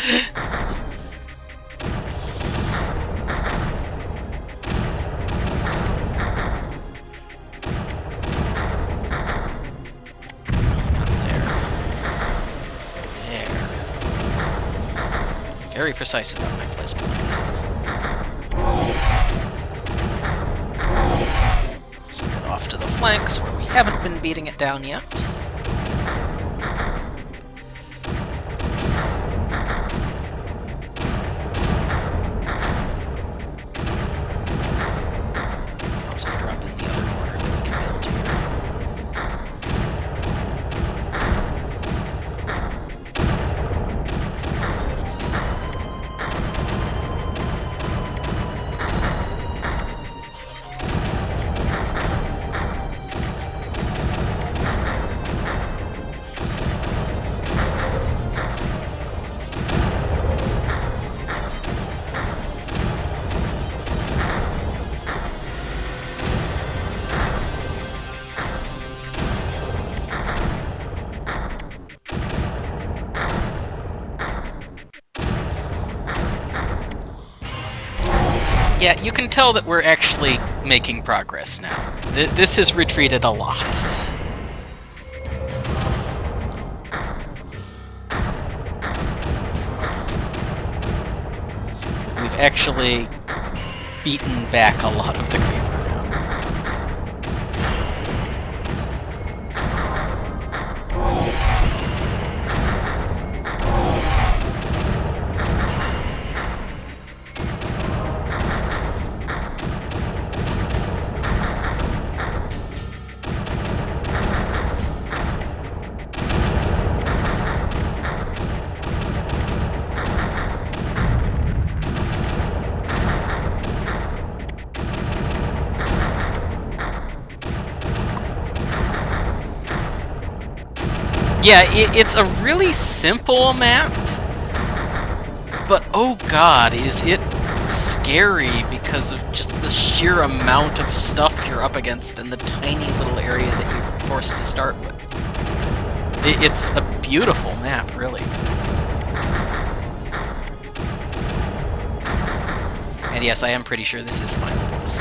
Very precise about my placement of these things. Send it off to the flanks where we haven't been beating it down yet. Yeah, you can tell that we're actually making progress now. This has retreated a lot. We've actually beaten back a lot of the creeper now. Yeah, it's a really simple map, but oh god, is it scary because of just the sheer amount of stuff you're up against in the tiny little area that you're forced to start with. It's a beautiful map, really. And yes, I am pretty sure this is the final boss.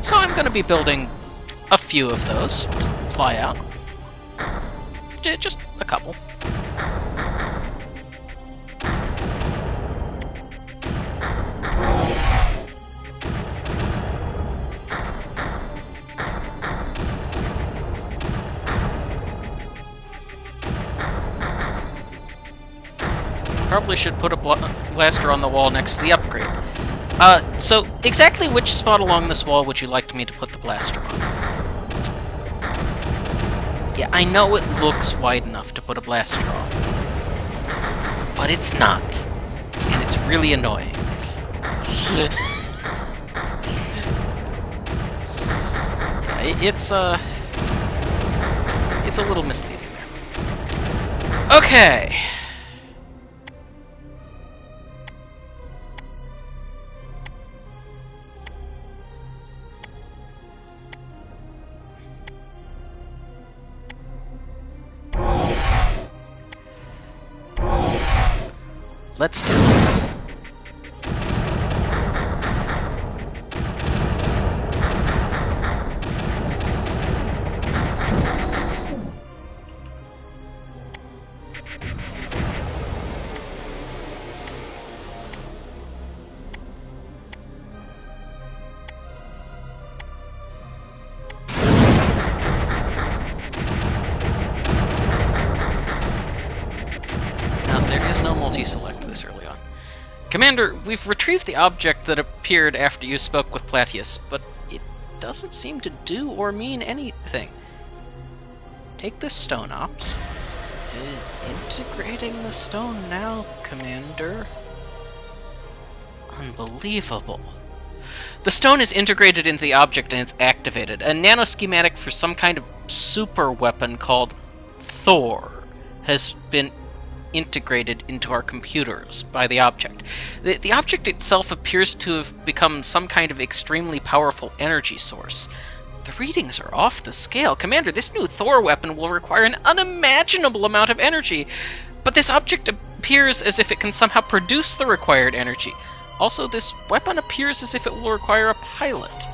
So I'm going to be building a few of those to fly out. Just a couple. Probably should put a blaster on the wall next to the upgrade. So exactly which spot along this wall would you like me to put the blaster on? Yeah, I know it looks wide enough to put a blaster on, but it's not, and it's really annoying. Yeah, it's a little misleading there. Okay. Let's do this. Multi-select this early on. Commander, we've retrieved the object that appeared after you spoke with Platius, but it doesn't seem to do or mean anything. Take this stone, Ops. Integrating the stone now, Commander. Unbelievable. The stone is integrated into the object and it's activated. A nanoschematic for some kind of super weapon called Thor has been integrated into our computers by the object. The object itself appears to have become some kind of extremely powerful energy source. The readings are off the scale. Commander, this new Thor weapon will require an unimaginable amount of energy, but this object appears as if it can somehow produce the required energy. Also, this weapon appears as if it will require a pilot.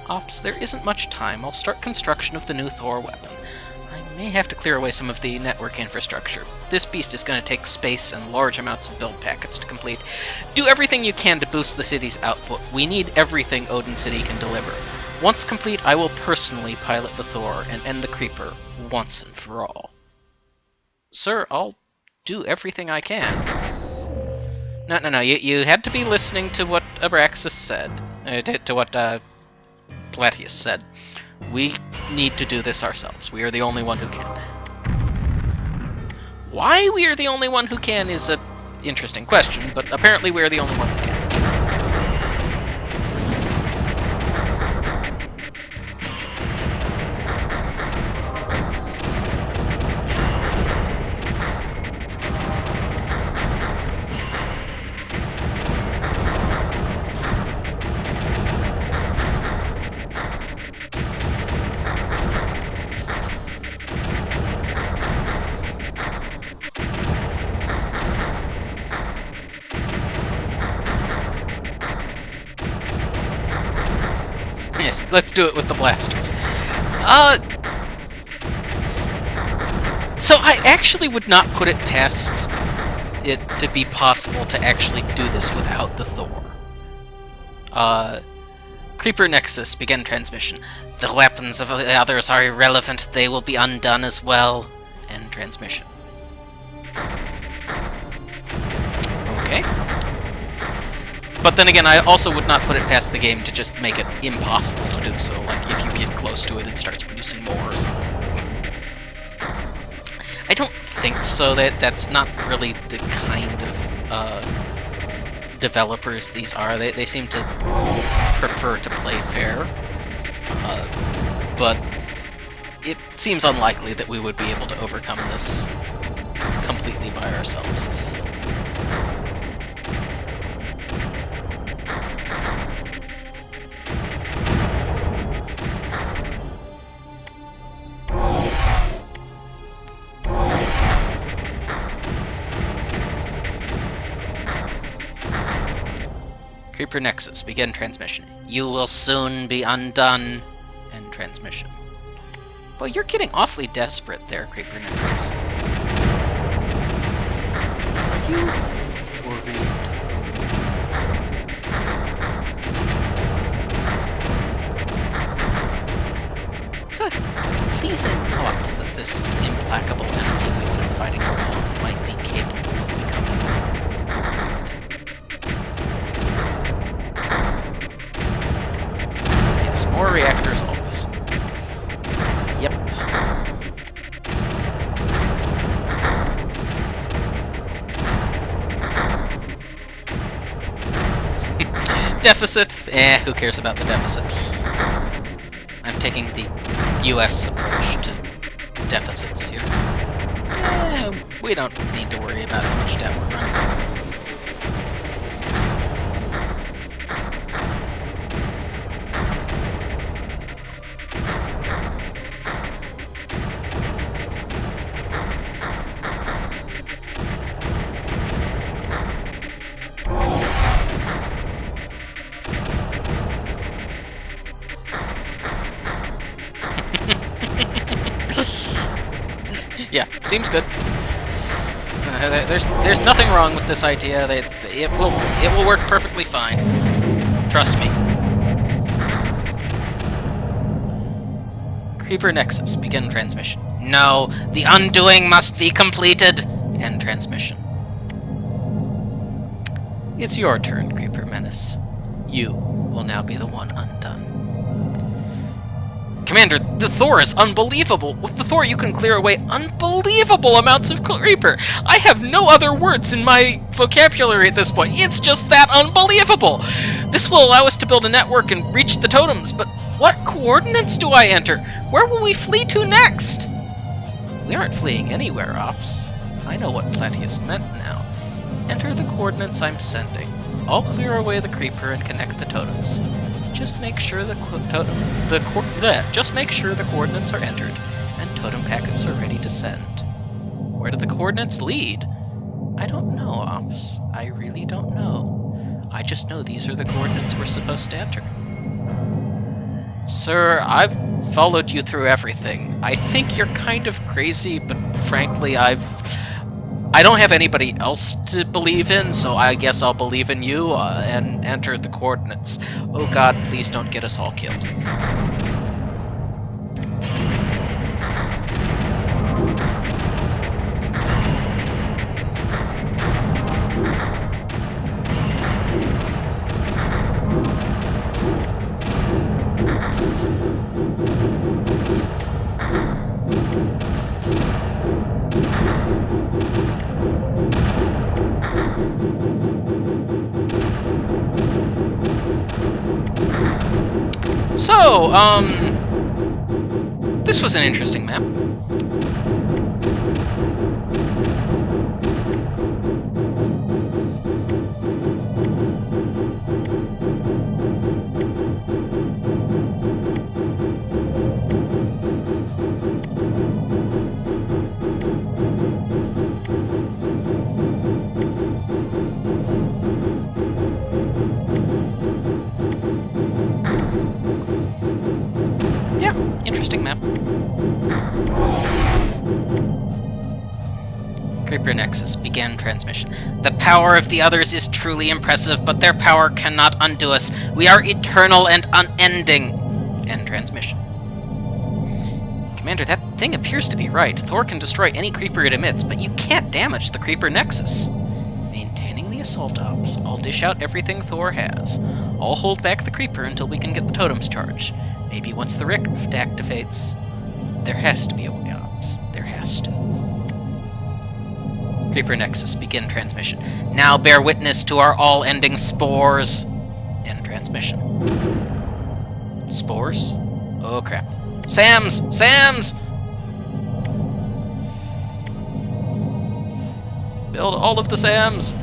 Ops, there isn't much time. I'll start construction of the new Thor weapon. I may have to clear away some of the network infrastructure. This beast is going to take space and large amounts of build packets to complete. Do everything you can to boost the city's output. We need everything Odin City can deliver. Once complete, I will personally pilot the Thor and end the Creeper once and for all. Sir, I'll do everything I can. No, you had to be listening to what Abraxas said. To what Platius said. We need to do this ourselves. We are the only one who can. Why we are the only one who can is an interesting question, but apparently we are the only one who can. Yes, let's do it with the blasters. So I actually would not put it past it to be possible to actually do this without the Thor. Creeper Nexus, begin transmission. The weapons of the others are irrelevant, they will be undone as well. End transmission. Okay. But then again, I also would not put it past the game to just make it impossible to do so. Like, if you get close to it, it starts producing more or something. I don't think so. That's not really the kind of developers these are. They seem to prefer to play fair. But it seems unlikely that we would be able to overcome this completely by ourselves. Creeper Nexus, begin transmission. You will soon be undone. End transmission. Well, you're getting awfully desperate there, Creeper Nexus. Are you worried? It's a pleasing thought that this implacable enemy we've been fighting along might be capable of becoming more reactors always. Yep. Deficit? Who cares about the deficit? I'm taking the US approach to deficits here. We don't need to worry about how much debt we're running. Yeah, seems good. There's nothing wrong with this idea. It will work perfectly fine. Trust me. Creeper Nexus, begin transmission. No, the undoing must be completed. End transmission. It's your turn, Creeper Menace. You will now be the one undone. Commander, the Thor is unbelievable. With the Thor, you can clear away unbelievable amounts of Creeper. I have no other words in my vocabulary at this point. It's just that unbelievable. This will allow us to build a network and reach the totems, but what coordinates do I enter? Where will we flee to next? We aren't fleeing anywhere, Ops. I know what Platius meant now. Enter the coordinates I'm sending. I'll clear away the Creeper and connect the totems. Just make sure the coordinates are entered and totem packets are ready to send. Where do the coordinates lead? I don't know, Ops. I really don't know. I just know these are the coordinates we're supposed to enter. Sir, I've followed you through everything. I think you're kind of crazy, but frankly, I don't have anybody else to believe in, so I guess I'll believe in you and enter the coordinates. Oh god, please don't get us all killed. So, this was an interesting map. map. Creeper Nexus, begin transmission. The power of the others is truly impressive, but their power cannot undo us. We are eternal and unending. End transmission. Commander, that thing appears to be right. Thor can destroy any creeper it emits, but you can't damage the Creeper Nexus. Maintaining the assault ops. I'll dish out everything Thor has. I'll hold back the creeper until we can get the totems charged. Maybe once the rift activates. There has to be a way, ops. There has to. Creeper Nexus, begin transmission. Now bear witness to our all-ending spores. End transmission. Spores? Oh crap. Sams! Sams! Build all of the Sams!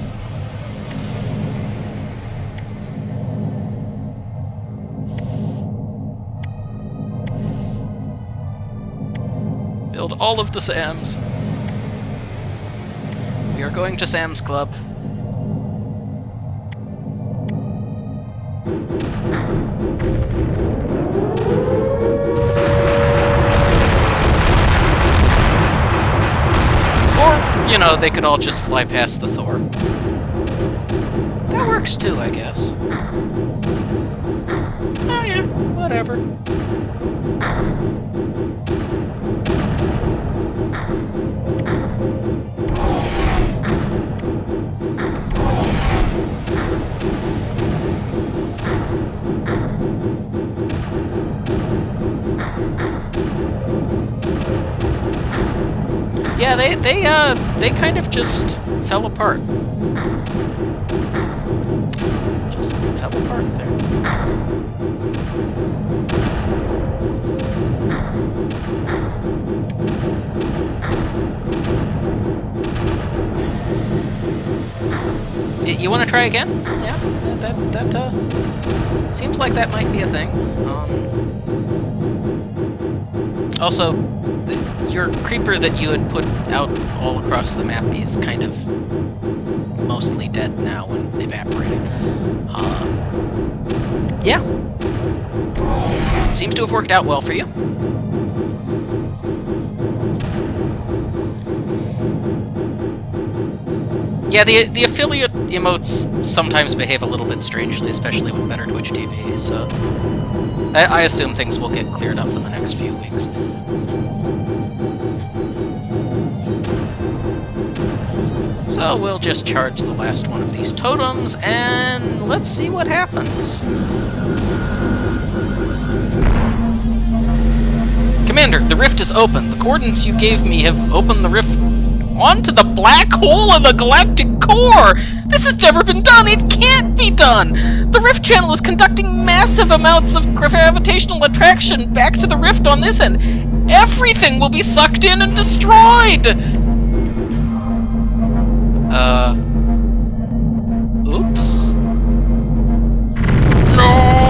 Build all of the Sams. We are going to Sam's Club. Or, you know, they could all just fly past the Thor. That works too, I guess. Oh yeah, whatever. Yeah, they kind of just fell apart. Just fell apart there. You want to try again? Yeah, that seems like that might be a thing. Also, your creeper that you had put out all across the map is kind of mostly dead now and evaporating. Yeah. Seems to have worked out well for you. Yeah, the affiliate emotes sometimes behave a little bit strangely, especially with Better Twitch TV, so I assume things will get cleared up in the next few weeks. So we'll just charge the last one of these totems, and let's see what happens. Commander, the rift is open. The coordinates you gave me have opened the rift onto the black hole of the galactic core! This has never been done! It can't be done! The rift channel is conducting massive amounts of gravitational attraction back to the rift on this end. Everything will be sucked in and destroyed! Oops. No!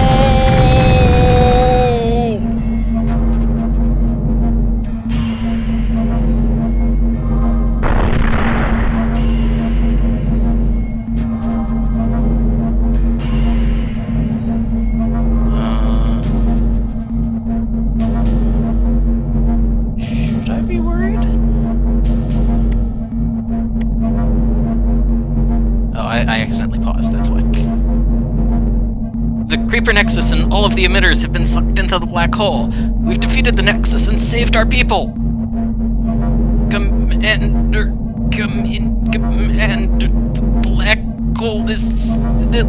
Should I be worried? I accidentally paused, that's why. The Creeper Nexus and all of the emitters have been sucked into the black hole. We've defeated the Nexus and saved our people. Commander, the black hole is still...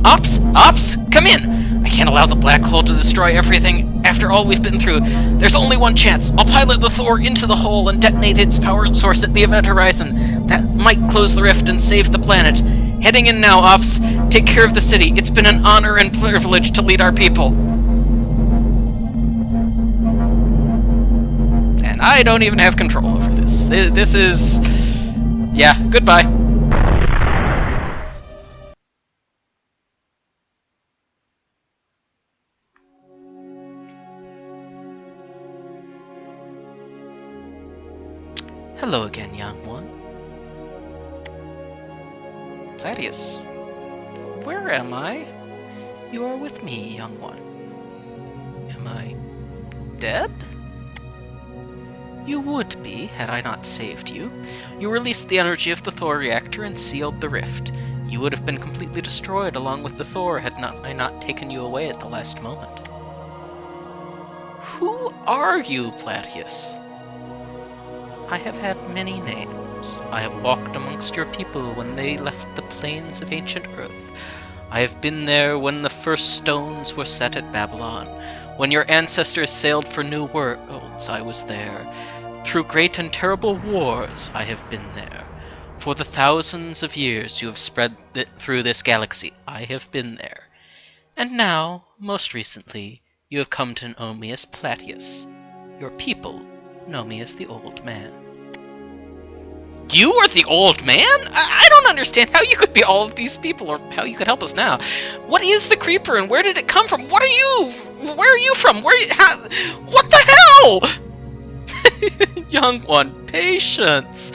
Ops, come in! I can't allow the black hole to destroy everything after all we've been through. There's only one chance. I'll pilot the Thor into the hole and detonate its power source at the event horizon. That might close the rift and save the planet. Heading in now, Ops. Take care of the city. It's been an honor and privilege to lead our people. And I don't even have control over this. This is... yeah, goodbye. Hello again, young one. Thaddeus, where am I? You are with me, young one. Am I dead? You would be, had I not saved you. You released the energy of the Thor reactor and sealed the rift. You would have been completely destroyed along with the Thor had I not taken you away at the last moment. Who are you, Platius? I have had many names. I have walked amongst your people when they left the plains of ancient Earth. I have been there when the first stones were set at Babylon. When your ancestors sailed for new worlds, I was there. Through great and terrible wars, I have been there. For the thousands of years you have spread through this galaxy, I have been there. And now, most recently, you have come to know me as Platius. Your people know me as the Old Man. You are the Old Man? I don't understand how you could be all of these people, or how you could help us now. What is the Creeper, and where did it come from? What are you? Where are you from? What the hell? Young one, patience.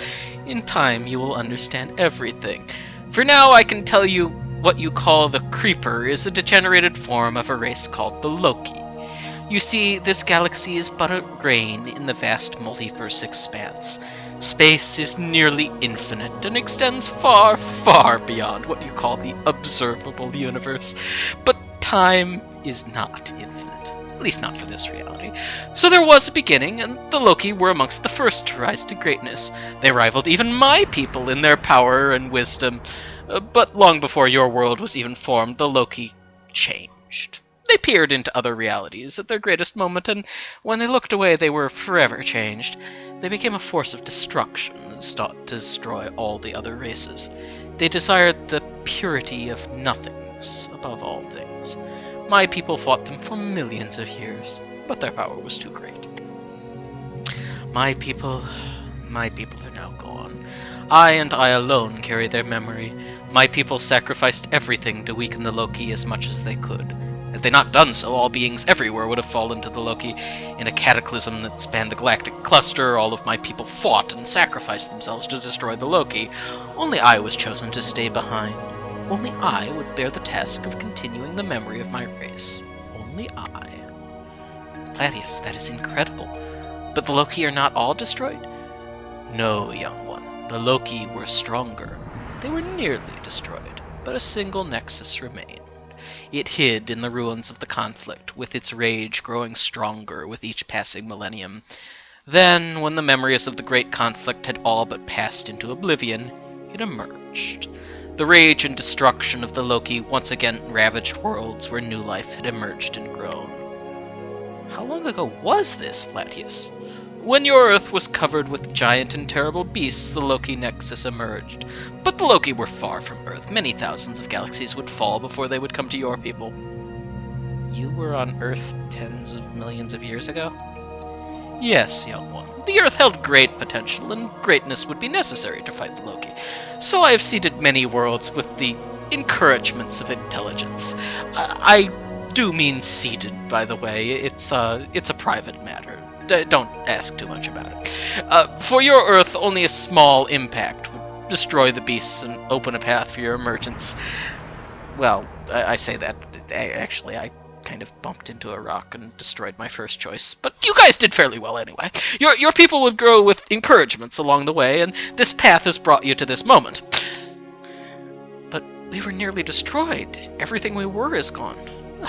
In time, you will understand everything. For now, I can tell you what you call the Creeper is a degenerated form of a race called the Loki. You see, this galaxy is but a grain in the vast multiverse expanse. Space is nearly infinite and extends far, far beyond what you call the observable universe. But time is not infinite, at least not for this reality. So there was a beginning, and the Loki were amongst the first to rise to greatness. They rivaled even my people in their power and wisdom. But long before your world was even formed, the Loki changed. They peered into other realities at their greatest moment, and when they looked away, they were forever changed. They became a force of destruction that sought to destroy all the other races. They desired the purity of nothings above all things. My people fought them for millions of years, but their power was too great. My people are now gone. I and I alone carry their memory. My people sacrificed everything to weaken the Loki as much as they could. Had they not done so, all beings everywhere would have fallen to the Loki. In a cataclysm that spanned the galactic cluster, all of my people fought and sacrificed themselves to destroy the Loki. Only I was chosen to stay behind. Only I would bear the task of continuing the memory of my race. Only I. Platius, that is incredible. But the Loki are not all destroyed? No, young one. The Loki were stronger. They were nearly destroyed, but a single nexus remained. It hid in the ruins of the conflict, with its rage growing stronger with each passing millennium. Then, when the memories of the great conflict had all but passed into oblivion, it emerged. The rage and destruction of the Loki once again ravaged worlds where new life had emerged and grown. How long ago was this, Platius? When your Earth was covered with giant and terrible beasts, the Loki Nexus emerged. But the Loki were far from Earth. Many thousands of galaxies would fall before they would come to your people. You were on Earth tens of millions of years ago? Yes, young one. The Earth held great potential, and greatness would be necessary to fight the Loki. So I have seeded many worlds with the encouragements of intelligence. I do mean seeded, by the way. It's a private matter. Don't ask too much about it. For your Earth, only a small impact would destroy the beasts and open a path for your emergence. Well, I say that. Actually, I kind of bumped into a rock and destroyed my first choice. But you guys did fairly well anyway. Your people would grow with encouragements along the way, and this path has brought you to this moment. But we were nearly destroyed. Everything we were is gone.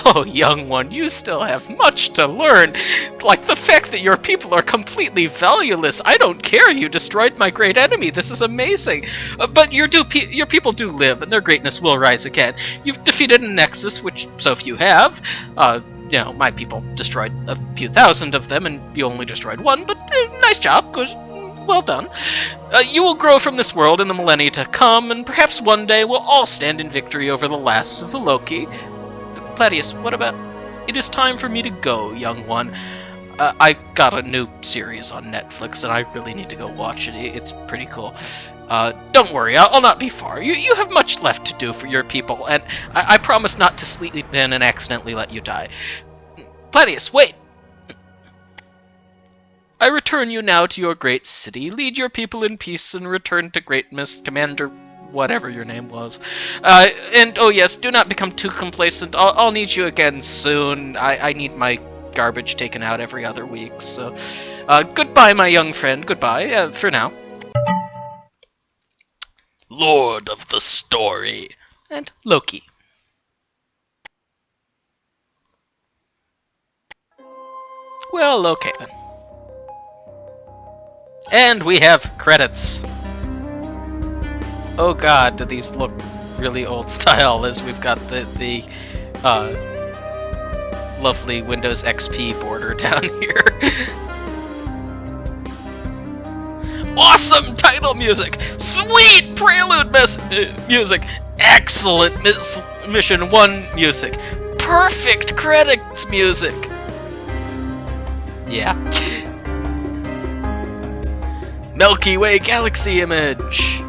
Oh, young one, you still have much to learn. Like the fact that your people are completely valueless. I don't care. You destroyed my great enemy. This is amazing. But your people do live, and their greatness will rise again. You've defeated a nexus, which so few have. My people destroyed a few thousand of them, and you only destroyed one. But nice job. Well done. You will grow from this world in the millennia to come, and perhaps one day we'll all stand in victory over the last of the Loki. Platius, what about... It is time for me to go, young one. I got a new series on Netflix, and I really need to go watch it. It's pretty cool. Don't worry, I'll not be far. You have much left to do for your people, and I promise not to sleep in and accidentally let you die. Platius, wait! I return you now to your great city. Lead your people in peace and return to greatness, Commander... whatever your name was. And, oh yes, do not become too complacent. I'll need you again soon. I need my garbage taken out every other week. So, goodbye, my young friend. Goodbye, for now. Lord of the Story. And Loki. Well, okay then. And we have credits. Oh god, do these look really old style, as we've got the lovely Windows XP border down here. Awesome title music! Sweet prelude music! Excellent Mission 1 music! Perfect credits music! Yeah. Milky Way galaxy image!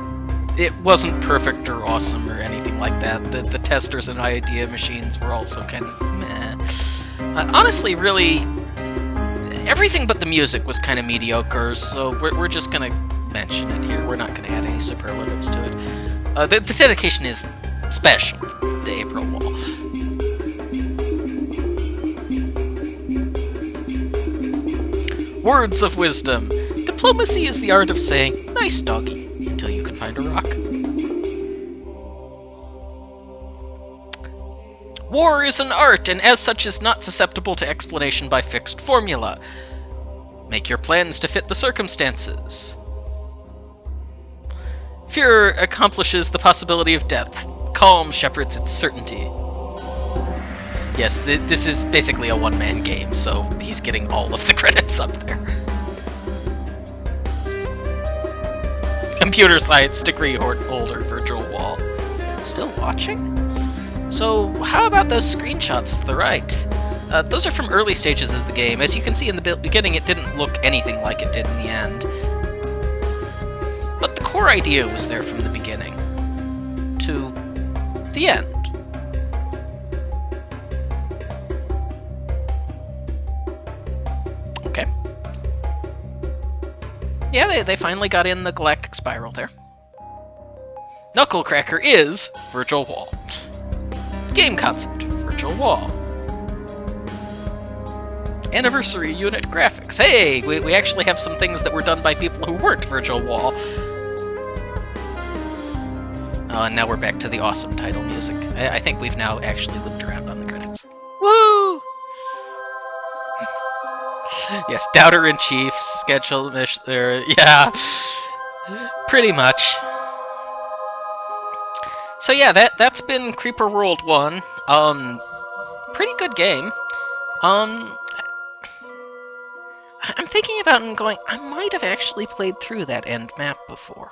It wasn't perfect or awesome or anything like that. The testers and idea machines were also kind of meh. Honestly, really, everything but the music was kind of mediocre, so we're just gonna mention it here. We're not gonna add any superlatives to it. The dedication is special to April Wall. Words of wisdom. Diplomacy is the art of saying, nice doggy, until you can find a rock. War is an art, and as such is not susceptible to explanation by fixed formula. Make your plans to fit the circumstances. Fear accomplishes the possibility of death. Calm shepherds its certainty. Yes, this is basically a one-man game, so he's getting all of the credits up there. Computer science degree holder, virtual wall. Still watching? So, how about those screenshots to the right? Those are from early stages of the game. As you can see in the beginning, it didn't look anything like it did in the end. But the core idea was there from the beginning to the end. Okay. Yeah, they finally got in the galactic spiral there. Knucklecracker is virtual wall. Game concept, virtual wall. Anniversary unit graphics. Hey, we actually have some things that were done by people who worked virtual wall. Oh, and now we're back to the awesome title music. I think we've now actually looped around on the credits. Woo! Yes, Doubter-in-Chief, schedule mission there. Yeah, pretty much. So yeah, that's been Creeper World 1. Pretty good game. I'm thinking about it and going, I might have actually played through that end map before.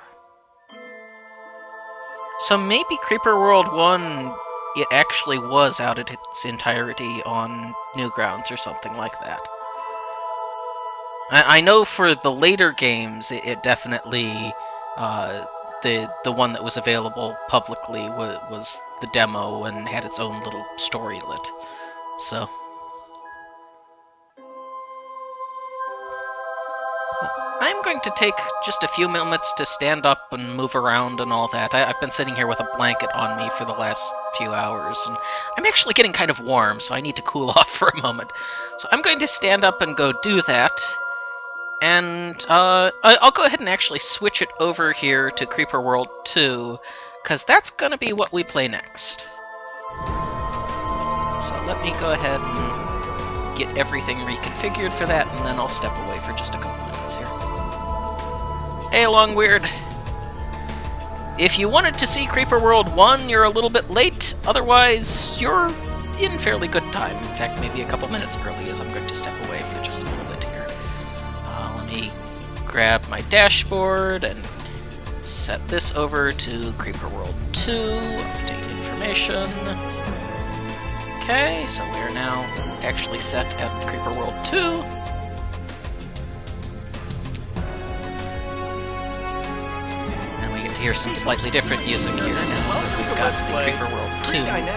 So maybe Creeper World 1, it actually was out at its entirety on Newgrounds or something like that. I know for the later games, it definitely, the one that was available publicly was the demo and had its own little storylet. So I'm going to take just a few moments to stand up and move around and all that. I've been sitting here with a blanket on me for the last few hours, and I'm actually getting kind of warm, so I need to cool off for a moment. So I'm going to stand up and go do that, and I'll go ahead and actually switch it over here to Creeper World 2, because that's going to be what we play next. So let me go ahead and get everything reconfigured for that, and then I'll step away for just a couple minutes here. Hey, Longweird. If you wanted to see Creeper World 1, you're a little bit late. Otherwise, you're in fairly good time. In fact, maybe a couple minutes early, as I'm going to step away for just a little bit here. Let me grab my dashboard and set this over to Creeper World 2. Update information. Okay, so we are now actually set at Creeper World 2. To hear some slightly different music here now that we've got the Creeper World 2 thing.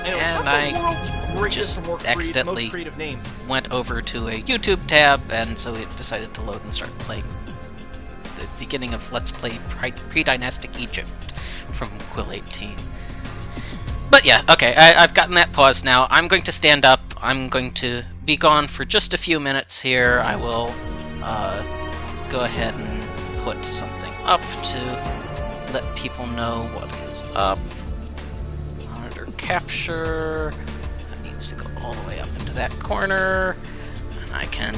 And I just accidentally went over to a YouTube tab, and so it decided to load and start playing the beginning of Let's Play Pre-Dynastic Egypt from Quill 18. But yeah, okay, I've gotten that paused now. I'm going to stand up. I'm going to be gone for just a few minutes here. I will go ahead and put something up to let people know what is up. Monitor capture. That needs to go all the way up into that corner. And I can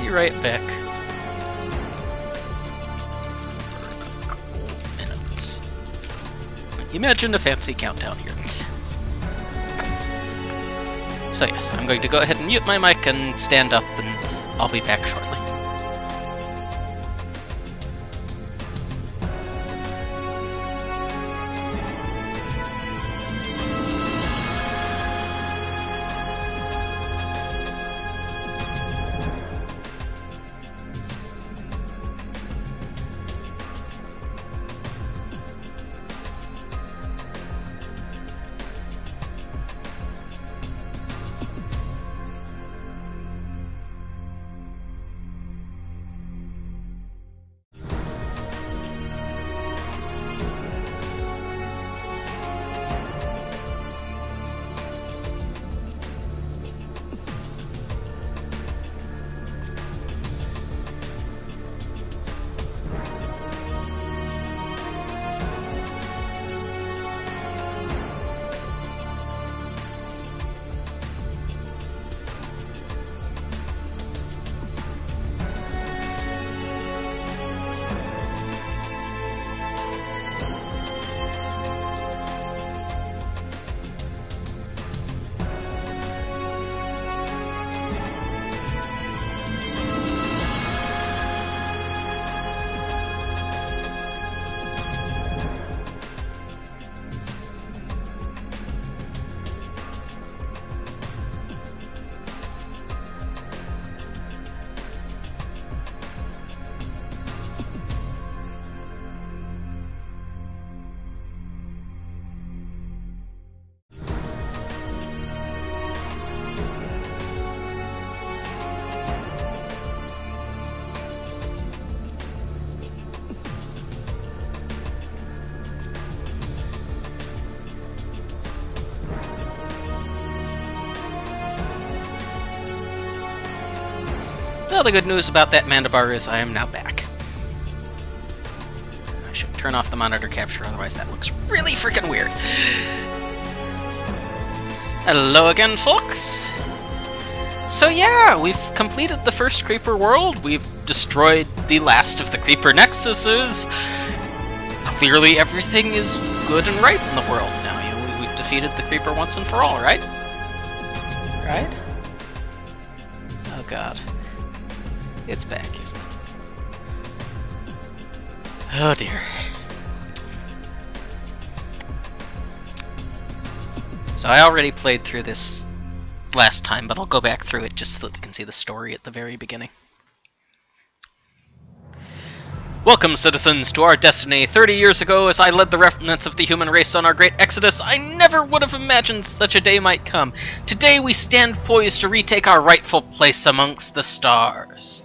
be right back. For a couple minutes. Imagine a fancy countdown here. So yes, I'm going to go ahead and mute my mic and stand up, and I'll be back shortly. Well, the good news about that Mandibar is I am now back. I should turn off the monitor capture, otherwise that looks really freaking weird. Hello again, folks! So yeah, we've completed the first Creeper world, we've destroyed the last of the Creeper Nexuses. Clearly everything is good and right in the world now. You know, we've defeated the Creeper once and for all, right? Right? Oh god. It's back, isn't it? Oh dear. So I already played through this last time, but I'll go back through it just so that we can see the story at the very beginning. Welcome, citizens, to our destiny. 30 years ago, as I led the remnants of the human race on our great exodus, I never would have imagined such a day might come. Today we stand poised to retake our rightful place amongst the stars.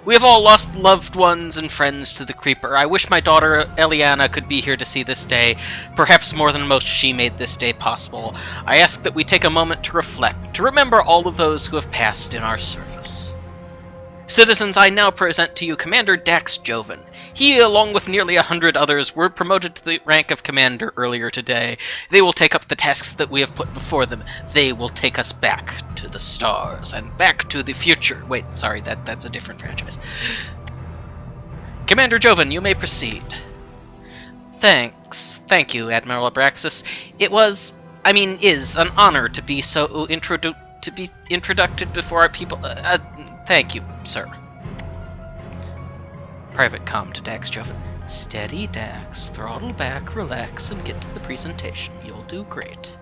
We have all lost loved ones and friends to the Creeper. I wish my daughter Eliana could be here to see this day. Perhaps more than most, she made this day possible. I ask that we take a moment to reflect, to remember all of those who have passed in our service. Citizens, I now present to you Commander Dax Joven. He, along with nearly 100 others, were promoted to the rank of Commander earlier today. They will take up the tasks that we have put before them. They will take us back to the stars and back to the future. Wait, sorry, that's a different franchise. Commander Joven, you may proceed. Thanks. Thank you, Admiral Abraxas. It was, is an honor to be so introduced before our people. Thank you, sir. Private comm to Dax Joven. Steady, Dax. Throttle back, relax, and get to the presentation. You'll do great.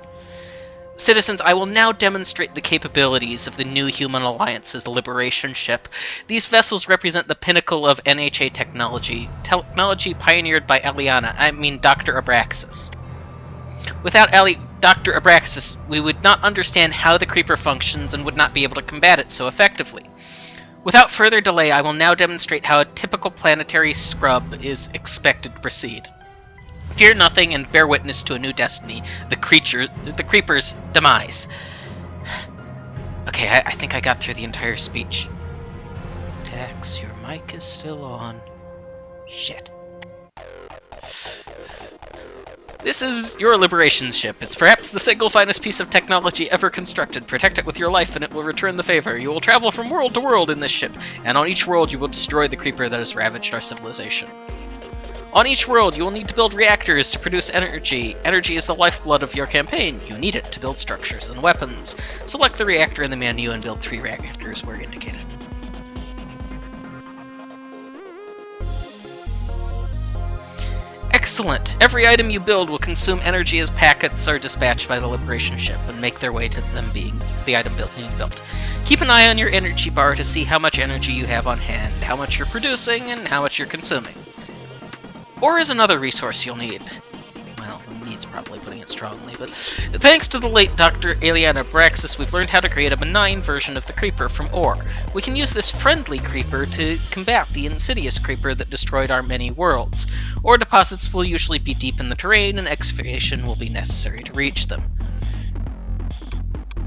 Citizens, I will now demonstrate the capabilities of the New Human Alliance's Liberation Ship. These vessels represent the pinnacle of NHA technology pioneered by Dr. Abraxas. Without Dr. Abraxas, we would not understand how the Creeper functions and would not be able to combat it so effectively. Without further delay, I will now demonstrate how a typical planetary scrub is expected to proceed. Fear nothing and bear witness to a new destiny, the Creeper's demise. Okay, I think I got through the entire speech. Tex, your mic is still on. Shit. This is your liberation ship. It's perhaps the single finest piece of technology ever constructed. Protect it with your life and it will return the favor. You will travel from world to world in this ship, and on each world you will destroy the creeper that has ravaged our civilization. On each world you will need to build reactors to produce energy. Energy is the lifeblood of your campaign. You need it to build structures and weapons. Select the reactor in the menu and build 3 reactors where indicated. Excellent! Every item you build will consume energy as packets are dispatched by the Liberation ship and make their way to the item being built. Keep an eye on your energy bar to see how much energy you have on hand, how much you're producing, and how much you're consuming. Ore is another resource you'll need. Well, needs probably putting it strongly, but thanks to the late Dr. Aliana Braxis, we've learned how to create a benign version of the creeper from ore. We can use this friendly creeper to combat the insidious creeper that destroyed our many worlds. Ore deposits will usually be deep in the terrain, and excavation will be necessary to reach them.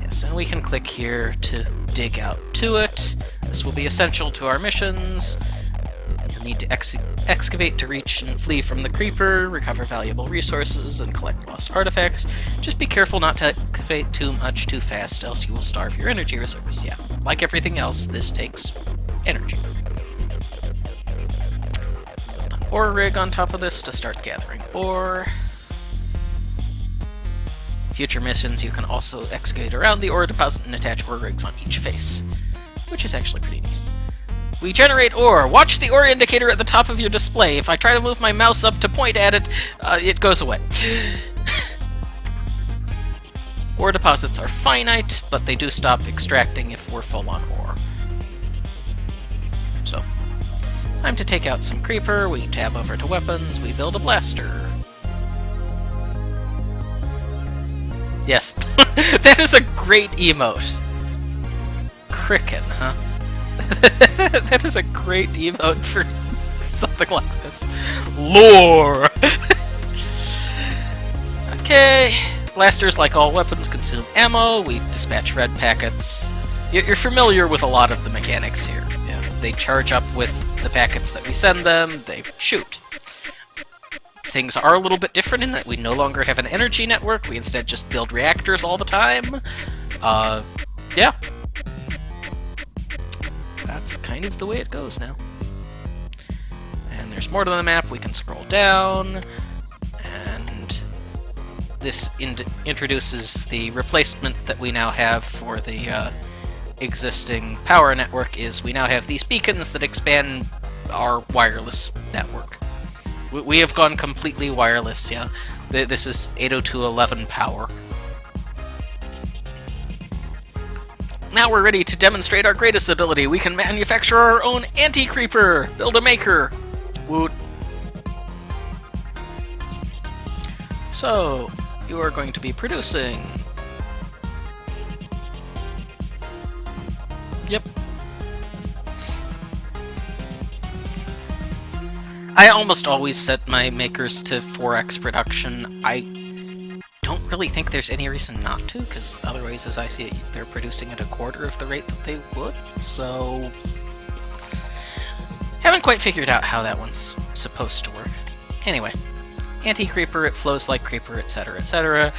Yes, and we can click here to dig out to it. This will be essential to our missions. You'll need to excavate to reach and flee from the creeper, recover valuable resources, and collect lost artifacts. Just be careful not to excavate too much too fast, else you will starve your energy reserves. Yeah, like everything else, this takes energy. Build an ore rig on top of this to start gathering ore. Future missions, you can also excavate around the ore deposit and attach ore rigs on each face, which is actually pretty neat. We generate ore. Watch the ore indicator at the top of your display. If I try to move my mouse up to point at it, it goes away. Ore deposits are finite, but they do stop extracting if we're full on ore. So, time to take out some creeper. We tab over to weapons. We build a blaster. Yes, that is a great emote. Cricket, huh? That is a great emote for something like this. Lore! Okay, blasters, like all weapons, consume ammo. We dispatch red packets. You're familiar with a lot of the mechanics here. Yeah, they charge up with the packets that we send them. They shoot. Things are a little bit different in that we no longer have an energy network. We instead just build reactors all the time. Yeah. That's kind of the way it goes now. And there's more to the map. We can scroll down, and this introduces the replacement that we now have for the existing power network. Is we now have these beacons that expand our wireless network. We have gone completely wireless, yeah. This is 802.11 power. Now we're ready to demonstrate our greatest ability. We can manufacture our own anti-creeper! Build a maker! Woot. So, you are going to be producing. Yep. I almost always set my makers to 4x production. I don't really think there's any reason not to, because otherwise, as I see it, they're producing at a quarter of the rate that they would, so haven't quite figured out how that one's supposed to work. Anyway, anti-creeper, it flows like creeper, etc., etc.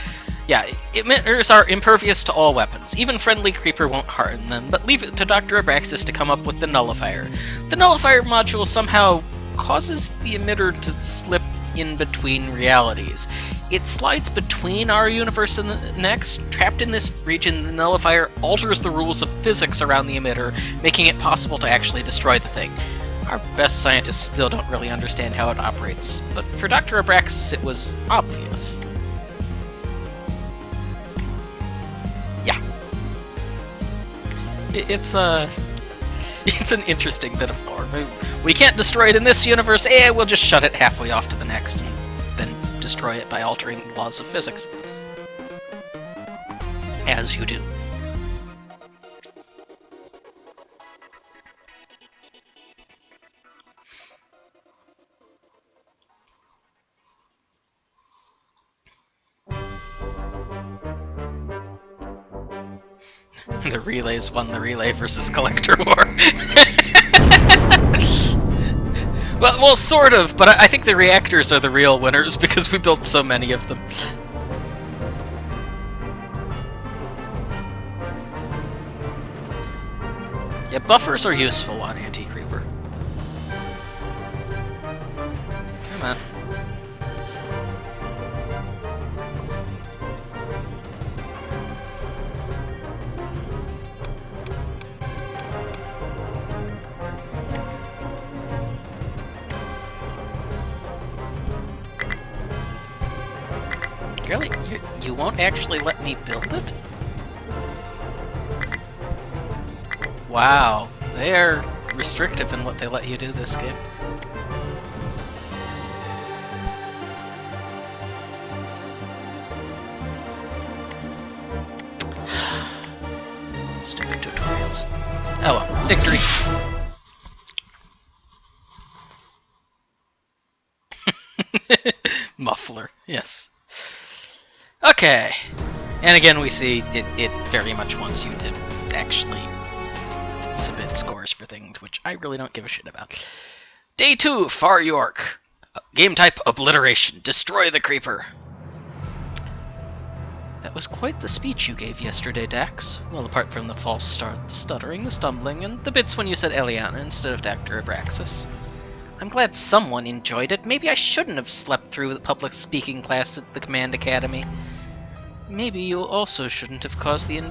Yeah, emitters are impervious to all weapons. Even friendly creeper won't harm them, but leave it to Dr. Abraxas to come up with the nullifier. The nullifier module somehow causes the emitter to slip in between realities. It slides between our universe and the next. Trapped in this region, the nullifier alters the rules of physics around the emitter, making it possible to actually destroy the thing. Our best scientists still don't really understand how it operates, but for Dr. Abraxas it was obvious. Yeah. It's an interesting bit of lore. We can't destroy it in this universe, we'll just shut it halfway off to the next, and then destroy it by altering laws of physics. As you do. The relays won the relay versus collector war. well, sort of, but I think the reactors are the real winners because we built so many of them. Yeah, buffers are useful on anti-creeper. Come on. Really? You won't actually let me build it? Wow, they're restrictive in what they let you do this game. Stupid tutorials. Oh well, victory. Muffler, yes. Okay, and again we see it very much wants you to actually submit scores for things, which I really don't give a shit about. Day 2, Far York. Game type, obliteration. Destroy the creeper. That was quite the speech you gave yesterday, Dax. Well, apart from the false start, the stuttering, the stumbling, and the bits when you said Eliana instead of Dr. Abraxas. I'm glad someone enjoyed it. Maybe I shouldn't have slept through the public speaking class at the Command Academy. Maybe you also shouldn't have caused the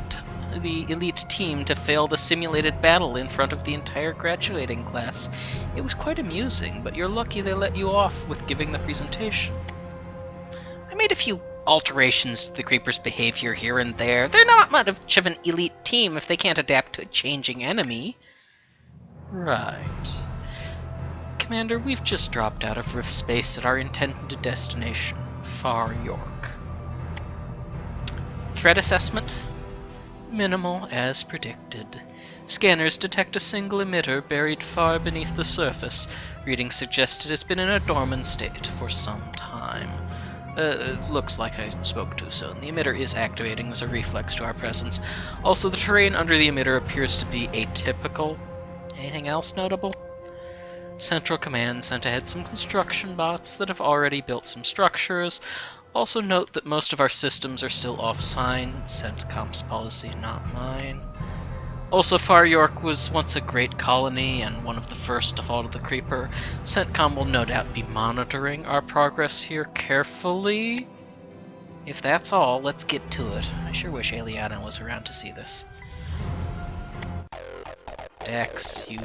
elite team to fail the simulated battle in front of the entire graduating class. It was quite amusing, but you're lucky they let you off with giving the presentation. I made a few alterations to the creeper's behavior here and there. They're not much of an elite team if they can't adapt to a changing enemy. Right. Commander, we've just dropped out of Rift space at our intended destination, Far York. Threat assessment? Minimal, as predicted. Scanners detect a single emitter buried far beneath the surface. Readings suggest it has been in a dormant state for some time. Looks like I spoke too soon. The emitter is activating as a reflex to our presence. Also, the terrain under the emitter appears to be atypical. Anything else notable? Central Command sent ahead some construction bots that have already built some structures. Also note that most of our systems are still off-sign. CENTCOM's policy, not mine. Also, Far York was once a great colony and one of the first to fall to the creeper. CENTCOM will no doubt be monitoring our progress here carefully. If that's all, let's get to it. I sure wish Eliana was around to see this. Dax, you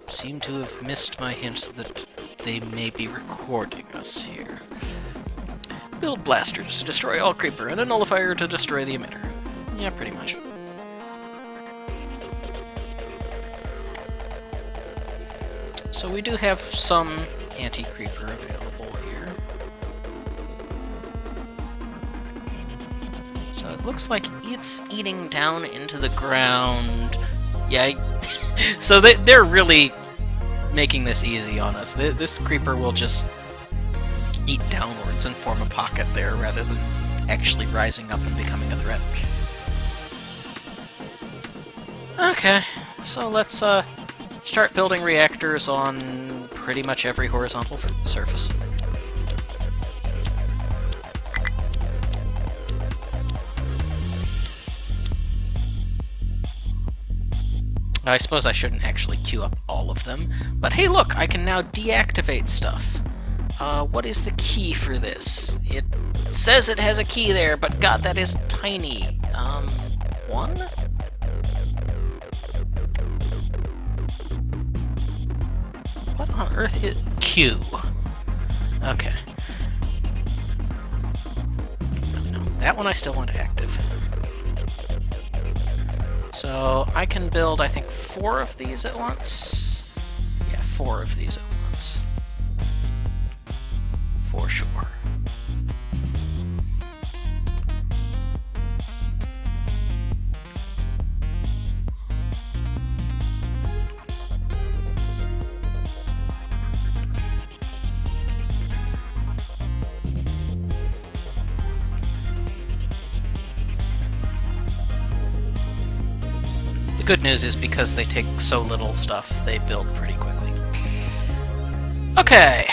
seem to have missed my hint that they may be recording us here. Build blasters to destroy all creeper and a nullifier to destroy the emitter. Yeah, pretty much. So we do have some anti-creeper available here. So it looks like it's eating down into the ground. Yeah, so they're really making this easy on us. This creeper will just eat downwards and form a pocket there rather than actually rising up and becoming a threat. Okay, so let's start building reactors on pretty much every horizontal surface. I suppose I shouldn't actually queue up all of them, but hey look, I can now deactivate stuff. What is the key for this? It says it has a key there, but god, that is tiny. 1? What on earth is Q? Okay. No, that one I still want active. So I can build, I think, 4 of these at once. Yeah, 4 of these at once. For sure. Good news is because they take so little stuff, they build pretty quickly. Okay.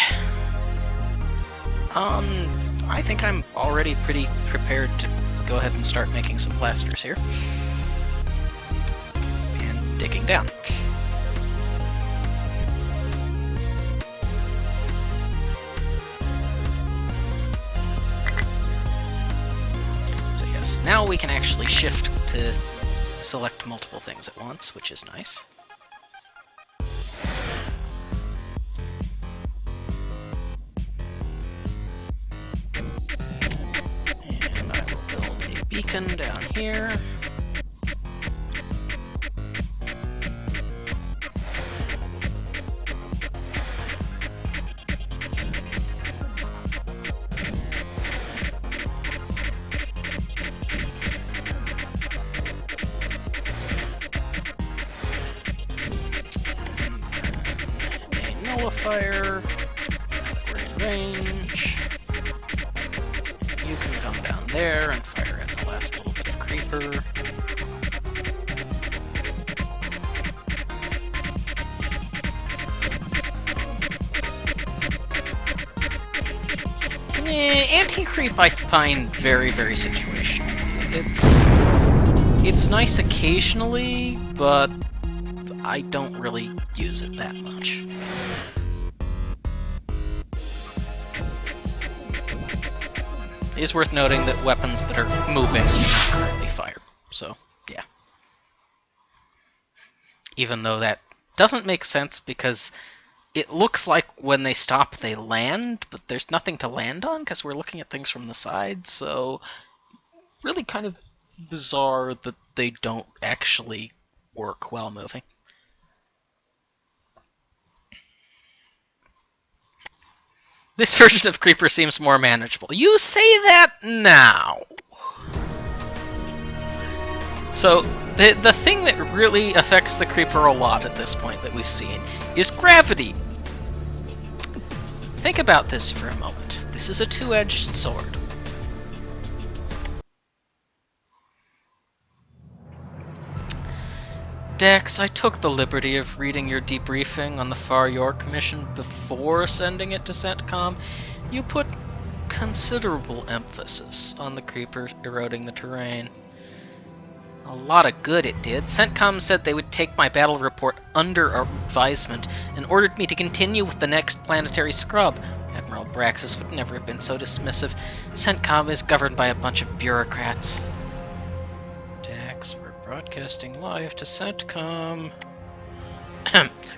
I think I'm already pretty prepared to go ahead and start making some plasters here. And digging down. So yes, now we can actually shift to select multiple things at once, which is nice. And I will build a beacon down here. Nullifier, range. You can come down there and fire at the last little bit of creeper. Anti-creep I find very, very situational. It's nice occasionally, but I don't really use it that much. It is worth noting that weapons that are moving do not currently fire, so yeah. Even though that doesn't make sense because it looks like when they stop they land, but there's nothing to land on because we're looking at things from the side, so really kind of bizarre that they don't actually work while moving. This version of Creeper seems more manageable. You say that now! So, the thing that really affects the Creeper a lot at this point that we've seen is gravity. Think about this for a moment. This is a two-edged sword. Dex, I took the liberty of reading your debriefing on the Far York mission before sending it to CENTCOM. You put considerable emphasis on the Creeper eroding the terrain. A lot of good it did. CENTCOM said they would take my battle report under advisement and ordered me to continue with the next planetary scrub. Admiral Braxis would never have been so dismissive. CENTCOM is governed by a bunch of bureaucrats. Dax, we're broadcasting live to CENTCOM.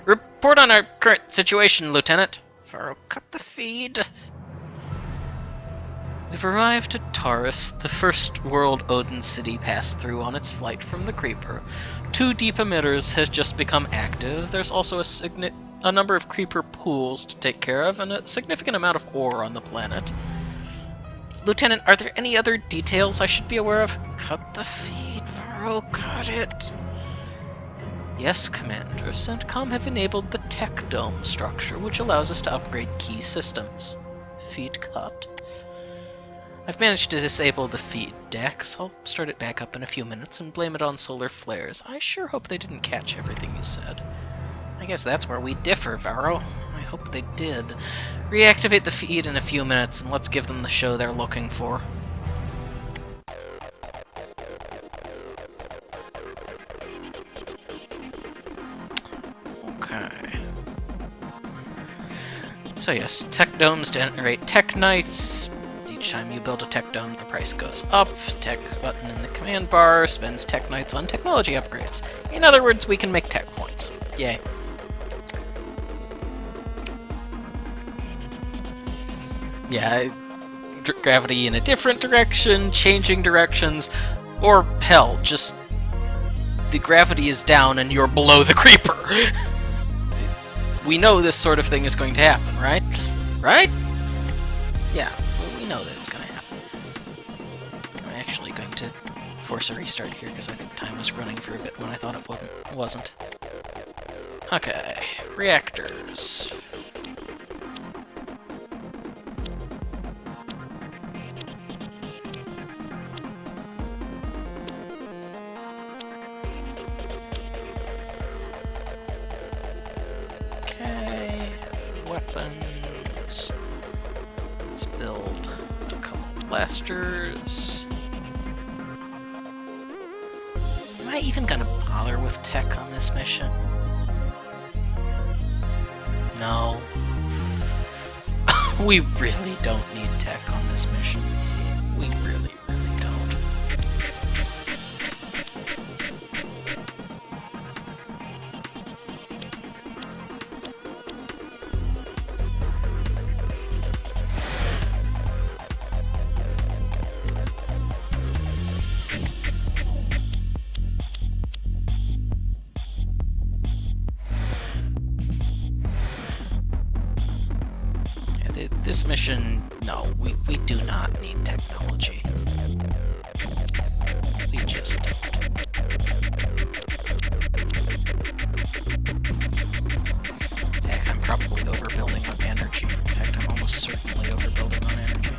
Report on our current situation, Lieutenant. Faro, cut the feed. We've arrived at Taurus, the first world Odin city passed through on its flight from the Creeper. 2 deep emitters has just become active. There's also a number of Creeper pools to take care of, and a significant amount of ore on the planet. Lieutenant, are there any other details I should be aware of? Cut the feed, Faro, cut it. Yes, Commander. CENTCOM have enabled the Tech Dome structure, which allows us to upgrade key systems. Feed cut. I've managed to disable the feed, Dex. I'll start it back up in a few minutes and blame it on solar flares. I sure hope they didn't catch everything you said. I guess that's where we differ, Varro. I hope they did. Reactivate the feed in a few minutes and let's give them the show they're looking for. Okay. So yes, tech domes generate tech knights. Each time you build a tech dome, the price goes up. Tech button in the command bar spends tech knights on technology upgrades. In other words, we can make tech points. Yay. Yeah, gravity in a different direction, changing directions, or hell, just the gravity is down and you're below the creeper. We know this sort of thing is going to happen, right? Right? Yeah. We know that it's going to happen. I'm actually going to force a restart here because I think time was running for a bit when I thought it wasn't. Okay, reactors. build a couple blasters. Am I even gonna bother with tech on this mission? No. We really don't need tech on this mission. We really, really don't. This mission, no, we do not need technology. We just don't. Heck, I'm probably overbuilding on energy. In fact, I'm almost certainly overbuilding on energy.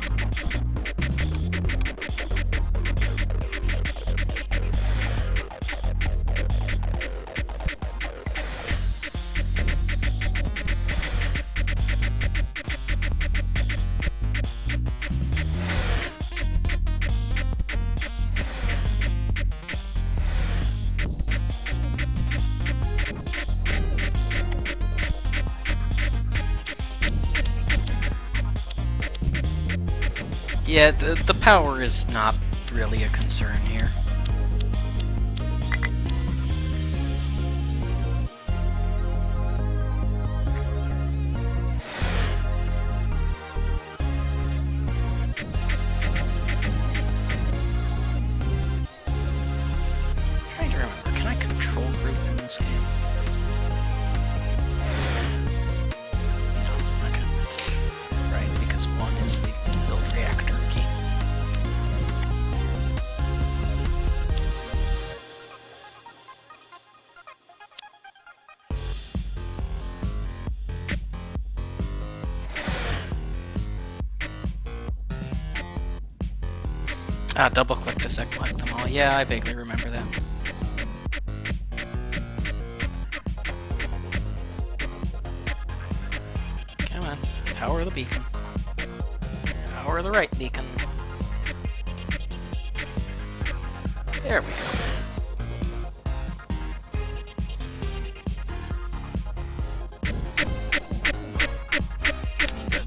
Yeah, the power is not really a concern here. I'm trying to remember, can I control group in this game? No, okay. Right, because one is the build reactor key. Ah, double click to select them all. Yeah, I vaguely remember that. Come on, power the beacon. Power the right beacon. There we go.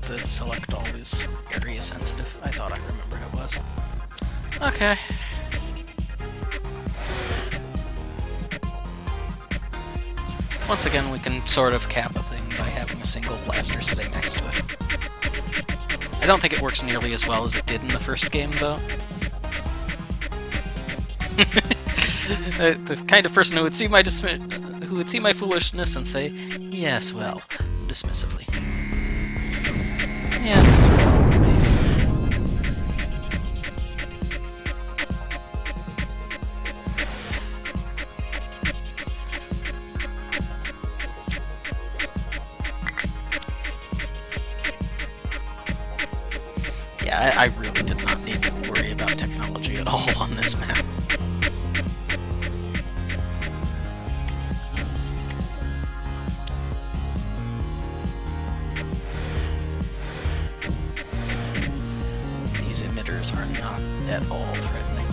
The select all is area sensitive. I thought I remembered it was. Okay. Once again, we can sort of cap a thing by having a single blaster sitting next to it. I don't think it works nearly as well as it did in the first game, though. The kind of person who would see my foolishness and say, "Yes, well," dismissively. Yes. Yeah, I really did not need to worry about technology at all on this map. These emitters are not at all threatening.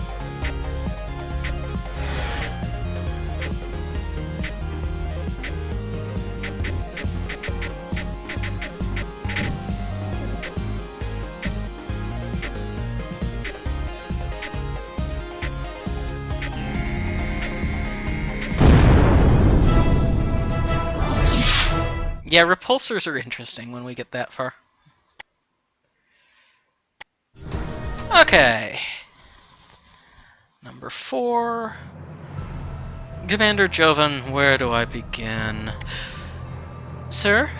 Yeah, repulsors are interesting when we get that far. Okay. Number 4. Commander Jovan, where do I begin? Sir?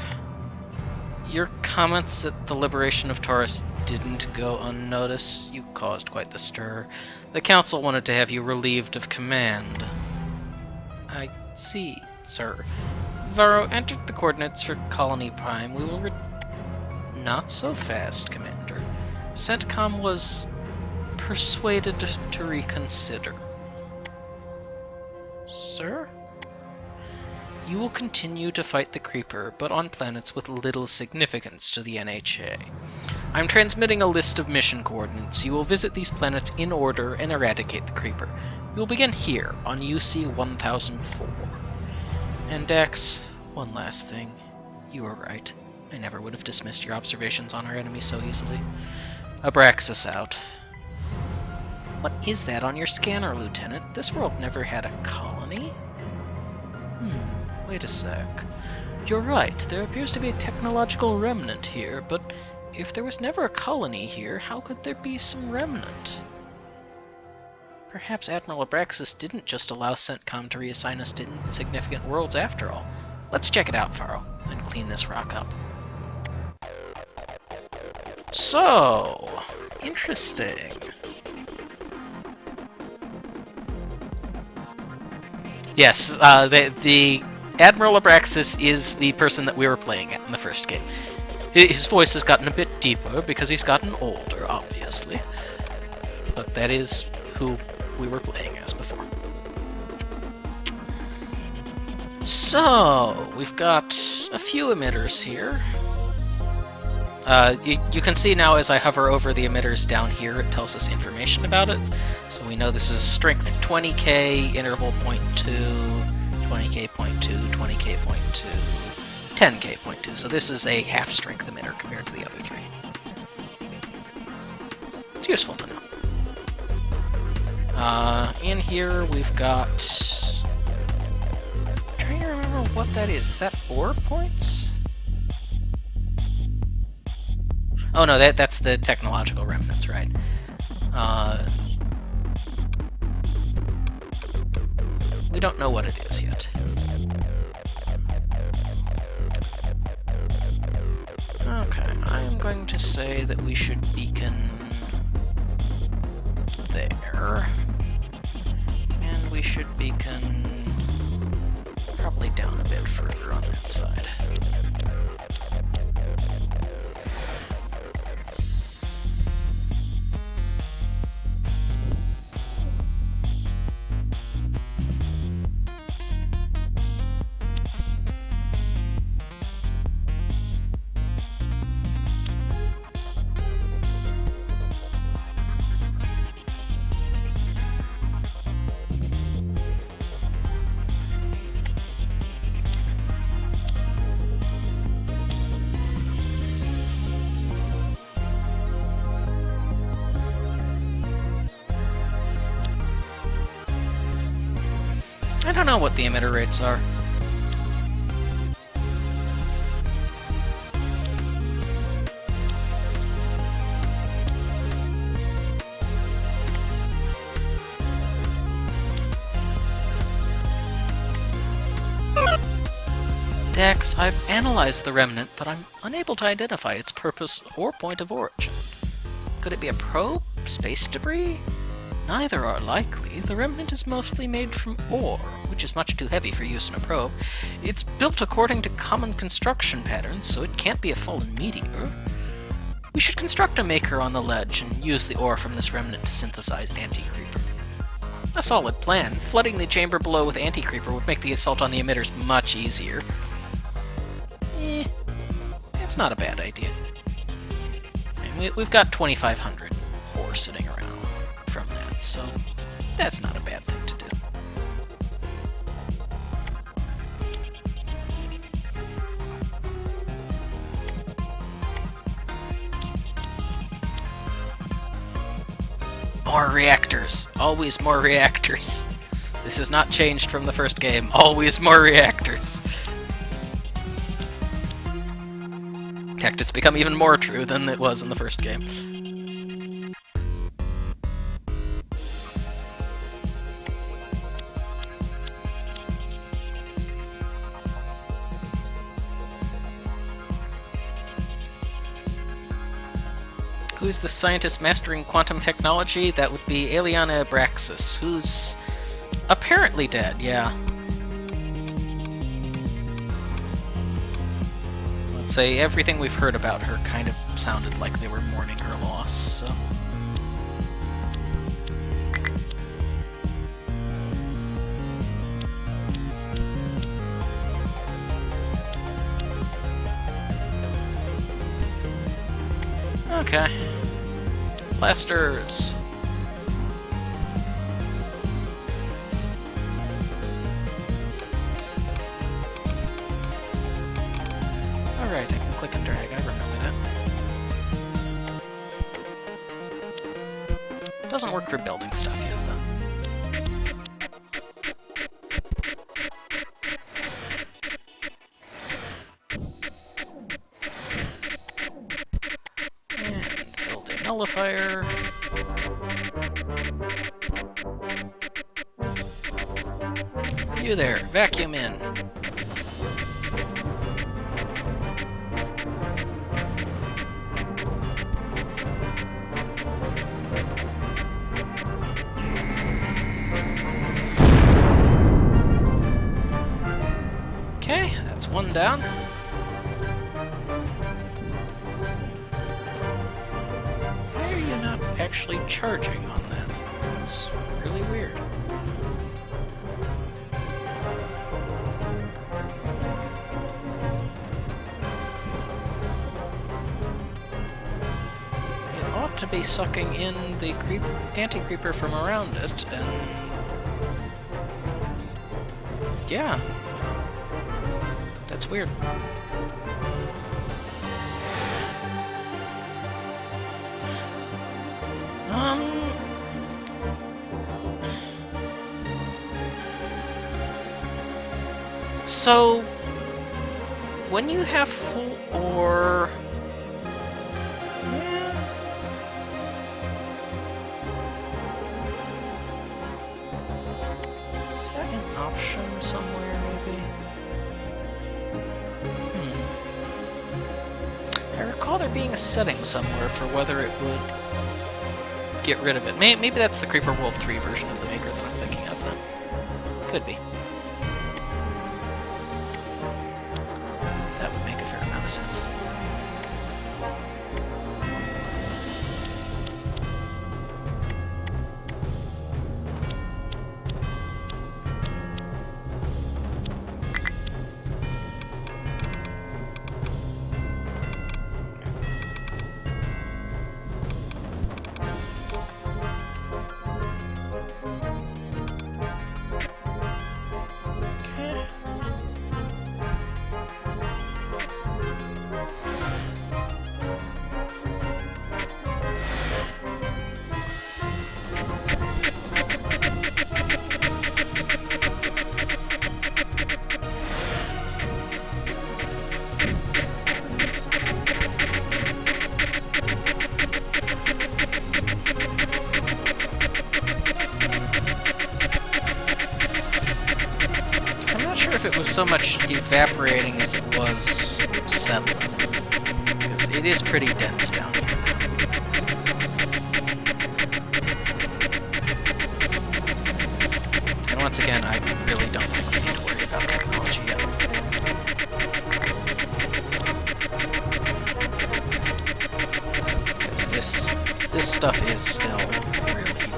Your comments at the liberation of Taurus didn't go unnoticed. You caused quite the stir. The council wanted to have you relieved of command. I see, sir. Varro entered the coordinates for Colony Prime. We will Not so fast, Commander. CENTCOM was persuaded to reconsider. Sir? You will continue to fight the Creeper, but on planets with little significance to the NHA. I'm transmitting a list of mission coordinates. You will visit these planets in order and eradicate the creeper. You will begin here, on UC 1004. And Dex, one last thing. You were right. I never would have dismissed your observations on our enemy so easily. Abraxas out. What is that on your scanner, Lieutenant? This world never had a colony? Wait a sec. You're right, there appears to be a technological remnant here, but if there was never a colony here, how could there be some remnant? Perhaps Admiral Abraxas didn't just allow CENTCOM to reassign us to insignificant worlds after all. Let's check it out, Faro, and clean this rock up. So, interesting. Yes, the Admiral Abraxas is the person that we were playing at in the first game. His voice has gotten a bit deeper because he's gotten older, obviously. But that is who we were playing as before. So, we've got a few emitters here. You can see now as I hover over the emitters down here, it tells us information about it. So we know this is strength 20k, interval 0.2, 20k 0.2, 20k 0.2, 10k 0.2. So this is a half strength emitter compared to the other three. It's useful to know. In here we've got... I'm trying to remember what that is. Is that 4 points? Oh no, that's the technological remnants, right? We don't know what it is yet. Okay, I am going to say that we should beacon there. And we should beacon probably down a bit further on that side. I don't know what the emitter rates are. Dex, I've analyzed the remnant, but I'm unable to identify its purpose or point of origin. Could it be a probe? Space debris? Neither are likely. The remnant is mostly made from ore, which is much too heavy for use in a probe. It's built according to common construction patterns, so it can't be a fallen meteor. We should construct a maker on the ledge and use the ore from this remnant to synthesize anti-creeper. A solid plan. Flooding the chamber below with anti-creeper would make the assault on the emitters much easier. It's not a bad idea. And we've got 2,500 ore sitting around from that, so that's not a bad thing to do. More reactors. Always more reactors. This has not changed from the first game. Always more reactors. In fact, it's become even more true than it was in the first game. Who's the scientist mastering quantum technology? That would be Eliana Abraxas, who's apparently dead, yeah. Let's say everything we've heard about her kind of sounded like they were mourning her loss, so... Okay. Blasters. Alright, I can click and drag, I remember that. Doesn't work for building stuff yet, though. And build a nullifier. You there, vacuum in. Okay, that's one down. Why are you not actually charging on that? That's really weird. It ought to be sucking in the anti-creeper from around it, and... yeah. That's weird. So, when you have full ore... is that an option somewhere, maybe? I recall there being a setting somewhere for whether it would get rid of it. Maybe that's the Creeper World 3 version of the Maker that I'm thinking of, then. Could be. That would make a fair amount of sense. If it was so much evaporating as it was settling, because it is pretty dense down here. And once again, I really don't think we need to worry about technology yet. Because this stuff is still really tame.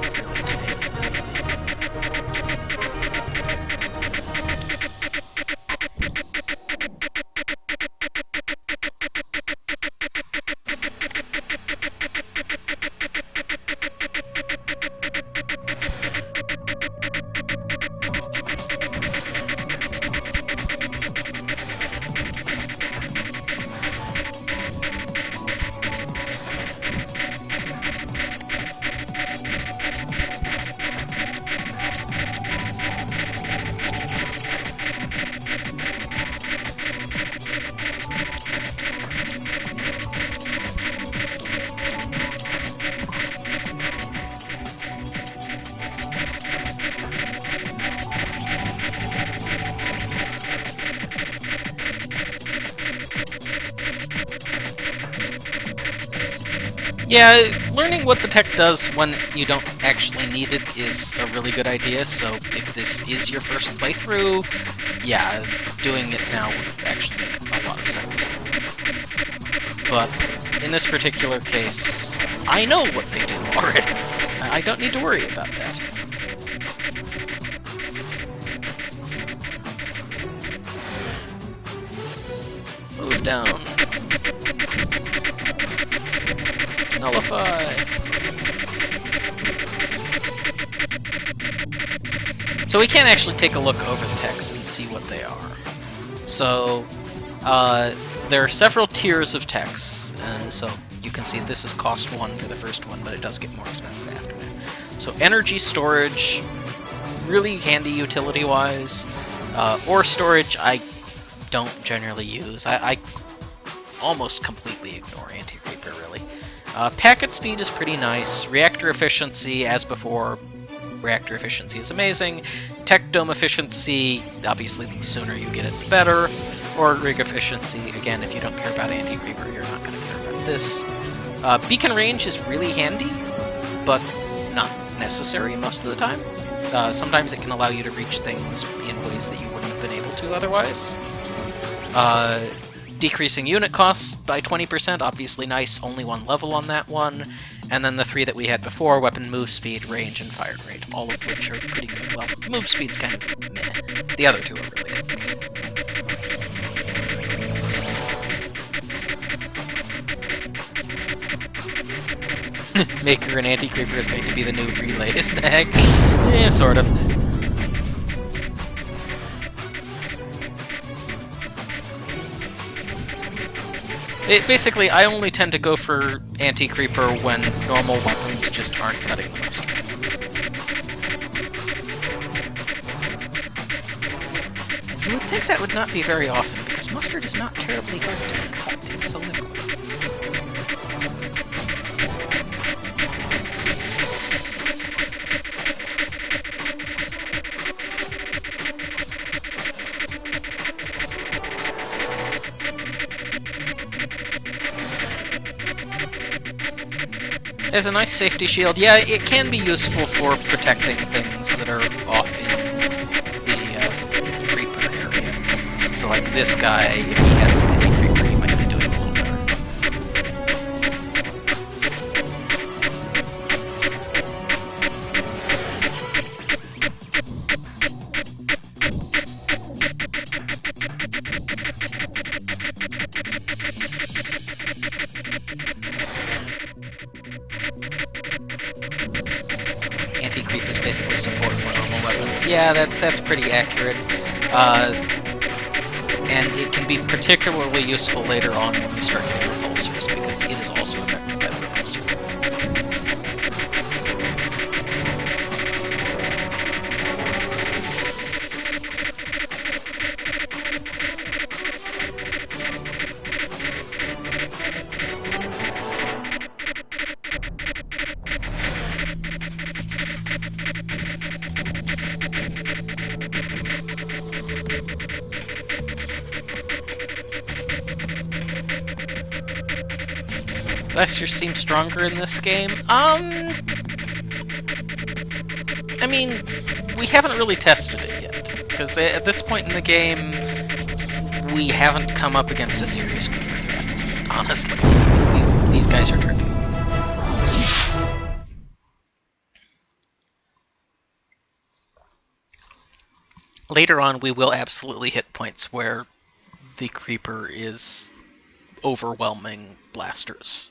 Yeah, learning what the tech does when you don't actually need it is a really good idea, so if this is your first playthrough, yeah, doing it now would actually make a lot of sense. But in this particular case, I know what they do already. I don't need to worry about that. Move down. Nullify! So we can actually take a look over the text and see what they are. So, there are several tiers of texts, and so you can see this is cost 1 for the first one, but it does get more expensive after that. So energy storage, really handy utility-wise. Ore storage, I don't generally use. I almost completely ignore anti-creeper, really. Packet speed is pretty nice. Reactor efficiency, as before, reactor efficiency is amazing. Tech dome efficiency, obviously the sooner you get it, the better. Or rig efficiency, again, if you don't care about anti-creeper, you're not going to care about this. Beacon range is really handy, but not necessary most of the time. Sometimes it can allow you to reach things in ways that you wouldn't have been able to otherwise. Decreasing unit costs by 20%, obviously nice, only one level on that one. And then the 3 that we had before, weapon move speed, range, and fire rate, all of which are pretty good. Well, move speed's kind of meh. The other 2 are really good. Maker and anti-creeper is going to be the new relay stack. Yeah, sort of. Basically, I only tend to go for anti-creeper when normal weapons just aren't cutting the mustard. You would think that would not be very often, because mustard is not terribly hard to cut. It's a liquid. As a nice safety shield, yeah, it can be useful for protecting things that are off in the creeper area. So like this guy, if he had some anti-creeper, he might be doing a little better. Anti-creep is basically support for normal weapons. Yeah, that's pretty accurate. And it can be particularly useful later on when you start getting repulsors, because it is also affected by the repulsor. Glacier seems stronger in this game. I mean, we haven't really tested it yet, because at this point in the game, we haven't come up against a serious creeper threat. Honestly, these guys are tricky. Later on, we will absolutely hit points where the creeper is overwhelming blasters.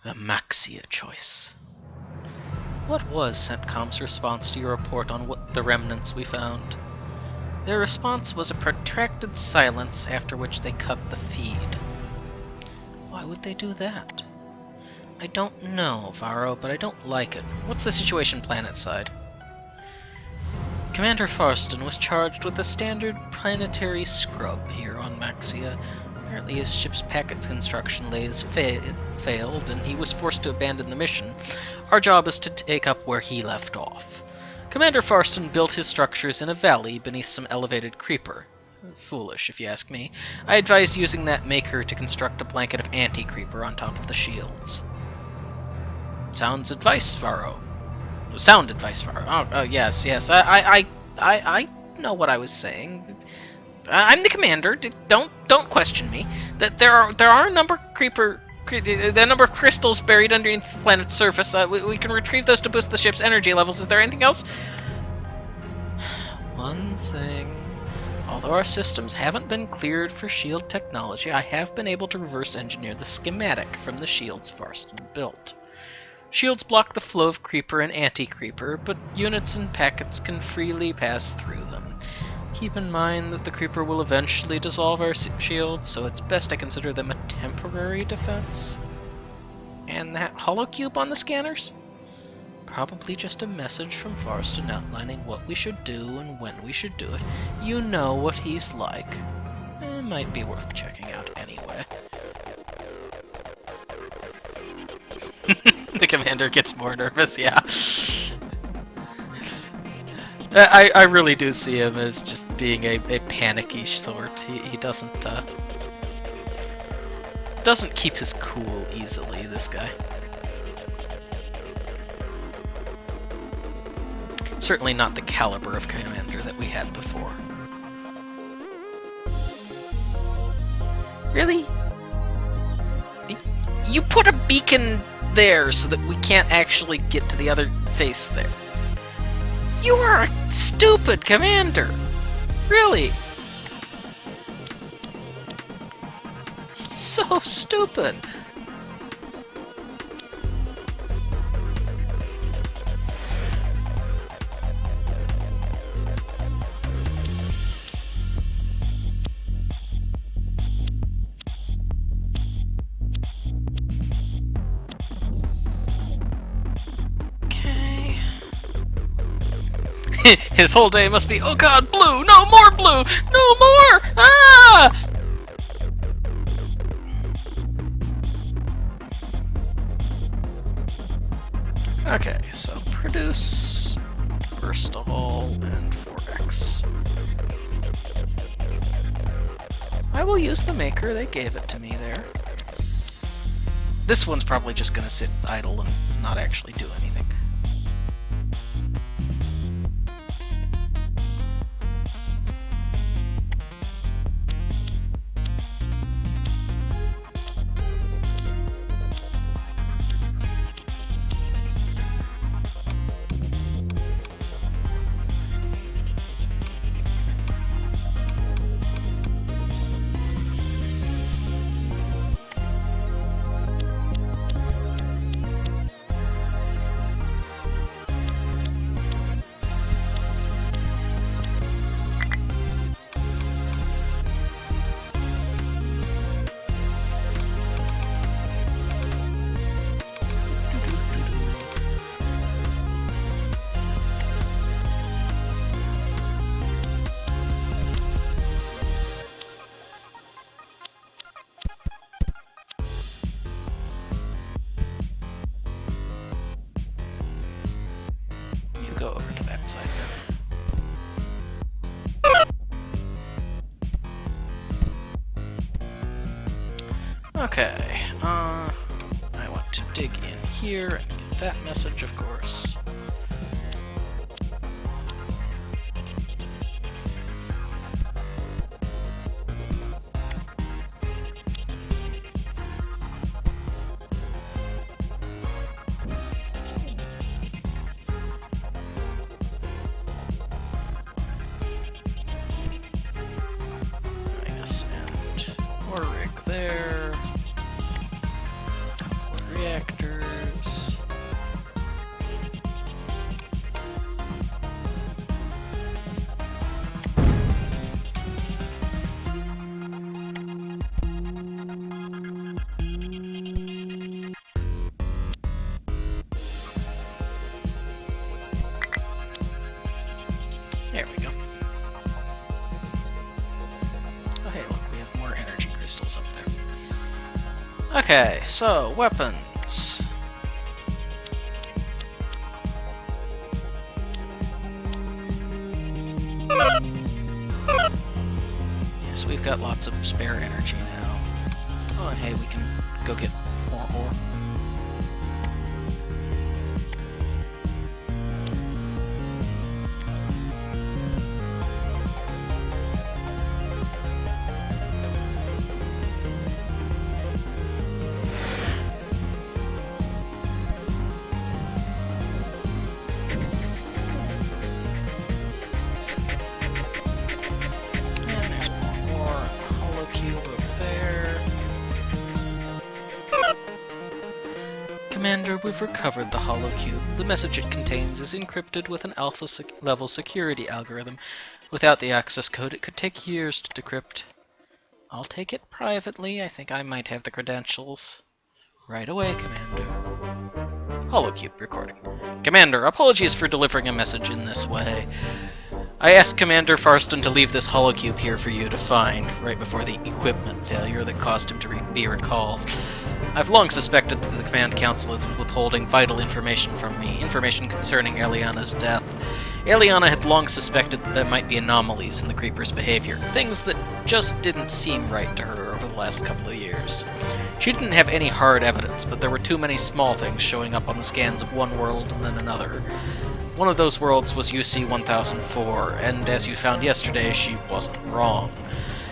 The Maxia choice. What was CENTCOM's response to your report on what the remnants we found? Their response was a protracted silence, after which they cut the feed. Why would they do that? I don't know, Varro, but I don't like it. What's the situation planetside? Commander Farston was charged with a standard planetary scrub here on Maxia. Apparently his ship's packet construction lathes failed, and he was forced to abandon the mission. Our job is to take up where he left off. Commander Farston built his structures in a valley beneath some elevated creeper. Foolish, if you ask me. I advise using that maker to construct a blanket of anti-creeper on top of the shields. Sound advice, Varro. Oh, yes. I know what I was saying. I'm the commander. Don't question me. That there are a number of creeper the number of crystals buried underneath the planet's surface. We can retrieve those to boost the ship's energy levels. Is there anything else? One thing. Although our systems haven't been cleared for shield technology, I have been able to reverse engineer the schematic from the shields Farston built. Shields block the flow of creeper and anti-creeper, but units and packets can freely pass through them. Keep in mind that the creeper will eventually dissolve our shields, so it's best I consider them a temporary defense. And that holocube on the scanners? Probably just a message from Farston outlining what we should do and when we should do it. You know what he's like. It might be worth checking out anyway. The commander gets more nervous, yeah. I really do see him as just being a panicky sort. He doesn't keep his cool easily, this guy. Certainly not the caliber of commander that we had before. Really? You put a beacon there so that we can't actually get to the other face there. You are a stupid commander! Really? So stupid! His whole day must be, oh god, blue! No more blue! No more! Ah! Okay, so produce, Burstall, and 4X. I will use the maker, they gave it to me there. This one's probably just gonna sit idle and not actually do anything. Go over to that side then. Okay, I want to dig in here and get that message, of course. There. Reactors. There we go. Oh hey, look, we have more energy crystals up there. Okay, so weapons. Yes, we've got lots of spare energy now. Oh, and hey, we can go get more ore. we've recovered the hollow cube. The message it contains is encrypted with an alpha-level security algorithm. Without the access code, it could take years to decrypt. I'll take it privately. I think I might have the credentials. Right away, Commander. Holocube recording. Commander, apologies for delivering a message in this way. I asked Commander Farston to leave this holocube here for you to find, right before the equipment failure that caused him to be recalled. I've long suspected that the Command Council is withholding vital information from me, information concerning Eliana's death. Eliana had long suspected that there might be anomalies in the Creeper's behavior, things that just didn't seem right to her over the last couple of years. She didn't have any hard evidence, but there were too many small things showing up on the scans of one world and then another. One of those worlds was UC-1004, and as you found yesterday, she wasn't wrong.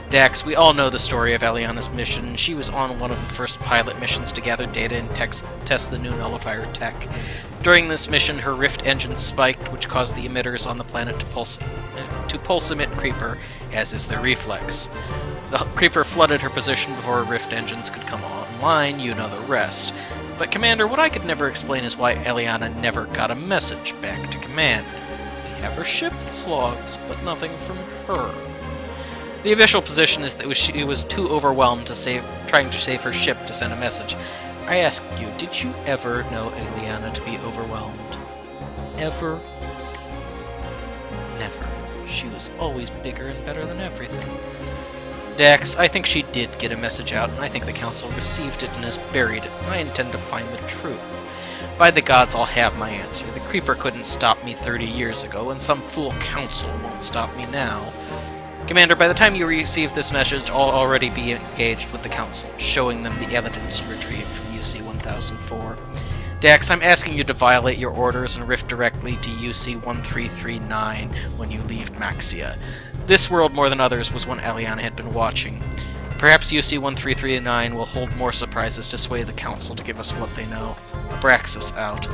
Dax, we all know the story of Eliana's mission. She was on one of the first pilot missions to gather data and test the new nullifier tech. During this mission, her rift engine spiked, which caused the emitters on the planet to pulse emit Creeper, as is their reflex. The Creeper flooded her position before her rift engines could come online, you know the rest. But Commander, what I could never explain is why Eliana never got a message back to Command. We have her ship's logs, but nothing from her. The official position is that she was too overwhelmed trying to save her ship to send a message. I ask you, did you ever know Eliana to be overwhelmed? Ever? Never. She was always bigger and better than everything. Dax, I think she did get a message out, and I think the Council received it and has buried it. I intend to find the truth. By the gods, I'll have my answer. The Creeper couldn't stop me 30 years ago, and some fool Council won't stop me now. Commander, by the time you receive this message, I'll already be engaged with the Council, showing them the evidence you retrieved from UC-1004. Dax, I'm asking you to violate your orders and rift directly to UC-1339 when you leave Maxia. This world, more than others, was one Eliana had been watching. Perhaps UC-1339 will hold more surprises to sway the Council to give us what they know. Abraxas out.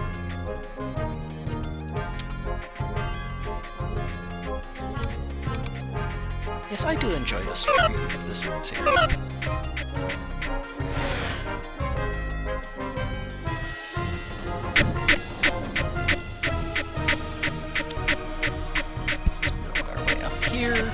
Yes, I do enjoy the story of this series. Here.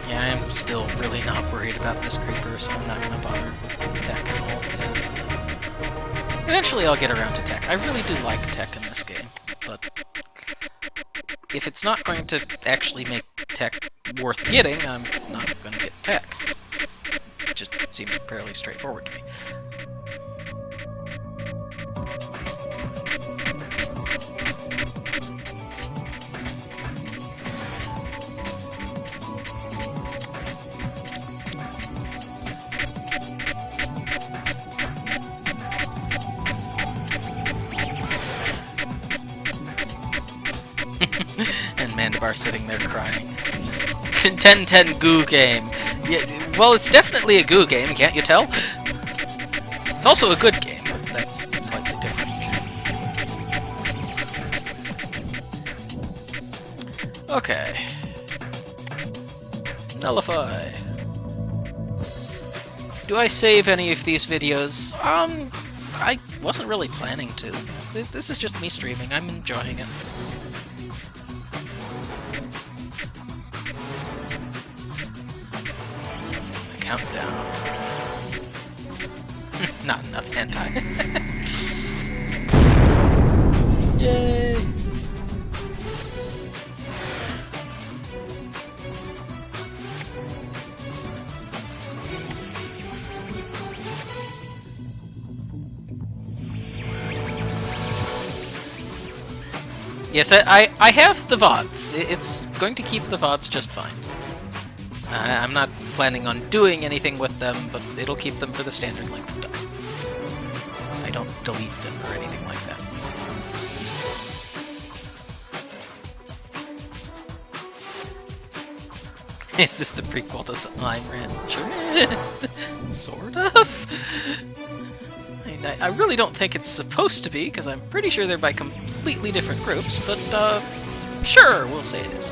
I'm still really not worried about this Creeper, so I'm not going to bother with tech at all. Eventually I'll get around to tech. I really do like tech in this game, but if it's not going to actually make tech worth getting, I'm not going to get tech. It just seems fairly straightforward to me. And Mandabar sitting there crying. 10-10 goo game. Yeah, well, it's definitely a goo game, can't you tell? It's also a good game, but that's slightly different. Okay. Nullify. Do I save any of these videos? I wasn't really planning to. This is just me streaming. I'm enjoying it. Countdown. Not enough hentai. Yay! Yes, I have the VODs. It's going to keep the VODs just fine. I'm not planning on doing anything with them, but it'll keep them for the standard length of time. I don't delete them or anything like that. Is this the prequel to Slime Rancher? Sort of? I mean, I really don't think it's supposed to be, because I'm pretty sure they're by completely different groups, but sure, we'll say it is.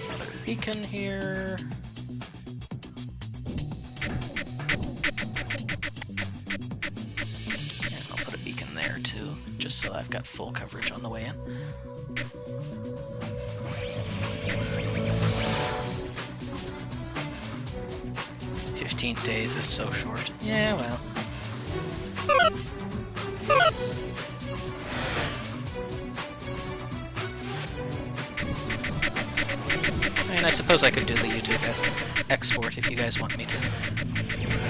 Another beacon here. Just so I've got full coverage on the way in. "15 days is so short." Yeah, well. I mean, I suppose I could do the YouTube as an export if you guys want me to. I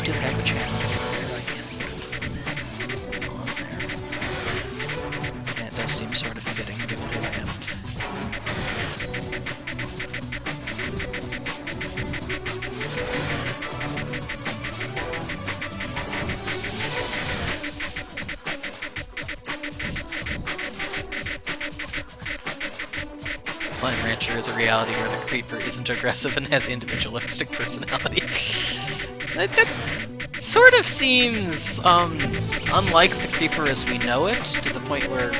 do have a channel where I can link on there. That does seem sort of fitting given who I am. Slime Rancher is a reality where the creeper isn't aggressive and has individualistic personality. That sort of seems unlike the creeper as we know it, to the point where you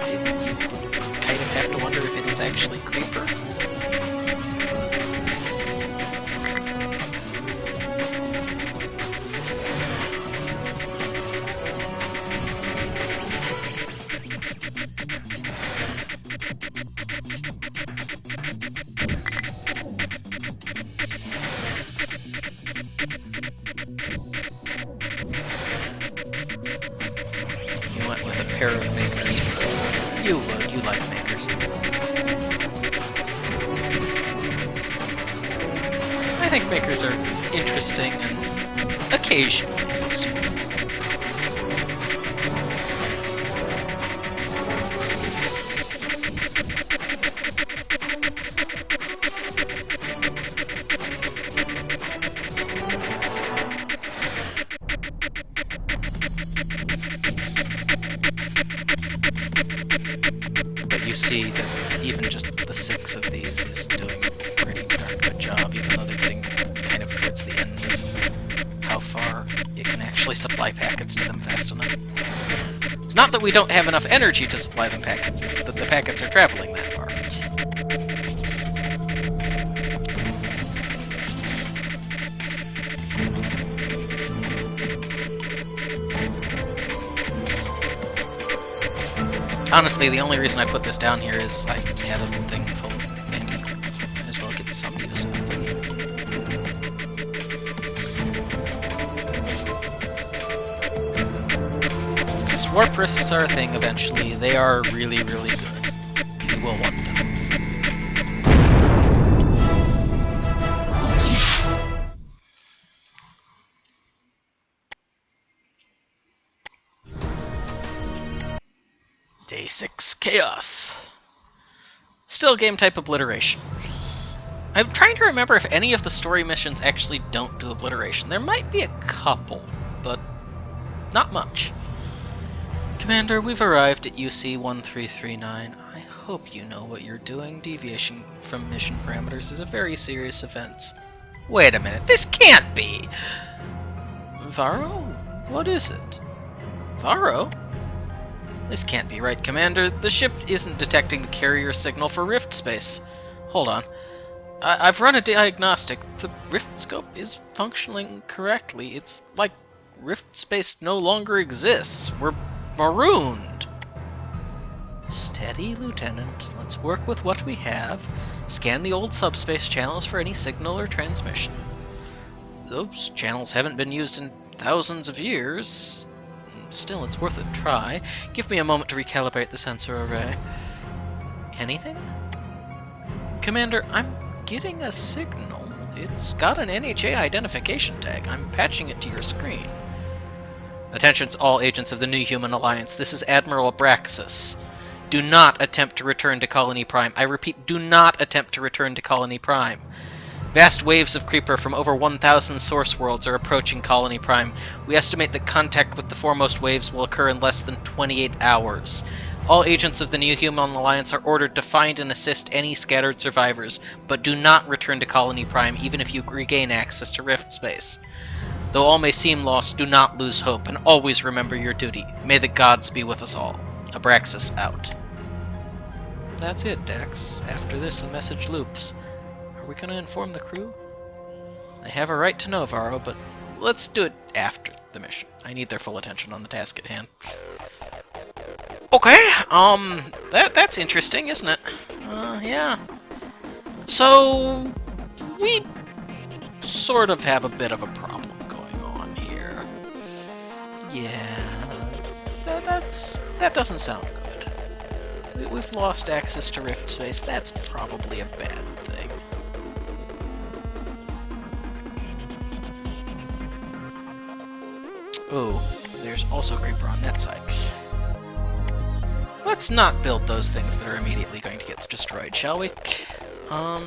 kind of have to wonder if it is actually creeper. Pair of makers, because you would, you like makers. I think makers are interesting and occasionally useful. You see that even just the 6 of these is doing a pretty darn good job, even though they're getting kind of towards the end of how far it can actually supply packets to them fast enough. It's not that we don't have enough energy to supply them packets, it's that the packets are traveling that far. Honestly, the only reason I put this down here is I had a thing full of painting. Might as well get some use out of it. Because warp risks are a thing eventually. They are really, really good. You will want them. Day 6, Chaos. Still game type obliteration. I'm trying to remember if any of the story missions actually don't do obliteration. There might be a couple, but not much. Commander, we've arrived at UC 1339. I hope you know what you're doing. Deviation from mission parameters is a very serious offense. Wait a minute, this can't be! Varro? What is it? Varro? This can't be right, Commander. The ship isn't detecting the carrier signal for rift space. Hold on. I've run a diagnostic. The rift scope is functioning correctly. It's like rift space no longer exists. We're marooned. Steady, Lieutenant. Let's work with what we have. Scan the old subspace channels for any signal or transmission. Those channels haven't been used in thousands of years. Still, it's worth a try. Give me a moment to recalibrate the sensor array. Anything? Commander, I'm getting a signal. It's got an NHA identification tag. I'm patching it to your screen. Attention all agents of the New Human Alliance. This is Admiral Abraxas. Do not attempt to return to Colony Prime. I repeat, do not attempt to return to Colony Prime. Vast waves of Creeper from over 1,000 source worlds are approaching Colony Prime. We estimate that contact with the foremost waves will occur in less than 28 hours. All agents of the New Human Alliance are ordered to find and assist any scattered survivors, but do not return to Colony Prime even if you regain access to Rift Space. Though all may seem lost, do not lose hope, and always remember your duty. May the gods be with us all. Abraxas out. That's it, Dax. After this, the message loops. Are we going to inform the crew? They have a right to know, Varro, but let's do it after the mission. I need their full attention on the task at hand. Okay, that's interesting, isn't it? Yeah. So, we sort of have a bit of a problem going on here. Yeah, that doesn't sound good. We've lost access to Rift Space. That's probably a bad thing. Oh, there's also Creeper on that side. Let's not build those things that are immediately going to get destroyed, shall we? I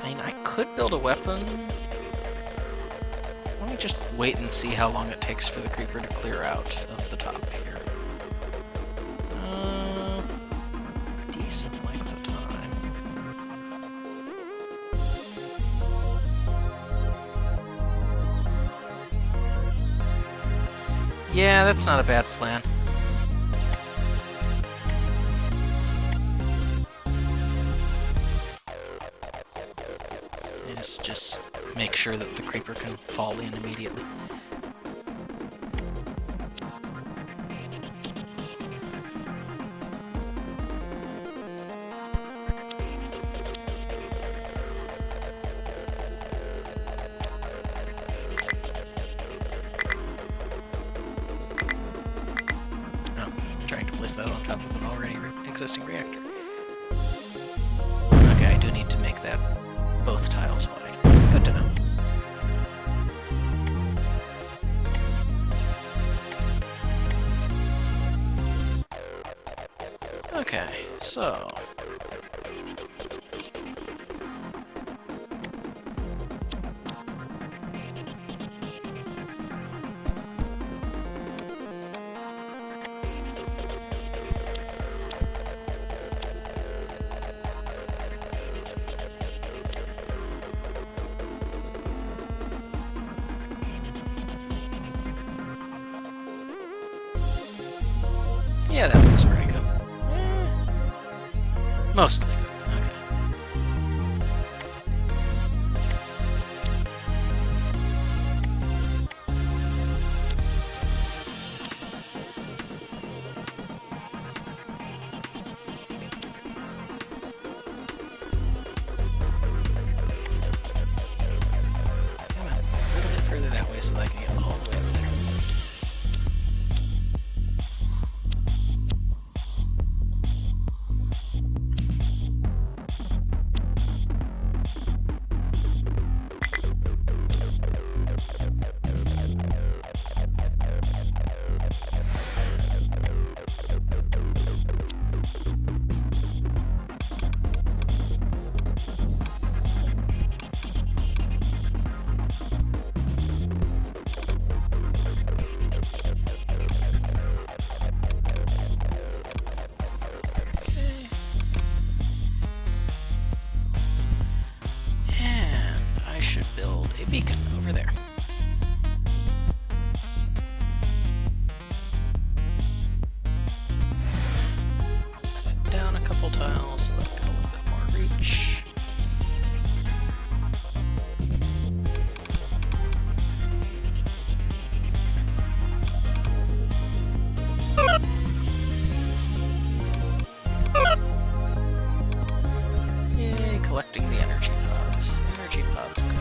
mean, I could build a weapon. Let me just wait and see how long it takes for the Creeper to clear out of the top here. Decent length of time. Yeah, that's not a bad plan. Just make sure that the Creeper can fall in immediately. Oh, I'm trying to place that on top of an already existing reactor. Okay, I do need to make that both tiles wide. Good to know. Okay, so... yeah, that looks pretty good. Mostly good. Okay. Come on, a little bit further that way so that I can get all the way up there. Beacon over there. Put down a couple tiles so that I've got a little bit more reach. Yay, collecting the energy pods. Energy pods good.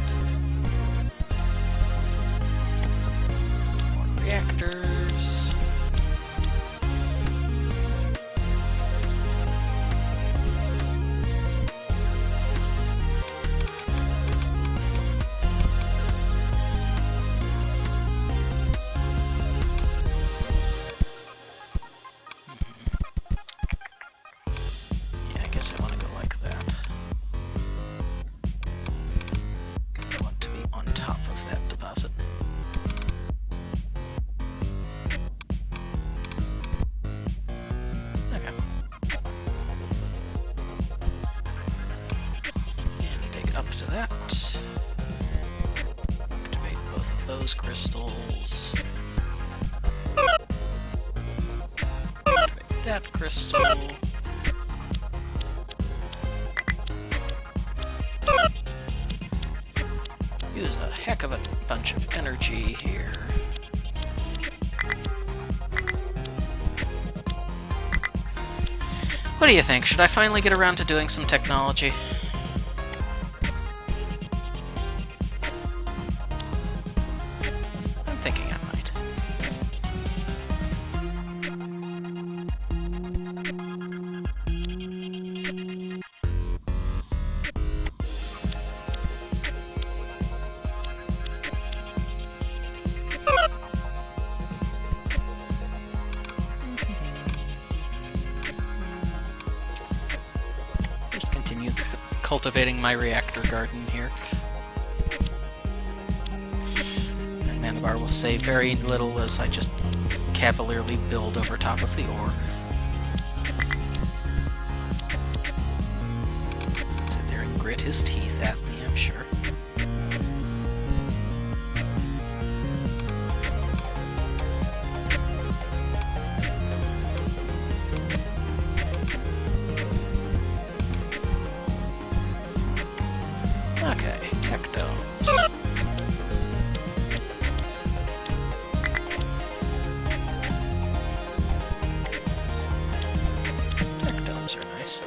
that. Activate both of those crystals. Activate that crystal. Use a heck of a bunch of energy here. What do you think? Should I finally get around to doing some technology? I'm thinking I might. Cultivating my reactor garden here. And Manabar will say very little as I just cavalierly build over top of the ore. Sit there and grit his teeth at me, I'm sure. Okay, tech domes. Tech domes are nice.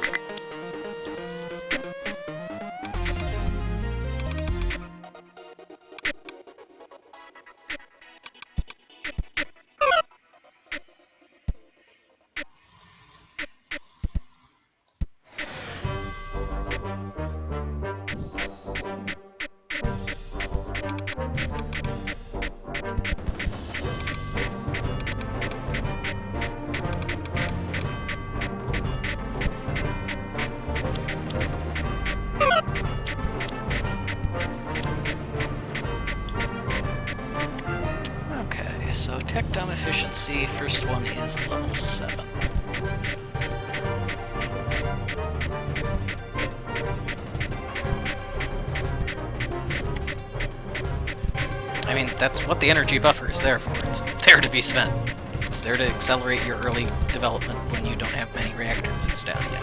So tech dome efficiency, first one is level 7. I mean, that's what the energy buffer is there for. It's there to be spent. It's there to accelerate your early development when you don't have many reactor units down yet.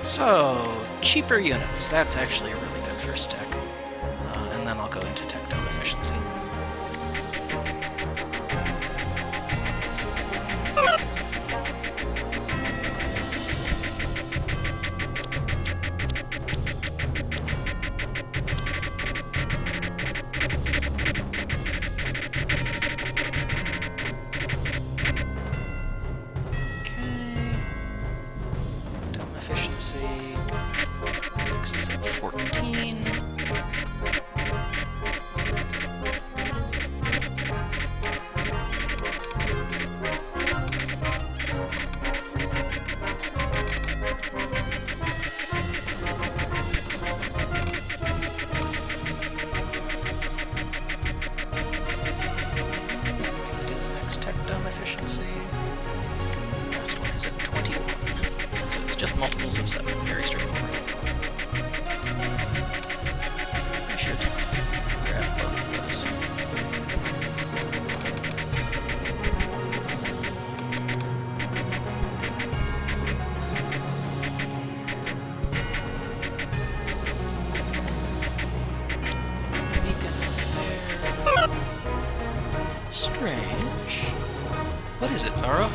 So, cheaper units. That's actually a really good first tech. And then I'll go into tech dome efficiency. Next is at 14. Next tech dome efficiency. Last one is at 21. So it's just multiples of 7. Very straightforward. I should grab both of those. Strange. What is it, Varro?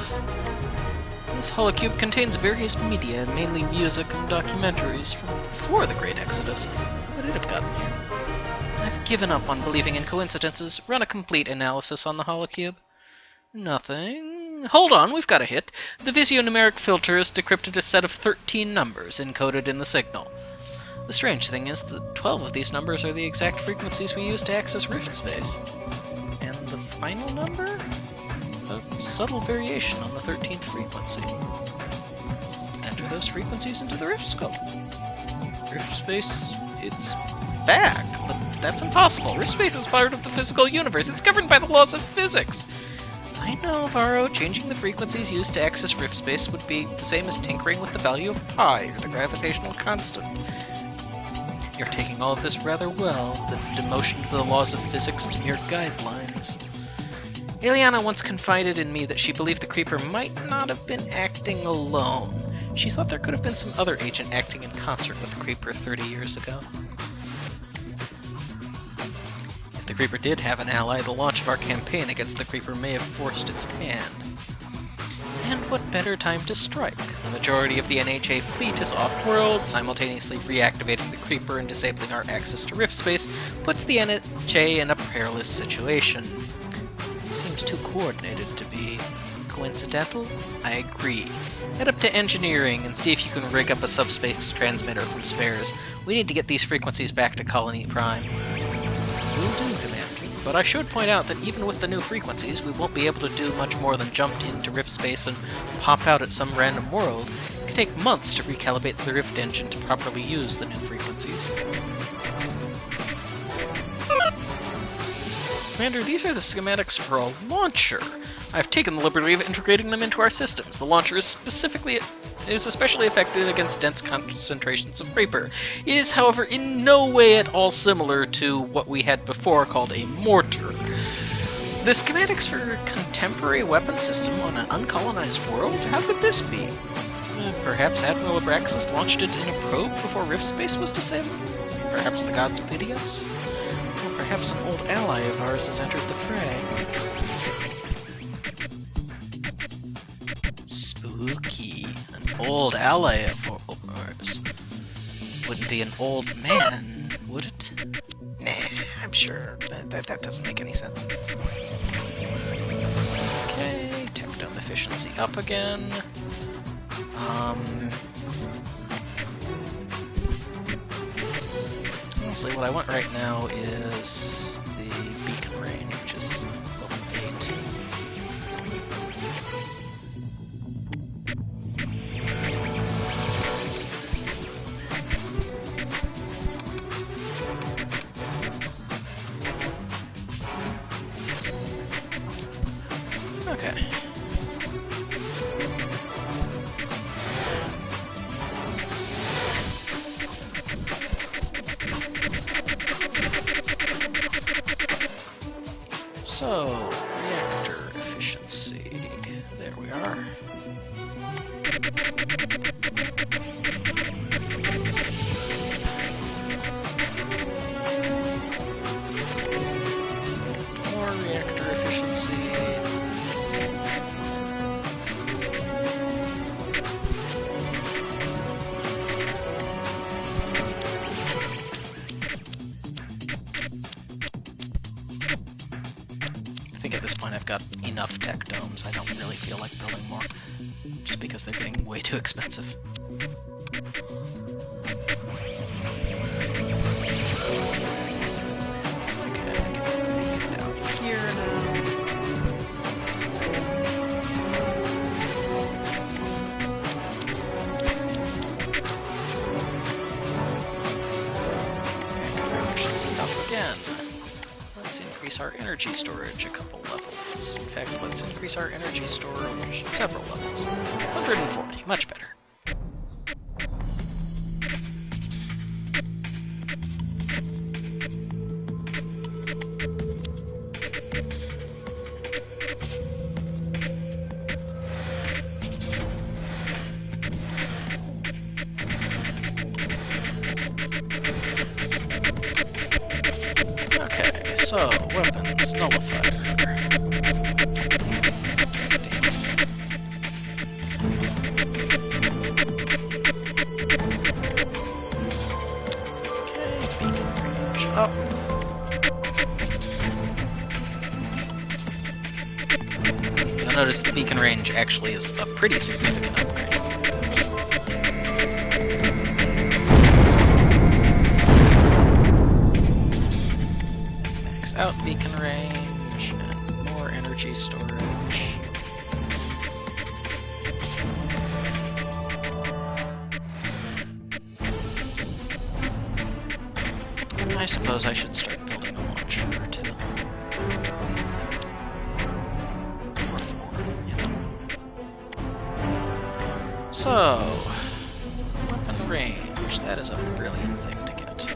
This holocube contains various media, mainly music and documentaries from before the Great Exodus. How would it have gotten here? I've given up on believing in coincidences. Run a complete analysis on the holocube. Nothing. Hold on, we've got a hit. The visionumeric filter has decrypted a set of 13 numbers encoded in the signal. The strange thing is that 12 of these numbers are the exact frequencies we use to access rift space. And the final number? A subtle variation on the 13th frequency. Enter those frequencies into the rift scope. Rift space, it's back, but that's impossible. Rift space is part of the physical universe. It's governed by the laws of physics. I know, Varro, changing the frequencies used to access rift space would be the same as tinkering with the value of pi, or the gravitational constant. You're taking all of this rather well, the demotion to the laws of physics to mere guidelines. Ileana once confided in me that she believed the Creeper might not have been acting alone. She thought there could have been some other agent acting in concert with the Creeper 30 years ago. If the Creeper did have an ally, the launch of our campaign against the Creeper may have forced its hand. And what better time to strike? The majority of the NHA fleet is off-world, simultaneously reactivating the Creeper and disabling our access to rift space puts the NHA in a perilous situation. It seems too coordinated to be coincidental. I agree. Head up to engineering and see if you can rig up a subspace transmitter from spares. We need to get these frequencies back to Colony Prime. Will do, Commander. But I should point out that even with the new frequencies, we won't be able to do much more than jump into rift space and pop out at some random world. It could take months to recalibrate the rift engine to properly use the new frequencies. Commander, these are the schematics for a launcher. I've taken the liberty of integrating them into our systems. The launcher is especially effective against dense concentrations of Creeper. It is, however, in no way at all similar to what we had before called a mortar. The schematics for a contemporary weapon system on an uncolonized world? How could this be? Perhaps Admiral Abraxas launched it in a probe before rift space was disabled? Perhaps the gods pity us? Or perhaps an old ally of ours has entered the fray. Spooky. An old ally of ours. Wouldn't be an old man, would it? Nah, I'm sure that doesn't make any sense. Okay, tech dome efficiency up again. Honestly, what I want right now is the beacon range, which is level 8. Okay. So, reactor efficiency. There we are. More reactor efficiency. I think at this point I've got enough tech domes. I don't really feel like building more, just because they're getting way too expensive. Okay, I can beacon down here now. Reactor efficiency up again. Let's increase our energy storage a couple levels. In fact, let's increase our energy storage several levels. 140, much better. So, weapons, nullifier. range up. You'll notice the beacon range actually is a pretty significant upgrade. Max out beacon range and more energy storage. I suppose I should start building a launcher or two. Or four, you know. So, weapon range. That is a brilliant thing to get.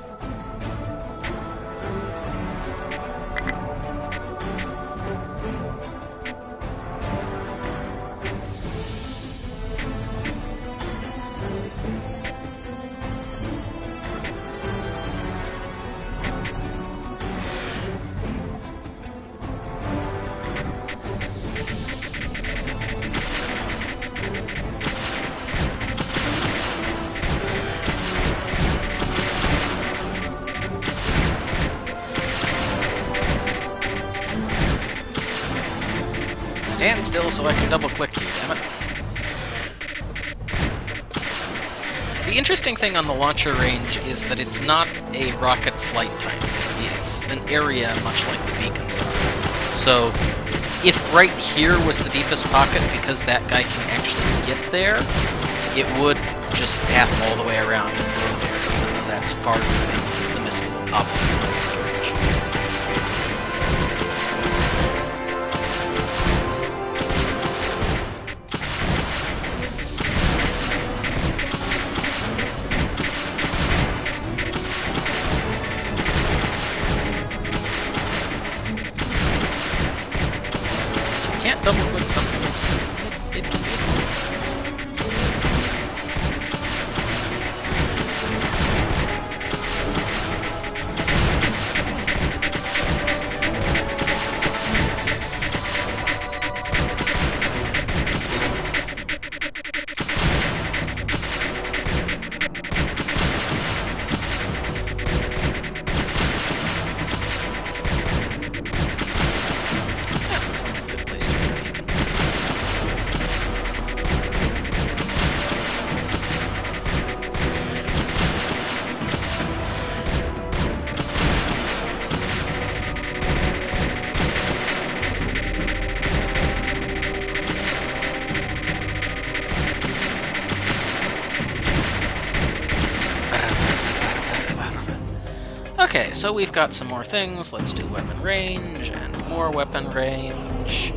Stand still so I can double-click you, damn it. The interesting thing on the launcher range is that it's not a rocket flight time. It's an area much like the beacons are. So, if right here was the deepest pocket, because that guy can actually get there, it would just path all the way around and go there, even though that's farther than the missile will obviously reach. Double click something that's it can be. Okay, so we've got some more things. Let's do weapon range and more weapon range.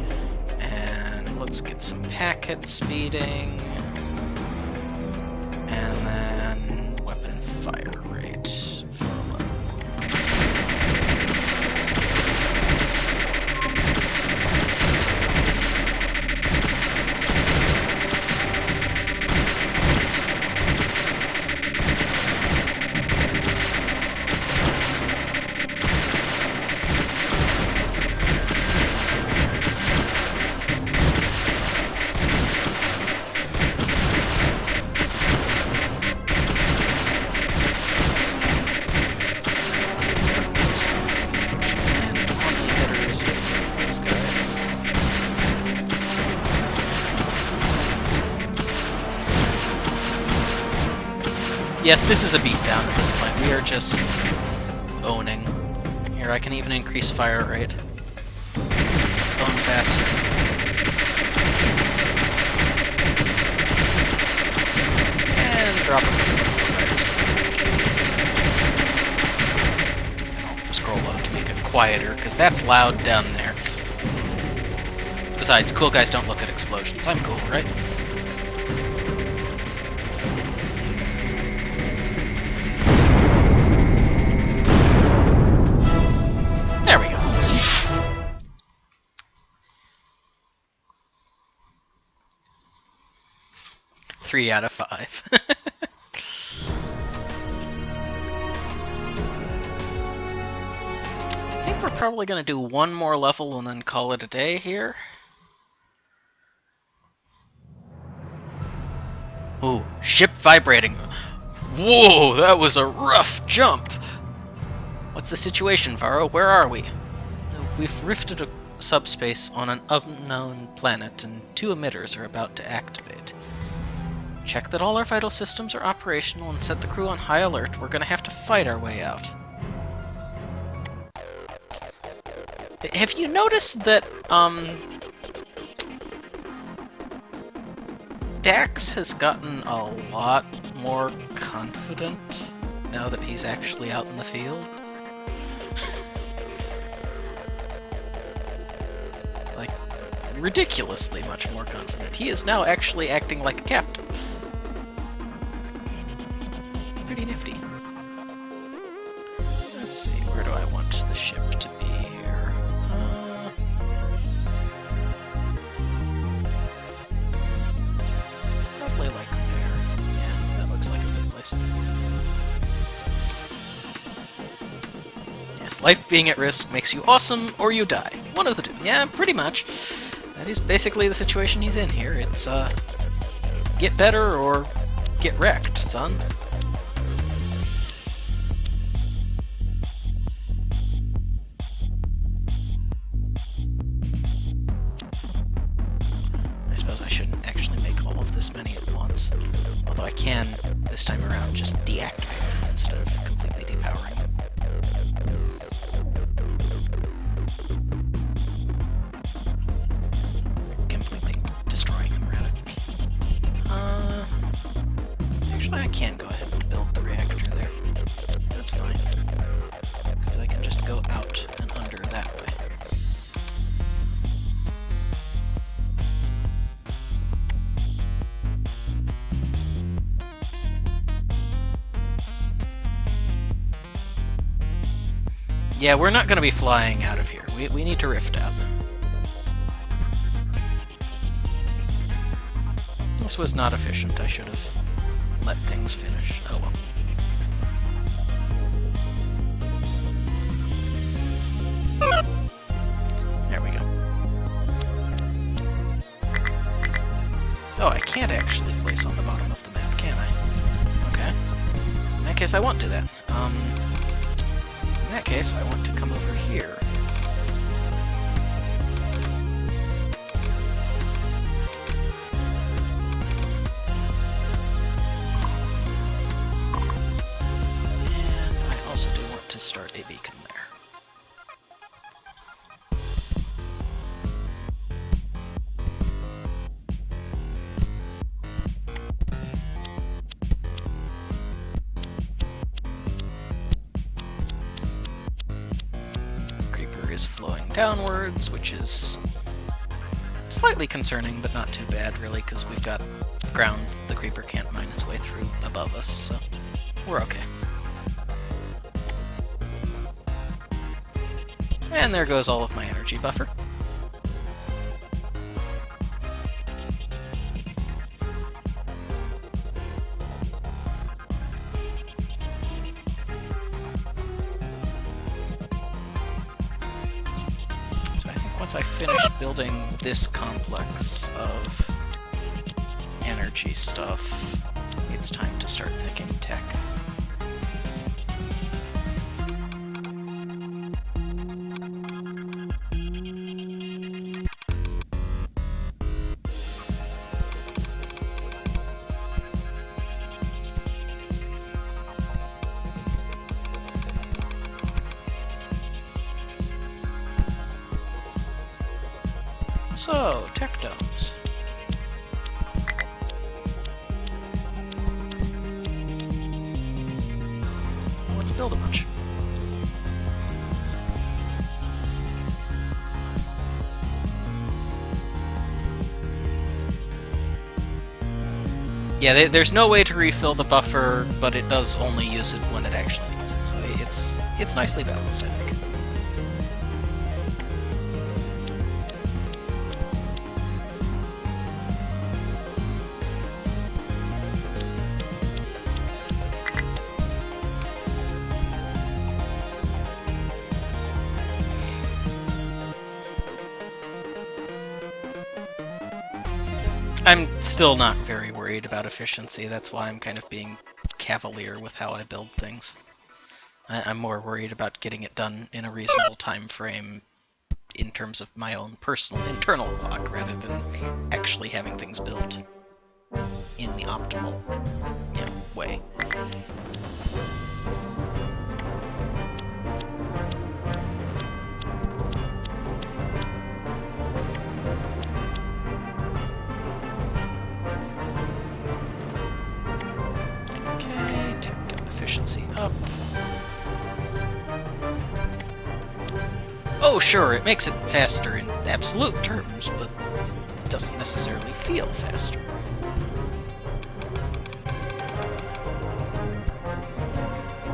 And let's get some packet speeding. And then weapon fire rate for level 1. Yes, this is a beatdown at this point. We are just owning. Here, I can even increase fire rate. Let's own faster. And drop it. Scroll up to make it quieter, because that's loud down there. Besides, cool guys don't look at explosions. I'm cool, right? There we go. Three out of 5. I think we're probably going to do one more level and then call it a day here. Ooh, ship vibrating. Whoa, that was a rough jump. What's the situation, Varro? Where are we? We've rifted a subspace on an unknown planet, and 2 emitters are about to activate. Check that all our vital systems are operational and set the crew on high alert. We're gonna have to fight our way out. Have you noticed that, Dax has gotten a lot more confident now that he's actually out in the field? Like, ridiculously much more confident. He is now actually acting like a captain. Pretty nifty. Let's see, where do I want the ship to be here? Probably like there. Yeah, that looks like a good place. Yes, life being at risk makes you awesome or you die. One of the two. Yeah, pretty much. That is basically the situation he's in here. It's, get better or get wrecked, son. I suppose I shouldn't actually make all of this many at once. Although I can, this time around, just deactivate them instead of completely depowering them. Completely destroying them, rather. Actually, I can go ahead and build the reactor there. That's fine. Because I can just go out and under that way. Yeah, we're not going to be flying out of here. We need to rift out. This was not efficient. I should have let things finish. Oh well. There we go. Oh, I can't actually place on the bottom of the map, can I? Okay. In that case, I won't do that. In that case, I want to come over here. And I also do want to start a beacon there. Is flowing downwards, which is slightly concerning, but not too bad, really, because we've got ground the creeper can't mine its way through above us, so we're okay. And there goes all of my energy buffer. Once I finish building this complex of energy stuff, it's time to start thinking tech. So, tech domes. Let's build a bunch. Yeah, there's no way to refill the buffer, but it does only use it when it actually needs it, so it's nicely balanced, I think. I'm still not very worried about efficiency, that's why I'm kind of being cavalier with how I build things. I'm more worried about getting it done in a reasonable time frame in terms of my own personal internal clock rather than actually having things built in the optimal, way. Okay, tech efficiency up. Oh, sure, it makes it faster in absolute terms, but it doesn't necessarily feel faster.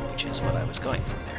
Which is what I was going for there.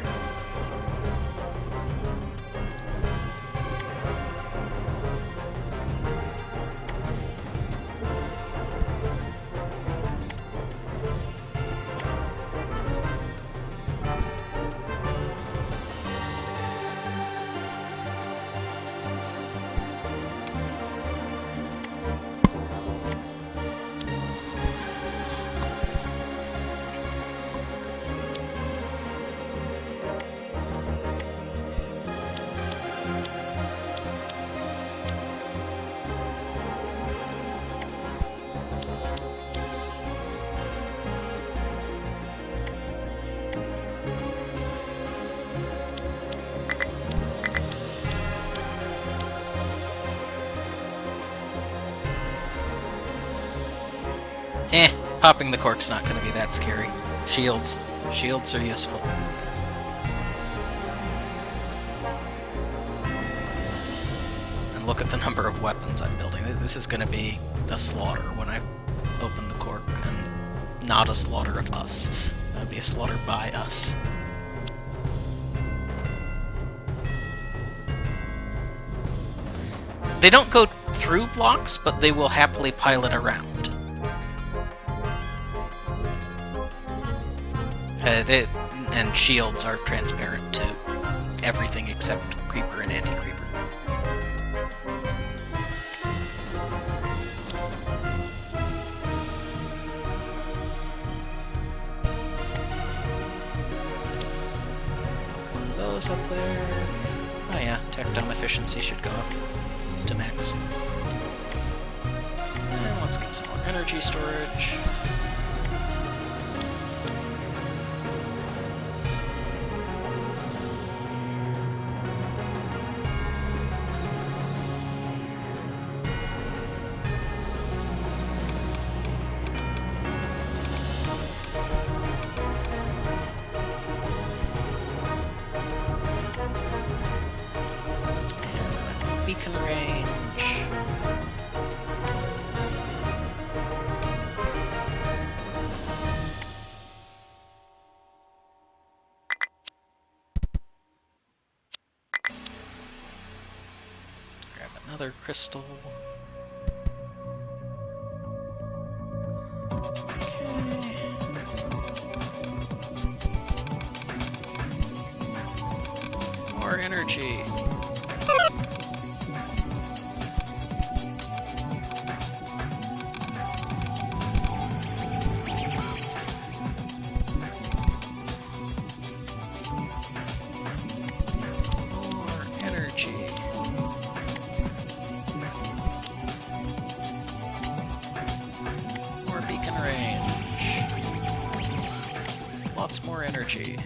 Popping the cork's not going to be that scary. Shields are useful. And look at the number of weapons I'm building. This is going to be a slaughter when I open the cork, and not a slaughter of us. It'll be a slaughter by us. They don't go through blocks, but they will happily pilot around. And shields are transparent to everything except creeper and anti-creeper. Those up there. Oh yeah, tech dome efficiency should go up to max. And let's get some more energy storage. Beacon range. Grab another crystal. Okay. More energy. More energy.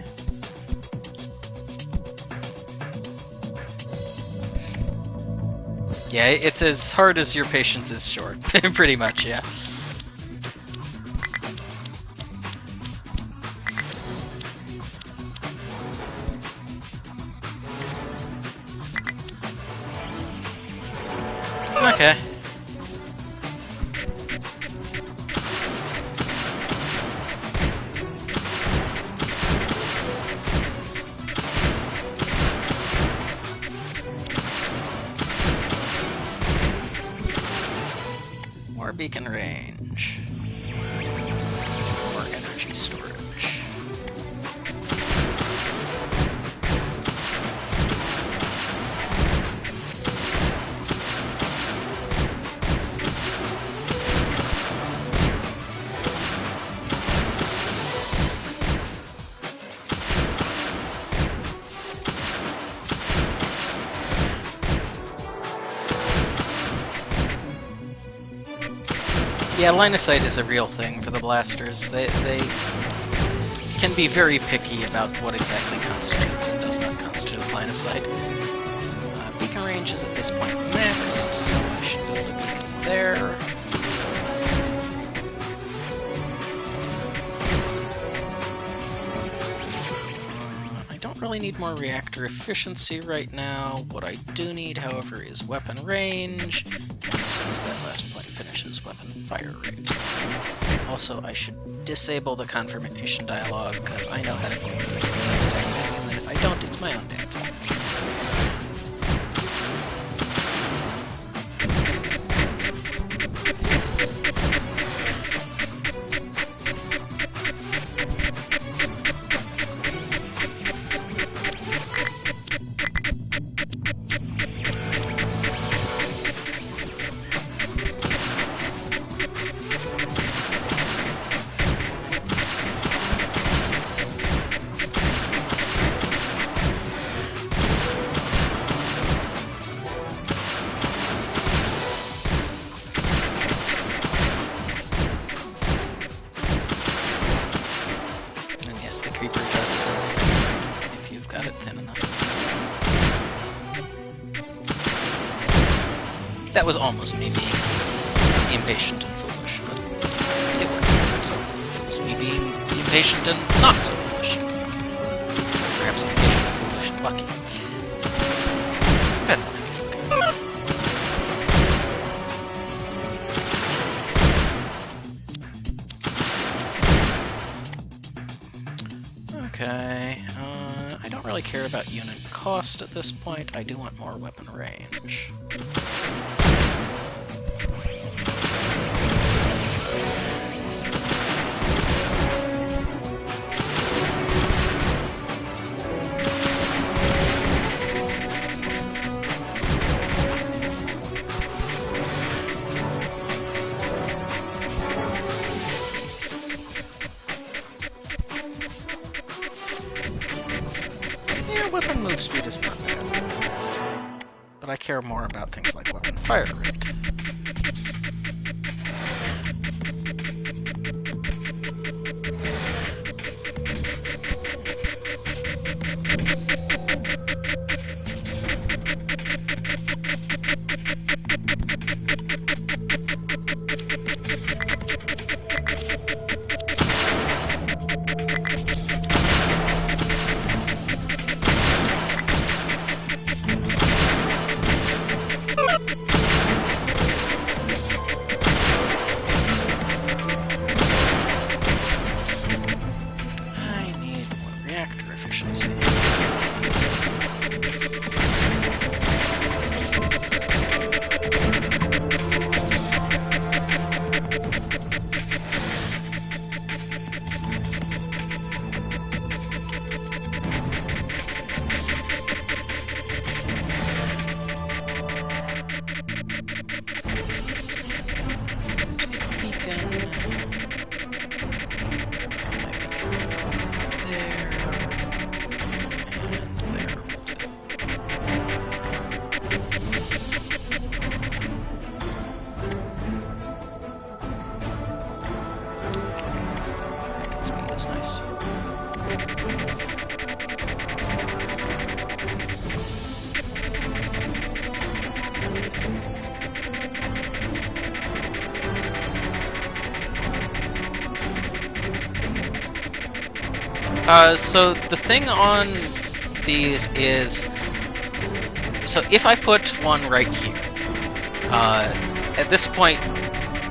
Yeah, it's as hard as your patience is short, pretty much, yeah. Okay. Beacon range. More energy storage. Yeah, line of sight is a real thing for the blasters. They can be very picky about what exactly constitutes and does not constitute line of sight. Beacon range is at this point maxed, so I should build a beacon there. I don't really need more reactor efficiency right now. What I do need, however, is weapon range. As soon as that last point finishes, weapon fire rate. Also, I should disable the confirmation dialogue, because I know how to deal with this game, and if I don't, it's my own damn fault. That was almost me being impatient and foolish, but it worked. So it was me being impatient and not so foolish. Perhaps impatient, foolish, and lucky. Depends on how. Okay, I don't really care about unit cost at this point. I do want more weapon range. Weapon move speed is not bad, but I care more about things like weapon fire rate. So the thing on these is, so if I put one right here, at this point,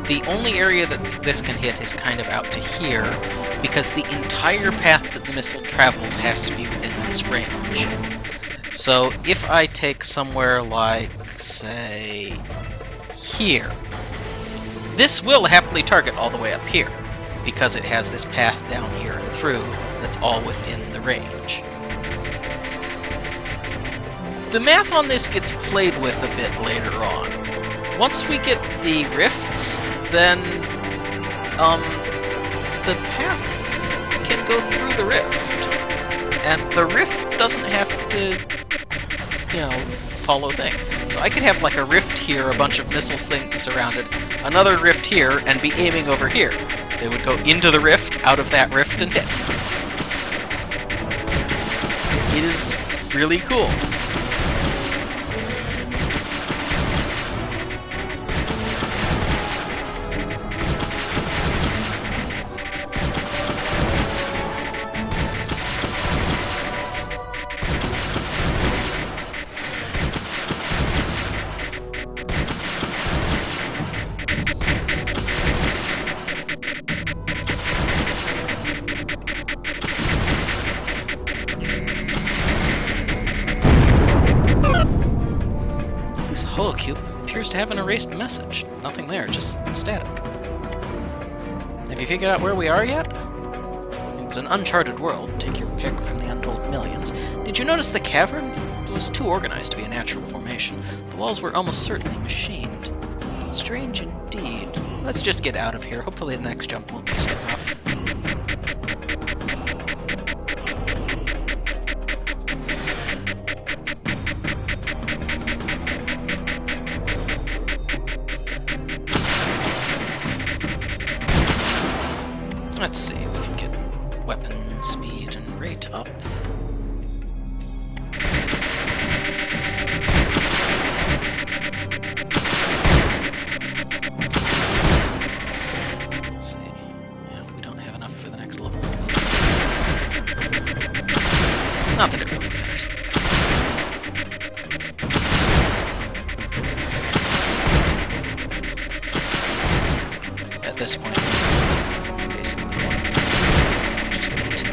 the only area that this can hit is kind of out to here, because the entire path that the missile travels has to be within this range. So if I take somewhere like, say, here, this will happily target all the way up here, because it has this path down here and through that's all within the range. The math on this gets played with a bit later on. Once we get the rifts, then the path can go through the rift. And the rift doesn't have to, hollow thing. So I could have like a rift here, a bunch of missiles things around it, another rift here, and be aiming over here. They would go into the rift, out of that rift, and hit. It is really cool. Holocube appears to have an erased message. Nothing there, just static. Have you figured out where we are yet? It's an uncharted world. Take your pick from the untold millions. Did you notice the cavern? It was too organized to be a natural formation. The walls were almost certainly machined. Strange indeed. Let's just get out of here. Hopefully the next jump won't be so rough. Let's see, we can get weapon speed and rate up. Let's see. Yeah, we don't have enough for the next level. Not that it really matters. At this point, basically, just need to.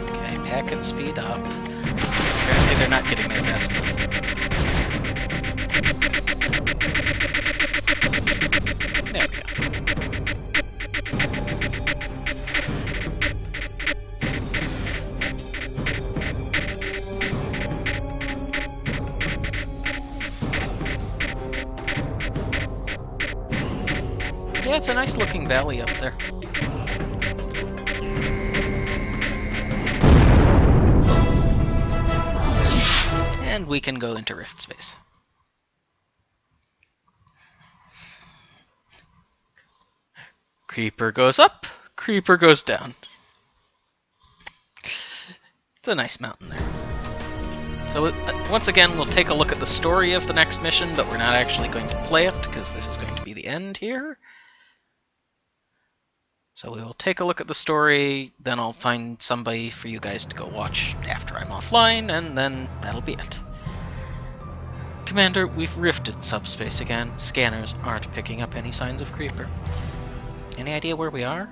Okay, packet speed up. Apparently they're not getting their best move. There we go. Yeah, it's a nice looking valley up there. And we can go into Rift Space. Creeper goes up, creeper goes down. It's a nice mountain there. So once again, we'll take a look at the story of the next mission, but we're not actually going to play it, because this is going to be the end here. So we will take a look at the story, then I'll find somebody for you guys to go watch after I'm offline, and then that'll be it. Commander, we've rifted subspace again. Scanners aren't picking up any signs of Creeper. Any idea where we are?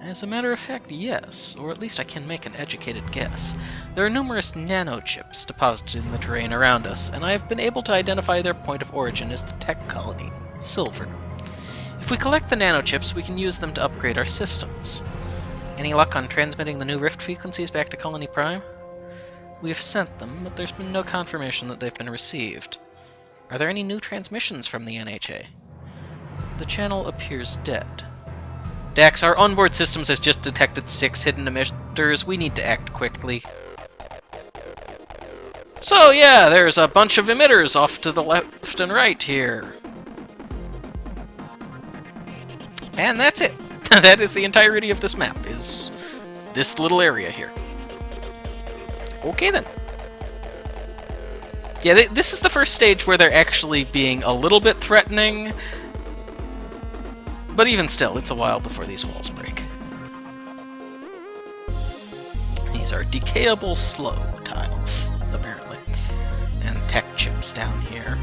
As a matter of fact, yes, or at least I can make an educated guess. There are numerous nanochips deposited in the terrain around us, and I have been able to identify their point of origin as the tech colony, Silver. If we collect the nanochips, we can use them to upgrade our systems. Any luck on transmitting the new rift frequencies back to Colony Prime? We have sent them, but there's been no confirmation that they've been received. Are there any new transmissions from the NHA? The channel appears dead. Dax, our onboard systems have just detected 6 hidden emitters. We need to act quickly. So yeah, there's a bunch of emitters off to the left and right here. And that's it. That is the entirety of this map, is this little area here. Okay then. Yeah, this is the first stage where they're actually being a little bit threatening. But even still, it's a while before these walls break. These are decayable slow tiles, apparently. And tech chips down here.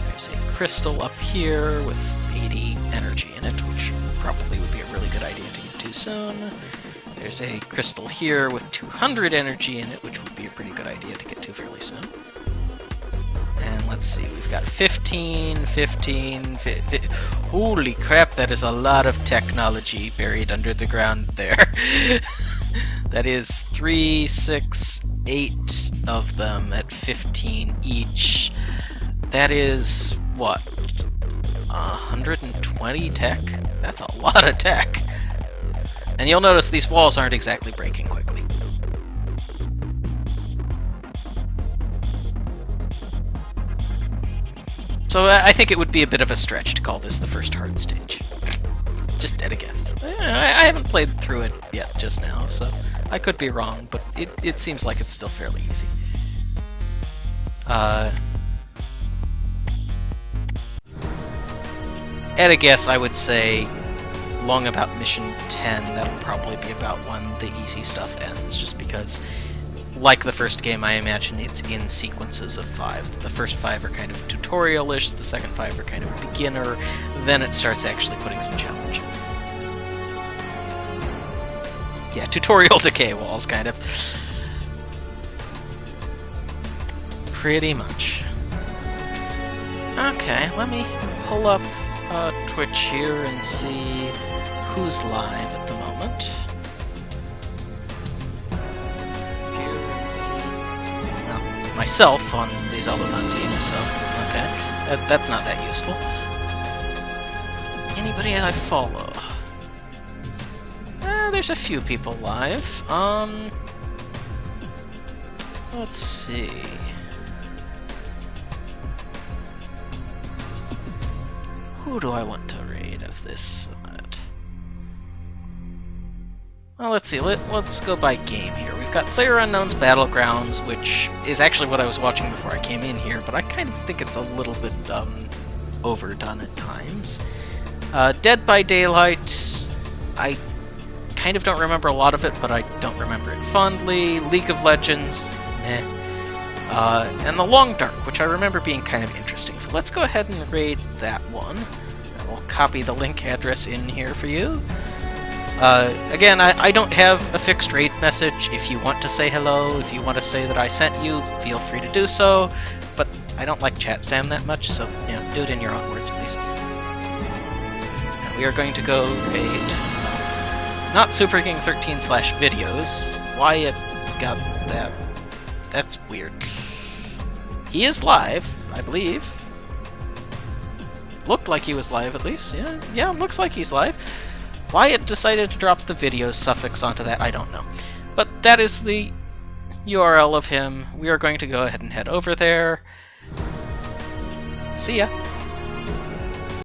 There's a crystal up here with 80 energy in it, which probably would be a really good idea to get to soon. There's a crystal here with 200 energy in it, which would be a pretty good idea to get to fairly soon. And let's see, we've got 15, 15, 15. Holy crap, that is a lot of technology buried under the ground there. That is 3, 6, 8 of them at 15 each. That is, what, 120 tech? That's a lot of tech. And you'll notice these walls aren't exactly breaking quickly. So I think it would be a bit of a stretch to call this the first hard stage. Just at a guess. I haven't played through it yet just now, so I could be wrong, but it seems like it's still fairly easy. At a guess, I would say long about mission 10, that'll probably be about when the easy stuff ends, just because, like the first game, I imagine it's in sequences of 5. The first 5 are kind of tutorial-ish, the second 5 are kind of a beginner, then it starts actually putting some challenge in. Yeah, tutorial decay walls, kind of. Pretty much. Okay, let me pull up Twitch here and see who's live at the moment. Here and see. Well, myself on the Zelda.team, so okay. That's not that useful. Anybody I follow? There's a few people live. Let's see. Who do I want to raid of this? Well, let's see. Let's go by game here. We've got PlayerUnknown's Battlegrounds, which is actually what I was watching before I came in here, but I kind of think it's a little bit overdone at times. Dead by Daylight, I kind of don't remember a lot of it, but I don't remember it fondly. League of Legends, meh. And The Long Dark, which I remember being kind of interesting. So let's go ahead and raid that one. And we'll copy the link address in here for you. Again, I don't have a fixed raid message. If you want to say hello, if you want to say that I sent you, feel free to do so. But I don't like chat spam that much, so do it in your own words, please. Now we are going to go raid not Super King 13/videos. Why it got that? That's weird. He is live, I believe. Looked like he was live, at least. Yeah, looks like he's live. Why it decided to drop the video suffix onto that, I don't know. But that is the URL of him. We are going to go ahead and head over there. See ya.